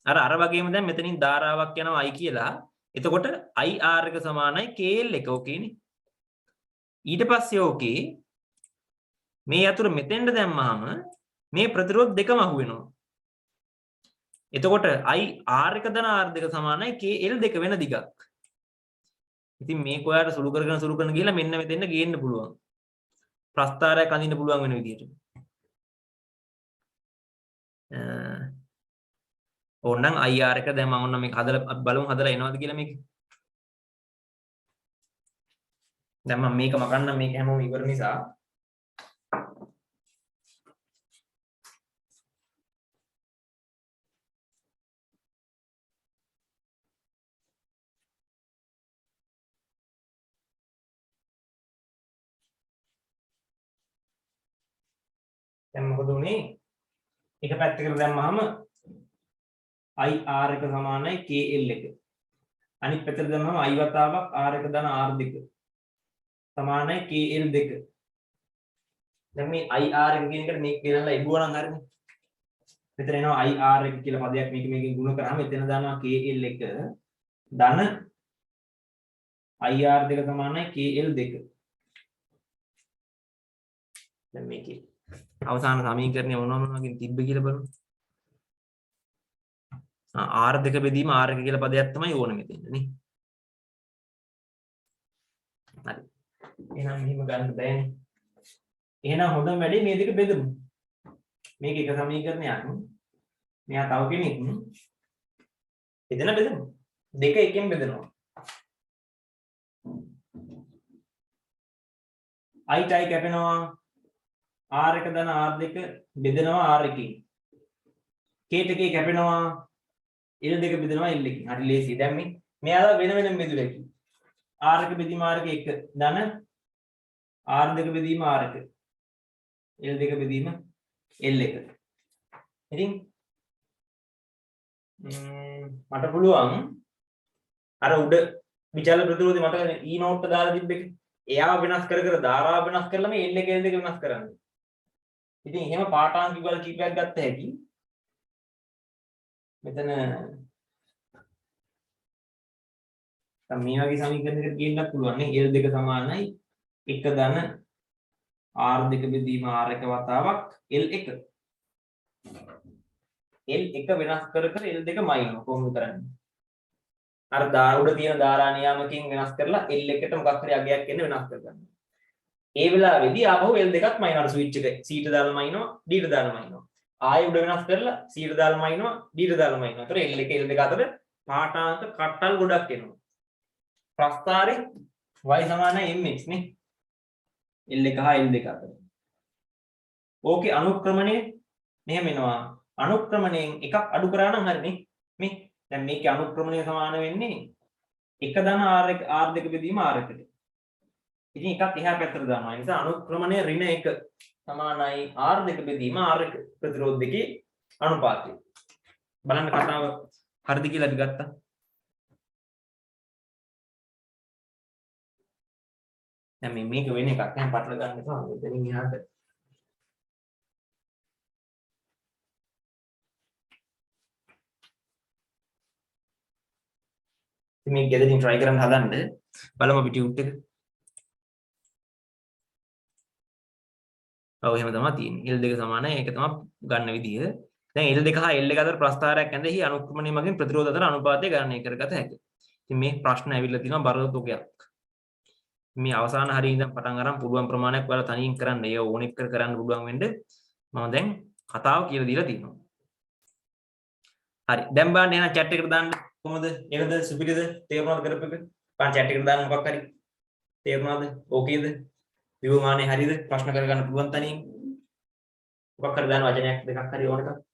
අර වගේම දැන් මෙතනින් ධාරාවක් යනවා I කියලා. එතකොට IR එක සමානයි KL එක ඕකේනේ. ඊට පස්සේ ඕකේ මේ යතුර මෙතෙන්ද දැම්මහම මේ ප්‍රතිරෝධ දෙකම අහු වෙනවා. එතකොට IR එක ධන R දෙක සමානයි KL දෙක වෙන දිගක්. ඉතින් මේක ඔයාලට සුළු කරගෙන ගිහලා මෙන්න මෙතෙන්ද ගේන්න පුළුවන්. ප්‍රස්ථාරයක් අඳින්න පුළුවන් වෙන විදිහට. ඕනනම් IR එක දැන් මම ඕන මේක හදලා බලමු හදලා එනවද කියලා මේක. දැන් මම මේක මකන්නම් මේක හැමෝම ඉවර නිසා. දැන් මොකද උනේ? එක පැත්තකට දැම්මම IR එක සමානයි KL එක. අනිත් පැත්තට දැම්මම I වතාවක් R එක ධන R දෙක සමානයි KL දෙක. දැන් මේ IR එක කියන එකට මේක ගෙනල්ලා ඉබුවා නම් හරිනේ. මෙතන එනවා IR එක කියලා පදයක් මේකෙන් ගුණ කරාම එතන දානවා KL එක ධන IR දෙක සමානයි KL දෙක. දැන් මේකේ අවසාන සමීකරණය මොනවද තිබ්බ කියලා බලමු. R දෙක බෙදීම R එක කියලා පදයක් තමයි ඕනේ මෙතෙන් නේ. හරි. එහෙනම් මෙහිම ගන්න බෑනේ. එහෙනම් හොඳම වැඩේ මේ දෙක බෙදමු. මේක එක සමීකරණයක්. මෙයා තව කෙනෙක් බෙදමු. දෙක එකෙන් බෙදනවා. I කැපෙනවා R එක ධන R දෙක බෙදනවා R එකකින්. කේට් එකේ කැපෙනවා L2 බෙදෙනවා L එකකින්. හරි ලේසි. දැන් මෙයාලා වෙන වෙනම බෙදුවකි. R එක බෙදීම R එක 1 ධන R2 බෙදීම R1 L2 බෙදීම L1. ඉතින් මට පුළුවන් අර උඩ විචාල ප්‍රතිරෝධය මට E නෝට් එක දාලා තිබ්බ එක. එයාව වෙනස් කර කර ධාරාව වෙනස් කරලා මේ L1 L2 වෙනස් කරන්න. ඉතින් එහෙම පාඨාංක විවල කීපයක් ගත්ත හැකි. මෙතන දැන් මේ වගේ සමීකරණයකට කියන්නත් පුළුවන් නේ L2 සමානයි 1 ධන R2 බෙදීම R1 වතාවක් L1. L1 වෙනස් කර කර L2 මයින්නවා කොහොමද කරන්නේ? අර උඩ තියෙන ධාරා නියාමකයෙන් වෙනස් කරලා L1ට මොකක් හරි අගයක් එන්න වෙනස් කරගන්න. ඒ වෙලාවේදී ආපහු L2ත් මයින් අර ස්විච් එක C ට දාලා මයින්නවා D ට දාලා මයින්නවා. ආයෙ උඩ වෙනස් කරලා C ට දාලා මයින්නවා D ට දාලා මයින්නවා. ඒතර L1 L2 අතර පාඨාංක කට්ටල් ගොඩක් එනවා. ප්‍රස්ථාරේ y සමානයි mx නේ. L1 හා L2 අතර. ඕකේ අනුක්‍රමණය මෙහෙම එනවා. අනුක්‍රමණයෙන් එකක් අඩු කරා නම් හරිනේ. මේ දැන් මේකේ අනුක්‍රමණය සමාන වෙන්නේ 1 ධන R2 බෙදීම R1ට. ඉතින් එකක් එහා පැත්තට දානවා. ඒ නිසා අනුක්‍රමණය ඍණ 1 සමානයි R2 බෙදීම R1 ප්‍රතිරෝධ දෙකේ අනුපාතය. බලන්න කතාව හරිද කියලා අපි ගත්තා. දැන් මේක වෙන එකක් නෑ පටල ගන්න එපා. මෙතනින් එහාට මේ ගෙදරින් try කරන්න හදන්න බලමු අපි ටියුට් එක. ඔව් එහෙම තමයි තියෙන්නේ. L2 සමානයි ඒක තමයි ගන්න විදිය. දැන් L2 හා L1 අතර ප්‍රස්ථාරයක් ඇඳෙහි අනුක්‍රමණය මගින් ප්‍රතිරෝධ අතර අනුපාතය ගණනය කරගත හැකියි. ඉතින් මේ ප්‍රශ්න ඇවිල්ලා තියෙනවා බර තුකයක්. මේ අවසාන හරිය ඉඳන් පටන් අරන් පුළුවන් ප්‍රමාණයක් ඔයාලා තනියෙන් කරන්න. ඒ ඕනෙක් කරන්න පුළුවන් වෙන්න මම දැන් කතාව කියලා දීලා තියෙනවා. හරි. දැන් බලන්න එහෙනම් chat එකට දාන්න කොහොමද? එනද සුපිරිද? තේරුණාද කරපෙක? බලන්න chat එකට දාන්න මොකක් හරි. තේරුණාද? ඕකේද? විවමානේ හරියද? ප්‍රශ්න කරගන්න පුළුවන් තනියෙන්. මොකක් හරි දාන්න වචනයක් දෙකක් හරි ඕන එකක්.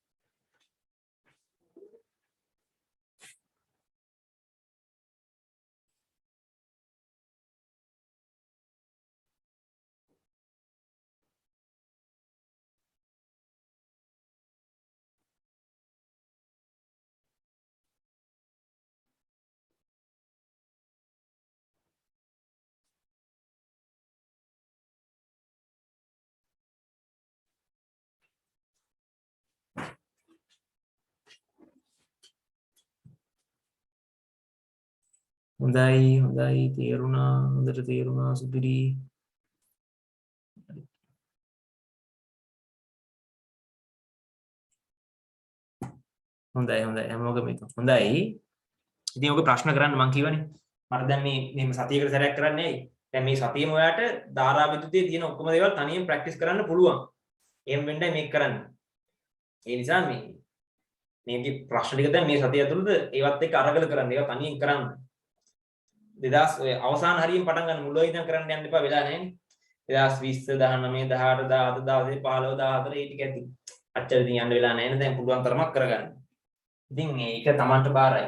හොඳයි තේරුණා හොඳට තේරුණා සුපිරි හොඳයි හැමෝගම එක හොඳයි ඉතින් ඔක ප්‍රශ්න කරන්න මං කියවනේ මට දැන් මේ මෙහෙම සතියකට සැරයක් කරන්නේ ඇයි දැන් මේ සතියෙම ඔයාට ධාරා විද්‍යුතයේ තියෙන ඔක්කොම දේවල් තනියෙන් ප්‍රැක්ටිස් කරන්න පුළුවන් එහෙම වෙන්නයි මේක කරන්නේ ඒ නිසා මේකේ ප්‍රශ්න ටික දැන් මේ සතිය ඇතුළත ඒවත් එක්ක අරගල කරන්න ඒවා තනියෙන් කරන්න 2000 ඔය අවසාන හරියෙන් පටන් ගන්න මුල ඉඳන් කරන්න යන්න එපා වෙලා නැහැ නේ 2020 19 18 19 15 14 ඒ ටික ඇති අච්චර ඉතින් යන්න වෙලා නැහැ නේ දැන් පුළුවන් තරමක් කරගන්න ඉතින් මේක Tamanට බාරයි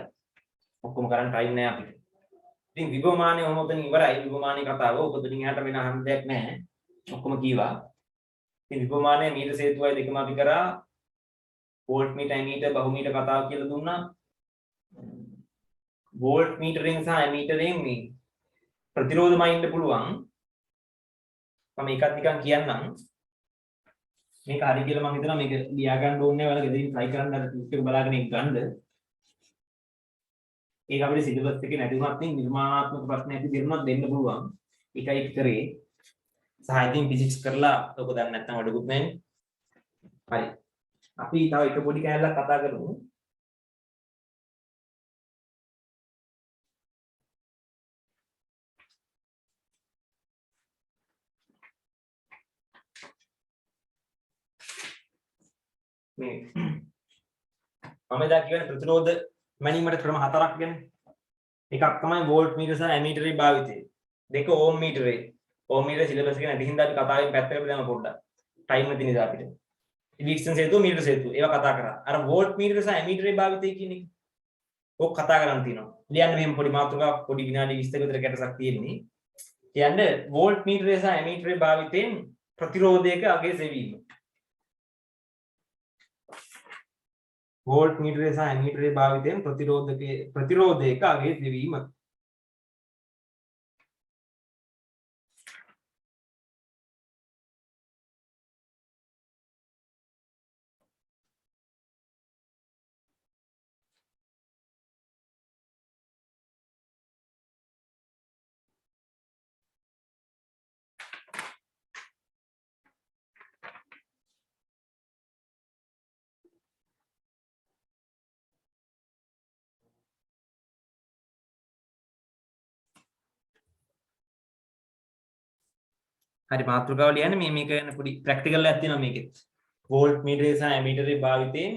ඔක්කොම කරන්න ටයිම් නැහැ අපිට ඉතින් විභවමානයේ මොහොතෙන් ඉවරයි විභවමානයේ කතාව ඔබතුලින් එහාට වෙන අහන්න දෙයක් නැහැ ඔක්කොම කීවා ඉතින් විභවමානයේ මීටර සේතුවයි දෙකම අපි කරා වෝල්ට් මීටර ඇමීටර් බහුමීටර කතාව කියලා දුන්නා වෝල්ට් මීටරෙන් සහ ඇමීටරෙන් මේ ප්‍රතිරෝධ මයින්ඩ් පුළුවන් මම ඒකත් නිකන් කියන්නම් මේක හරි කියලා මම හිතනවා මේක ලියා ගන්න ඕනේ ඔයාලා ගෙදරින් try කරන්න අර ටියුට් එක බලාගෙන ඒක ගන්න ඒක අපේ සිලබස් එකේ නැති වුණත් නිර්මාණාත්මක ප්‍රශ්න ඇති දෙන්නුත් දෙන්න පුළුවන් ඒකයි කරේ සහ ඉතින් ෆිසික්ස් කරලා ඔක දන්නේ නැත්නම් වැඩකුත් නැහැ හරි අපි තව එක පොඩි කෑල්ලක් කතා කරමු මේ මම එදා කියන්නේ ප්‍රතිරෝධ මැනීමට ක්‍රම හතරක් ගැන එකක් තමයි වෝල්ට් මීටර සහ ඇමීටරේ භාවිතය දෙක ඕම් මීටරේ ඕම් මීටර සිලබස් එකේ නැති හින්දා අපි කතාවෙන් පැත්තකට දාමු පොඩ්ඩක් ටයිම් නැති නිසා අපිට ඩිස්ටන්ස් හේතුව මීටර් හේතුව ඒවා කතා කරා. අර වෝල්ට් මීටර සහ ඇමීටරේ භාවිතය කියන එක. ඔක් කතා කරන් තියෙනවා. ලියන්න මෙහෙම පොඩි මාතෘකාවක් පොඩි විනාඩි 20ක විතර කැටසක් තියෙන්නේ. කියන්නේ වෝල්ට් මීටරේ සහ ඇමීටරේ භාවිතයෙන් ප්‍රතිරෝධයක අගය සෙවීම. වෝල්ට් මීටරේ සහ ඇමීටරේ භාවිතයෙන් ප්‍රතිරෝධයක අගය සෙවීම. හරි මාතෘකාව ලියන්නේ මේක ගැන පොඩි ප්‍රැක්ටිකල් එකක් තියෙනවා මේකෙත්. වෝල්ට් මීටරේ සහ ඇමීටරේ භාවිතයෙන්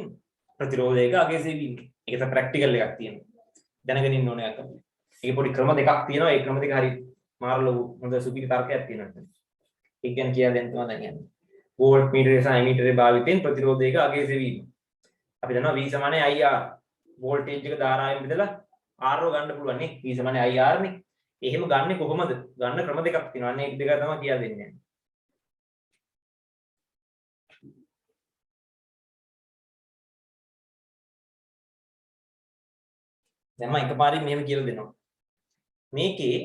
ප්‍රතිරෝධයක අගය සෙවීම. ඒක තමයි ප්‍රැක්ටිකල් එකක් තියෙනවා. දැනගෙන ඉන්න ඕනේ එකක්. ඒක පොඩි ක්‍රම දෙකක් තියෙනවා. ඒ ක්‍රම දෙක හරි මාර්ලෝ හොඳ සුපිරි තර්කයක් තියෙනවා. ඒක ගැන කියලා දෙන්න තමයි දැන් යන්නේ. වෝල්ට් මීටරේ සහ ඇමීටරේ භාවිතයෙන් ප්‍රතිරෝධයක අගය සෙවීම. අපි දන්නවා V = IR. වෝල්ටේජ් එක ධාරාවෙන් බෙදලා R ව ගන්න පුළුවන් නේ. V = IR නේ. එහෙම ගන්නෙ කොහොමද? ගන්න ක්‍රම දෙකක් තියෙනවා. අනේ ඒක දෙක තමයි කියලා දෙන්නේ. දැන් මම එකපාරින් මෙහෙම කියලා දෙනවා. මේකේ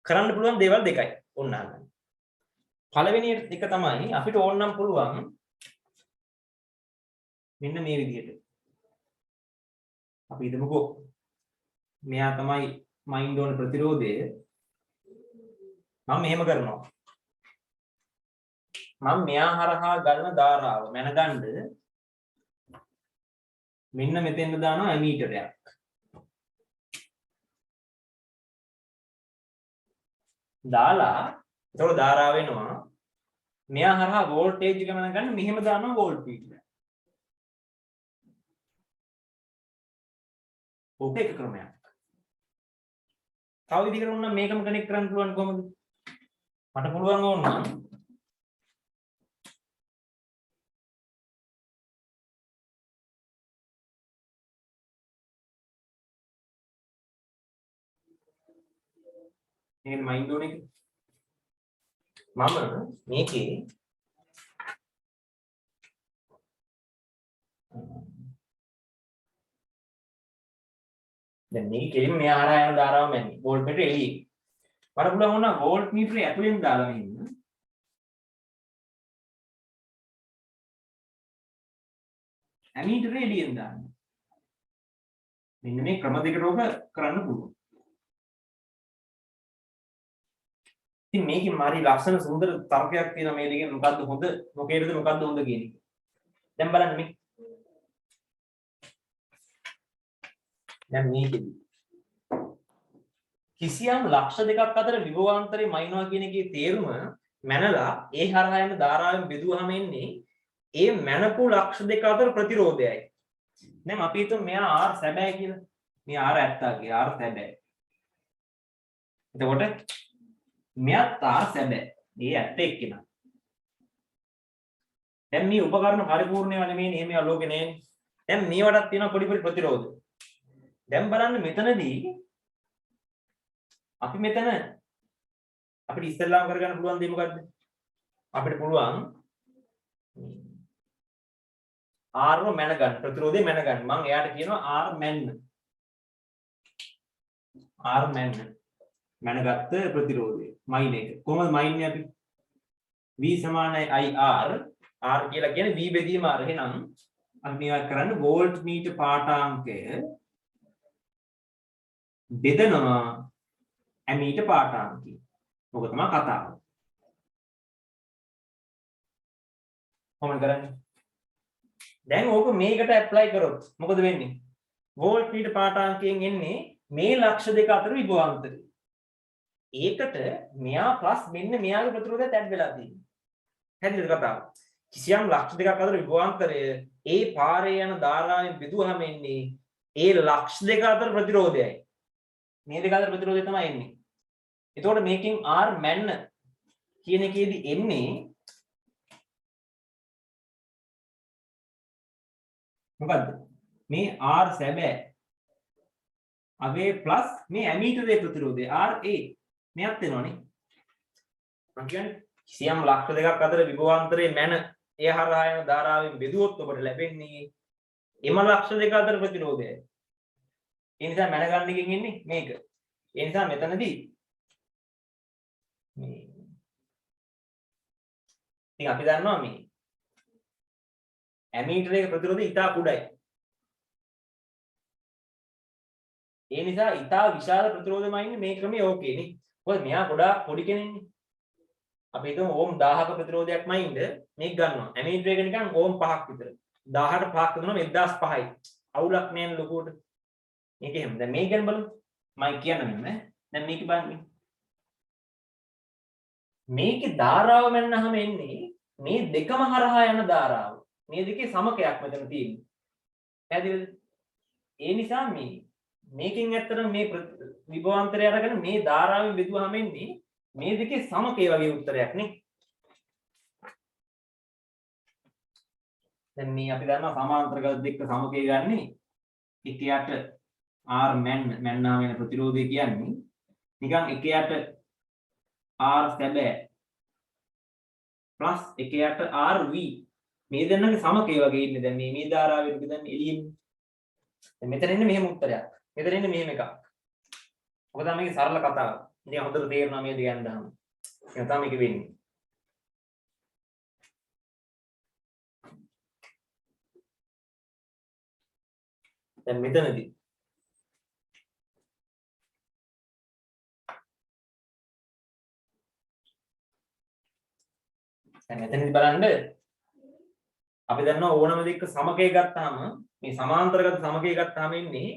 කරන්න පුළුවන් දේවල් දෙකයි. ඔන්න අහන්න. පළවෙනි එක තමයි අපිට ඕන නම් පුළුවන් මෙන්න මේ විදිහට. අපි හිතමුකෝ මෙයා තමයි මයින්ඩ් ඕන ප්‍රතිරෝධය. මම මෙහෙම කරනවා. මම මෙයා හරහා ගන්න ධාරාව මැනගන්න මෙන්න මෙතෙන්ද දානවා ඇමීටරයක්. දාලා ඒතකොට ධාරාව වෙනවා මෙයා හරහා වෝල්ටේජ් එක මැනගන්න මෙහෙම දානවා වෝල්ට් මීටර. ඔක එක ක්‍රමයක්. තව විදිහකට වුණා මේකම කනෙක්ට් කරන්න පුළුවන් කොහොමද? මට පුළුවන් ඕනනම් මේ මයින්ඩ් ඕන එක මම මේකේ දැන් මේ කෙලින්ම මෙහා හරහා යන ධාරාව මැන්නේ වෝල්ට් මීටර එළියේ. මට පුළුවන් වුණා වෝල්ට් මීටරේ ඇතුලෙන් දාලා මෙන්න ඇමීටරේ එළියෙන් දාන්න. මෙන්න මේ ක්‍රම දෙකට ඔබ කරන්න පුළුවන්. ඉතින් මේකේ මාරි ලක්ෂණ සුන්දර තර්කයක් තියෙනවා මේ දෙකෙන් මොකද්ද හොඳ මොකේද මොකද්ද හොඳ කියන එක. දැන් බලන්න මේ. දැන් මේකෙදි කිසියම් ලක්ෂ දෙකක් අතර විභවාන්තරේ මයින්නවා කියන එකේ තේරුම මැනලා ඒ හරහා යන ධාරාවෙන් බෙදුවාම එන්නේ ඒ මැනපු ලක්ෂ දෙක අතර ප්‍රතිරෝධයයි. දැන් අපි හිතමු මෙයා R සැබෑ කියලා. මේ R ඇත්තාගේ R සැබෑ. එතකොට මෙයාත් R සැබෑ. මේ ඇත්ත එක්කෙනා. දැන් මේ උපකරණ පරිපූර්ණව නෙමෙයි එහෙම ලෝකේ නෑනේ. දැන් මේවටත් තියෙන පොඩි පොඩි ප්‍රතිරෝධ. දැන් බලන්න මෙතනදී අපි මෙතන අපිට ඉස්සෙල්ලාම කරගන්න පුළුවන් දේ මොකද්ද? අපිට පුළුවන් R ව මැන ගන්න ප්‍රතිරෝධය මැන ගන්න. මම එයාට කියනවා R මැන්න. R මැන්න. මැනගත්ත ප්‍රතිරෝධය. මයින් එක. කොහොමද මයින්නේ අපි? V = IR. R කියලා කියන්නේ V බෙදීම R. එහෙනම් අපි මේවා කරන්න වෝල්ට් මීටර් පාඨාංකය බෙදනවා ඇමීටර් පාඨාංකය. ඔක තමයි කතාව. කොහොමද කරන්නේ? දැන් ඕක මේකට ඇප්ලයි කරොත් මොකද වෙන්නේ? වෝල්ට් මීටර් පාඨාංකයෙන් එන්නේ මේ ලක්ෂ දෙක අතර විභවාන්තරය. ඒකට මෙයා ප්ලස් මෙන්න මෙයාගේ ප්‍රතිරෝධයත් ඇඩ් වෙලා තියෙනවා. හැදිද කතාව? කිසියම් ලක්ෂ දෙකක් අතර විභවාන්තරය ඒ පාරේ යන ධාරාවෙන් බෙදුවහම එන්නේ ඒ ලක්ෂ දෙක අතර ප්‍රතිරෝධයයි. මේ දෙක අතර ප්‍රතිරෝධය තමයි එන්නේ. එතකොට මේකෙන් R මැන්න කියන එකේදී එන්නේ මොකද්ද මේ R සැබෑ අගේ ප්ලස් මේ ඇමීටරේ ප්‍රතිරෝධය RA මෙයක් වෙනවනේ මම කියන්නේ කිසියම් ලක්ෂ දෙකක් අතර විභවාන්තරයේ මැන එය හරහා යන ධාරාවෙන් බෙදුවොත් ඔබට ලැබෙන්නේ එම ලක්ෂ දෙක අතර ප්‍රතිරෝධයයි. ඒ නිසා මැන ගන්න එකකින් ඉන්නේ මේක. ඒ නිසා මෙතනදී මේ ඉතින් අපි දන්නවා මේ ඇමීටරයේ ප්‍රතිරෝධය ඉතා කුඩායි. ඒ නිසා ඉතා විශාල ප්‍රතිරෝධයමයි ඉන්නේ මේ ක්‍රමයේ ඕකේ නේ. මොකද මෙයා ගොඩාක් පොඩි කෙනෙක්නේ. අපි හිතමු ඕම් 1000ක ප්‍රතිරෝධයක්මයි ඉන්න මේක ගන්නවා. ඇමීටර එක නිකන් ඕම් 5ක් විතර. 1000ට 5ක් දුන්නාම 1500යි. අවුලක් නෑ ලොකුවට. මේක එහෙම. දැන් මේක ගැන බලමු. මම කියන්න මෙන්න. දැන් මේක බලන්න. මේකේ ධාරාව මැන්නහම එන්නේ මේ දෙකම හරහා යන ධාරාව. මේ දෙකේ සමකයක් මෙතන තියෙන්නේ. පැහැදිලිද? ඒ නිසා මේකෙන් ඇත්තටම මේ විභවාන්තරය අරගෙන මේ ධාරාවෙන් බෙදුවාම එන්නේ මේ දෙකේ සමකේ වගේ උත්තරයක් නේ. දැන් මේ අපි දන්නවා සමාන්තර ගල දෙක සමකේ ගන්නේ එකයට R මැන්නා වෙන ප්‍රතිරෝධය කියන්නේ නිකන් එකයට R සැබෑ ප්ලස් එකයට R V මේ දෙන්නගේ සමකේ වගේ ඉන්නේ. දැන් මේ ධාරාවෙන් බෙදන්නේ එළියෙන්නේ. දැන් මෙතන ඉන්නේ මෙහෙම උත්තරයක්. මෙතන ඉන්නේ මෙහෙම එකක්. ඔක තමයි මේකේ සරල කතාව. ඉතින් හොඳට තේරෙනවා මේ දෙක යන දාම. ඒක තමයි මේක වෙන්නේ. දැන් මෙතනදී බලන්න අපි දන්නවා ඕනම දෙයක සමකය ගත්තාම මේ සමාන්තරගත සමකය ගත්තාම ඉන්නේ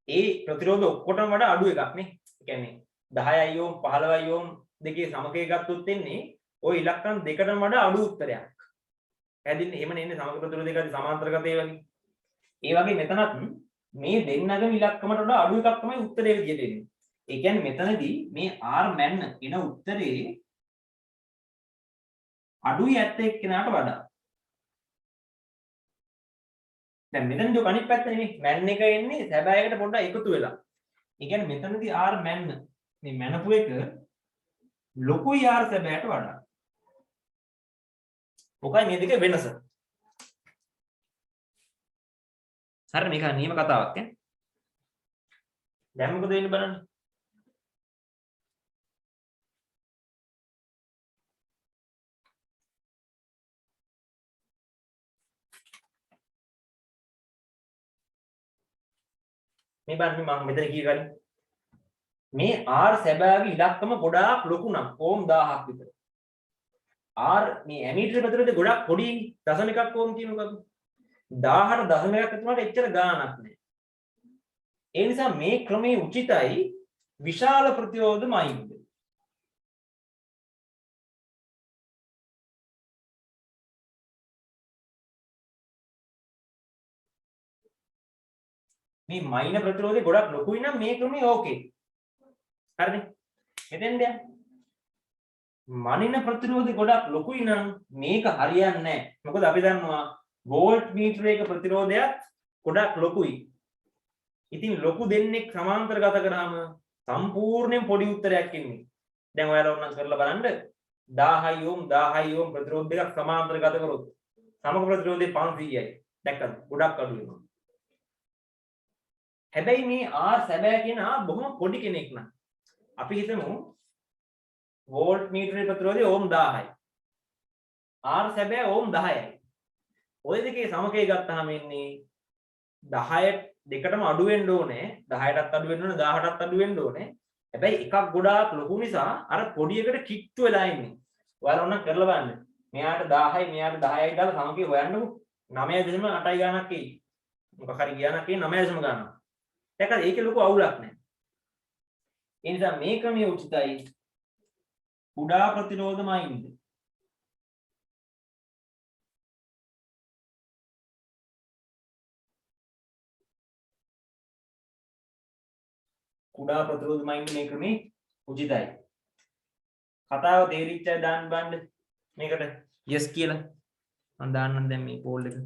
ඒ ප්‍රතිරෝධ ඔක්කොටම වඩා අඩු එකක් නේ. ඒ කියන්නේ 10යි ඕම් 15යි ඕම් දෙකේ සමකය ගත්තොත් එන්නේ ওই ඉලක්කම් දෙකටම වඩා අඩු උත්තරයක්. පැහැදිලිද? එහෙම නෙන්නේ සමක ප්‍රතිරෝධයකදී සමාන්තරගතේ වගේ. ඒ වගේ මෙතනත් මේ දෙන්නගම ඉලක්කමට වඩා අඩු එකක් තමයි උත්තරේ විදියට එන්නේ. ඒ කියන්නේ මෙතනදී මේ R මැන්න එන උත්තරේ අඩුයි 71 කෙනාට වඩා. දැන් මෙතනදී ඔක අනිත් පැත්ත නෙමෙයි. මැන් එක එන්නේ සැබෑයකට පොඩ්ඩක් එකතු වෙලා. ඒ කියන්නේ මෙතනදී R මැන්න මේ මැනපු එක ලොකුයි R සැබෑයට වඩා. ඔකයි මේ දෙකේ වෙනස. හරි මේක නියම කතාවක් ඈ. දැන් මොකද වෙන්නේ බලන්න. මේ බලන්න මම මෙතන කිය ගන්න. මේ R සැබෑවේ ඉලක්කම ගොඩාක් ලොකු නම් ඕම් 1000ක් විතර. R මේ ඇමීටර ප්‍රතිරෝධය ගොඩාක් පොඩි දශම එකක් ඕම් කියනකොට 1000ට දශම එකක් විතර එච්චර ගාණක් නෑ. ඒ නිසා මේ ක්‍රමයේ උචිතයි විශාල ප්‍රතිරෝධමයි. මේ මයින ප්‍රතිරෝධය ගොඩක් ලොකුයි නම් මේ ක්‍රමය ඕකේ. හරිද? මෙතෙන්ද මනින ප්‍රතිරෝධය ගොඩක් ලොකුයි නම් මේක හරියන්නේ නැහැ. මොකද අපි දන්නවා වෝල්ට් මීටරයක ප්‍රතිරෝධයත් ගොඩක් ලොකුයි. ඉතින් ලොකු දෙන්නෙක් සමාන්තරගත කරාම සම්පූර්ණයෙන් පොඩි උත්තරයක් එන්නේ. දැන් ඔයාලා ඕනනම් කරලා බලන්න 1000 ඕම් 1000 ඕම් ප්‍රතිරෝධ දෙකක් සමාන්තරගත කරොත් සමග ප්‍රතිරෝධය 500යි. දැක්කද? ගොඩක් අඩු වෙනවා. හැබැයි මේ R සැබෑ කෙනා බොහොම පොඩි කෙනෙක් නම් අපි හිතමු වෝල්ට් මීටරේ ප්‍රතිරෝධය ඕම් 1000යි. R සැබෑ ඕම් 10යි. ඔය දෙකේ සමකය ගත්තාම එන්නේ 10 දෙකටම අඩු වෙන්න ඕනේ. 10ටත් අඩු වෙන්න ඕනේ 1000ටත් අඩු වෙන්න ඕනේ. හැබැයි එකක් ගොඩාක් ලොකු නිසා අර පොඩි එකට කිට්ටු වෙලා ඉන්නේ. ඔයාලා ඕනනම් කරලා බලන්න. මෙයාට 10යි මෙයාට 10යි දාලා සමකය හොයන්නකො 9.8යි ගානක් එයි. මොකක් හරි ගානක් එයි 9 ගානක්. දැක්කද? ඒකේ ලොකු අවුලක් නැහැ. ඒ නිසා මේ ක්‍රමයේ උචිතයි කුඩා ප්‍රතිරෝධමයි ඉන්නේ. කුඩා ප්‍රතිරෝධමයි ඉන්නේ මේ ක්‍රමේ උචිතයි. කතාව තේරිච්ච අය දාන්න බලන්න මේකට yes කියලා. මම දාන්නම් දැන් මේ පෝල් එක.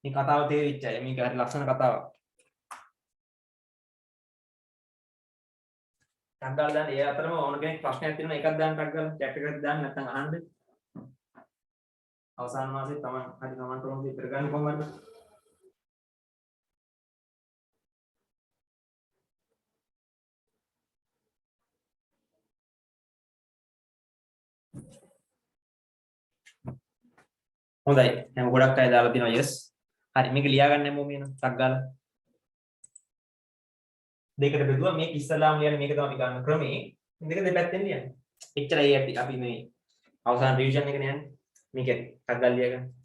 මේ කතාව තේරිච්ච අය මේක හරි ලස්සන කතාවක්. ටක් ගාලා දාන්න ඒ අතරම ඕන කෙනෙක් ප්‍රශ්නයක් තියෙනවා එකක් දාන්න ටක් ගාලා chat එකකට දාන්න නැත්නම් අහන්න. අවසාන මාසෙත් තමයි හරි කමෙන්ට් වලින් ඉතර ගන්න කොහොමද? හොඳයි. හැම ගොඩක් අය දාලා තිනවා yes. හරි මේක ලියා ගන්න හැමෝම එන ටක් ගාලා. දෙකට බෙදුවා මේක ඉස්සලාම ලියන්නේ මේක තමයි ගන්න ක්‍රමේ. දෙක දෙපැත්තෙන් ලියන්නේ. එච්චරයි අපි මේ අවසාන රිවිෂන් එකනේ යන්නේ. මේක ටක් ගාලා ලියා ගන්න.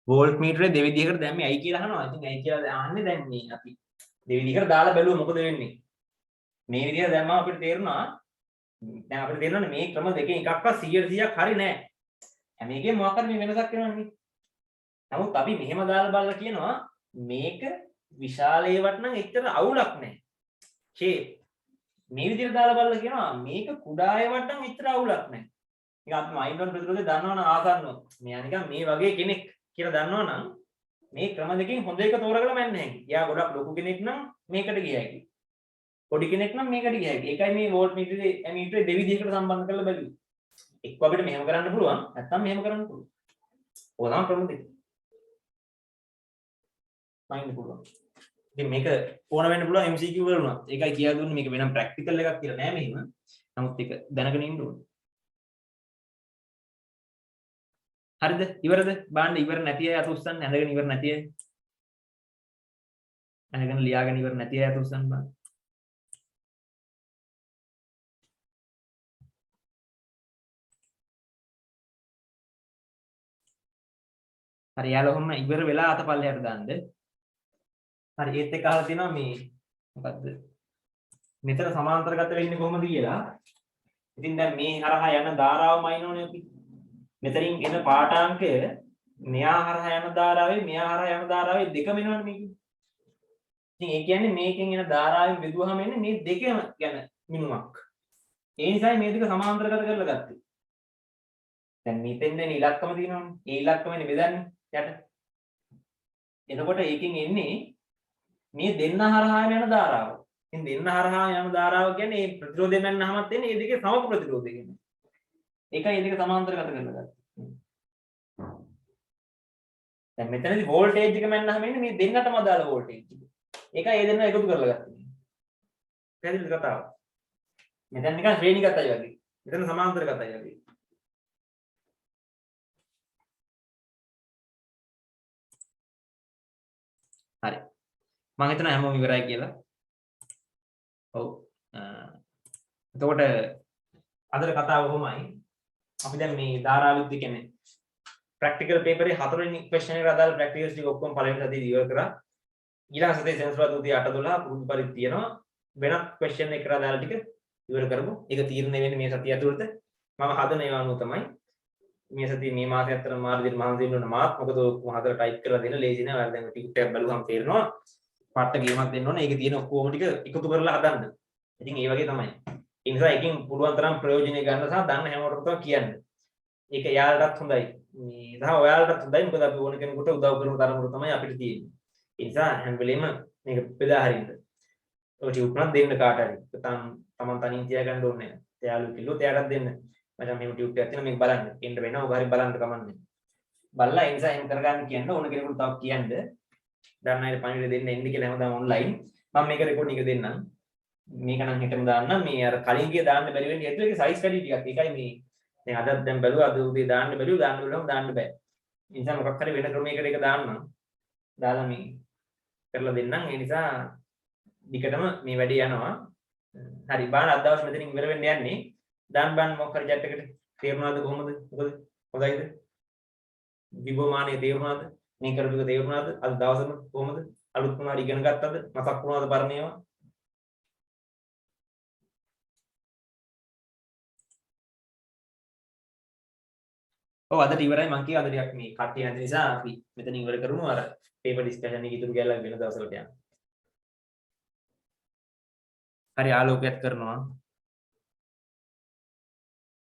වෝල්ට් මීටරේ දෙවිදිහකට දැම්මේ ඇයි කියලා අහනවා. ඉතින් ඇයි කියලා අහන්නේ දැන් මේ අපි දෙවිදිහකට දාලා බැලුවා මොකද වෙන්නේ. මේ විදිහට දැම්මම අපිට තේරුණා දැන් අපිට තේරෙනවා මේ ක්‍රම දෙකෙන් එකක්වත් 100%ක් හරි නෑ. හැම එකෙම මොකක් හරි මේ වෙනසක් වෙනවනේ. නමුත් අපි මෙහෙම දාලා බලලා කියනවා මේක විශාල ඒවට නම් එච්චර අවුලක් නෑ. ෂේප් මේ විදිහට දාලා බලලා කියනවා මේක කුඩා ඒවට නම් එච්චර අවුලක් නෑ. නිකන් අපි මයින්ඩ් ප්‍රතිරෝධය දන්නවනම් ආසන්නව. මෙයා නිකන් මේ වගේ කෙනෙක් කියලා දන්නවනම් මේ ක්‍රම දෙකෙන් හොඳ එක තෝරගලා මැන්න හැකියි. එයා ගොඩක් ලොකු කෙනෙක් නම් මේකට ගිය හැකියි. පොඩි කෙනෙක් නම් මේකට ගිය හැකියි. ඒකයි මේ වෝල්ට් මීටරේ දෙවිදිහකට සම්බන්ධ කරලා බැලුවේ. එක්ක අපිට මෙහෙම කරන්න පුළුවන් නැත්නම් මෙහෙම කරන්න පුළුවන්. ඕක තමයි ක්‍රම දෙක. මයින්ඩ් පුළුවන්. ඉතින් මේක ඕන වෙන්න පුළුවන් MCQ වල උනත්. ඒකයි කියලා දුන්නේ මේක වෙනම ප්‍රැක්ටිකල් එකක් කියලා නෑ මෙහෙම. නමුත් ඒක දැනගෙන ඉන්න ඕනේ. හරිද? ඉවරද? බාන්න ඉවර නැති අය අත උස්සන්න. ඇඳගෙන ඉවර නැති අය. ඇඳගෙන ලියාගෙන ඉවර නැති අය අත උස්සන්න බාන්න. හරි යාළුවා ඔන්න ඉවර වෙලා අත පල්ලයට දාන්න. හරි ඒත් එක්ක අහලා තියෙනවා මේ මොකද්ද? මෙතන සමාන්තරගත වෙන්නේ කොහොමද කියලා. ඉතින් දැන් මේ හරහා යන ධාරාවම අයිනෝනේ අපි. මෙතනින් එන පාඨාංකය මෙයා හරහා යන ධාරාවේ මෙයා හරහා යන ධාරාවේ දෙකම එනවනේ මේකේ. ඉතින් ඒ කියන්නේ මේකෙන් එන ධාරාවෙන් බෙදුවහම එන්නේ මේ දෙකම ගැන මිනුමක්. ඒ නිසායි මේ දෙක සමාන්තරගත කරලා ගත්තේ. දැන් මෙතෙන් එන ඉලක්කම තියෙනවනේ. ඒ ඉලක්කමනේ බෙදන්නේ යට. එතකොට ඒකෙන් එන්නේ මේ දෙන්න හරහා යන ධාරාව. ඉතින් දෙන්න හරහා යන ධාරාව කියන්නේ මේ ප්‍රතිරෝධය මැන්නහමත් එන්නේ මේ දෙකේ සමක ප්‍රතිරෝධය කියන්නේ. ඒකයි මේ දෙක සමාන්තරගත කරලා ගත්තේ. දැන් මෙතනදී වෝල්ටේජ් එක මැන්නහම එන්නේ මේ දෙන්නටම අදාළ වෝල්ටේජ් එක. ඒකයි මේ දෙන්න එකතු කරලා ගත්තේ. පැහැදිලිද කතාව? මෙතන නිකන් ශ්‍රේණිගතයි වගේ. මෙතන සමාන්තරගතයි වගේ. හරි. මම හිතනවා හැමෝම ඉවරයි කියලා. ඔව්. එතකොට අදට කතාව කොහොමයි? අපි දැන් මේ ධාරාවිද්‍ය කියන්නේ ප්‍රැක්ටිකල් පේපරේ 4 වෙනි ක්වෙස්චන් එකට අදාළ ප්‍රැක්ටිකල්ස් ටික ඔක්කොම පළවෙනි සතියේ ඉවර කරා. ඊළඟ සතියේ සෙන්සුරාදා උදේ 8:12 පුරුදු පරිදි තියෙනවා. වෙනත් ක්වෙස්චන් එකකට අදාළ ටික ඉවර කරමු. ඒක තීරණය වෙන්නේ මේ සතිය ඇතුළත. මම හදන ඒවා අනුව තමයි මේ සතියේ මේ මාසේ අතර මාර්ගයෙන් මහන්සි වෙන්න ඕන මාත්. මොකද මහතර ටයිප් කරලා දෙන්න ලේසි නෑ. ඔයාලා දැන් ටිකට් එකක් බලුවම තේරෙනවා. පාට ගේමක් දෙන්න ඕන. ඒකේ තියෙන ඔක්කොම ටික එකතු කරලා හදන්න. ඉතින් ඒ වගේ තමයි. ඒ නිසා එකකින් පුළුවන් තරම් ප්‍රයෝජනෙ ගන්න සහ දන්න හැමෝටම තමයි කියන්නේ. ඒක යාළුවටත් හොඳයි. මේ සහ ඔයාලටත් හොඳයි. මොකද අපි ඕන කෙනෙකුට උදව් කරන තරමට තමයි අපිට තියෙන්නේ. ඒ නිසා හැම වෙලෙම මේක බෙදා හරින්න. ඔය ටියුප්නක් දෙන්න කාට හරි. තමන් තනියෙන් තියාගන්න ඕනේ නැහැ. යාළුවෙක් කිව්වොත් එයාටත් දෙන්න. මචං මේ ටියුප් එකක් තියෙනවා මේක බලන්න. එන්න වෙනවා. ඔබ හරි බලන්න කමන්නේ. බලලා ඒ නිසා එහෙම කරගන්න කියන්න ඕන කෙනෙකුට තව කියන්න. දැන් අයිට පණිවිඩ දෙන්න එන්න කියලා හැමදාම ඔන්ලයින්. මම මේක රෙකෝඩින් එක දෙන්නම්. මේක නම් හිතමු දාන්නම්. මේ අර කලින් ගිය දාන්න බැරි වෙන්නේ හේතුව ඒකේ සයිස් වැඩි ටිකක්. ඒකයි මේ දැන් අදත් දැන් බැලුවා අද උදේ දාන්න බැලුවා දාන්න බෑ. ඒ නිසා මොකක් හරි වෙන ක්‍රමයකට ඒක දාන්නම්. දාලා මේ කරලා දෙන්නම්. ඒ නිසා දිගටම මේ වැඩේ යනවා. හරි බාන අද දවස් මෙතනින් ඉවර වෙන්න යන්නේ. දාන්න බාන්න මොකක් හරි chat එකට තේරුණාද කොහොමද? මොකද හොඳයිද? විභවමානයේ තේරුණාද? මේ කරපු එක තේරුණාද? අද දවසම කොහොමද? අලුත් මොනවාරි ඉගෙන ගත්තද? මතක් වුණාද පරණ ඒවා? ඔව් අදට ඉවරයි මං කිය අද ටිකක් මේ කට්ටිය නැති නිසා අපි මෙතන ඉවර කරමු අර පේපර් ඩිස්කෂන් එක ඉතුරු කියලා වෙන දවසකට යන්න. හරි ආලෝකයක් කරනවා.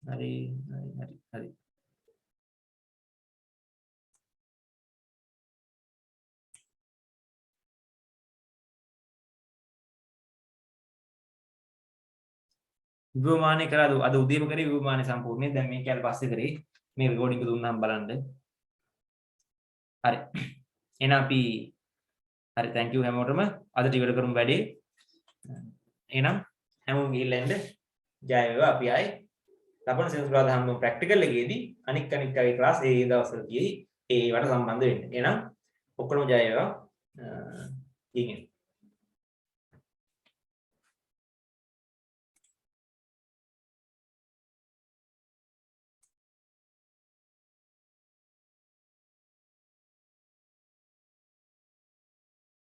හරි. විභවමානය කරාද අද උදේම කරේ විභවමානය සම්පූර්ණයෙන් දැන් මේක ඊට පස්සේ කරේ මේ රෙකෝඩින් එක දුන්නාම බලන්න. හරි. එහෙනම් අපි හරි thank you හැමෝටම අදට ඉවර කරමු වැඩේ. එහෙනම් හැමෝම ගිහිල්ලා එන්න ජය වේවා අපි ආයේ ලබන සෙන්සුරාදා හැමෝම ප්‍රැක්ටිකල් එකේදී අනික් අය ක්ලාස් ඒ දවස්වල තියෙයි ඒවට සම්බන්ධ වෙන්න. එහෙනම් ඔක්කොම ජය වේවා.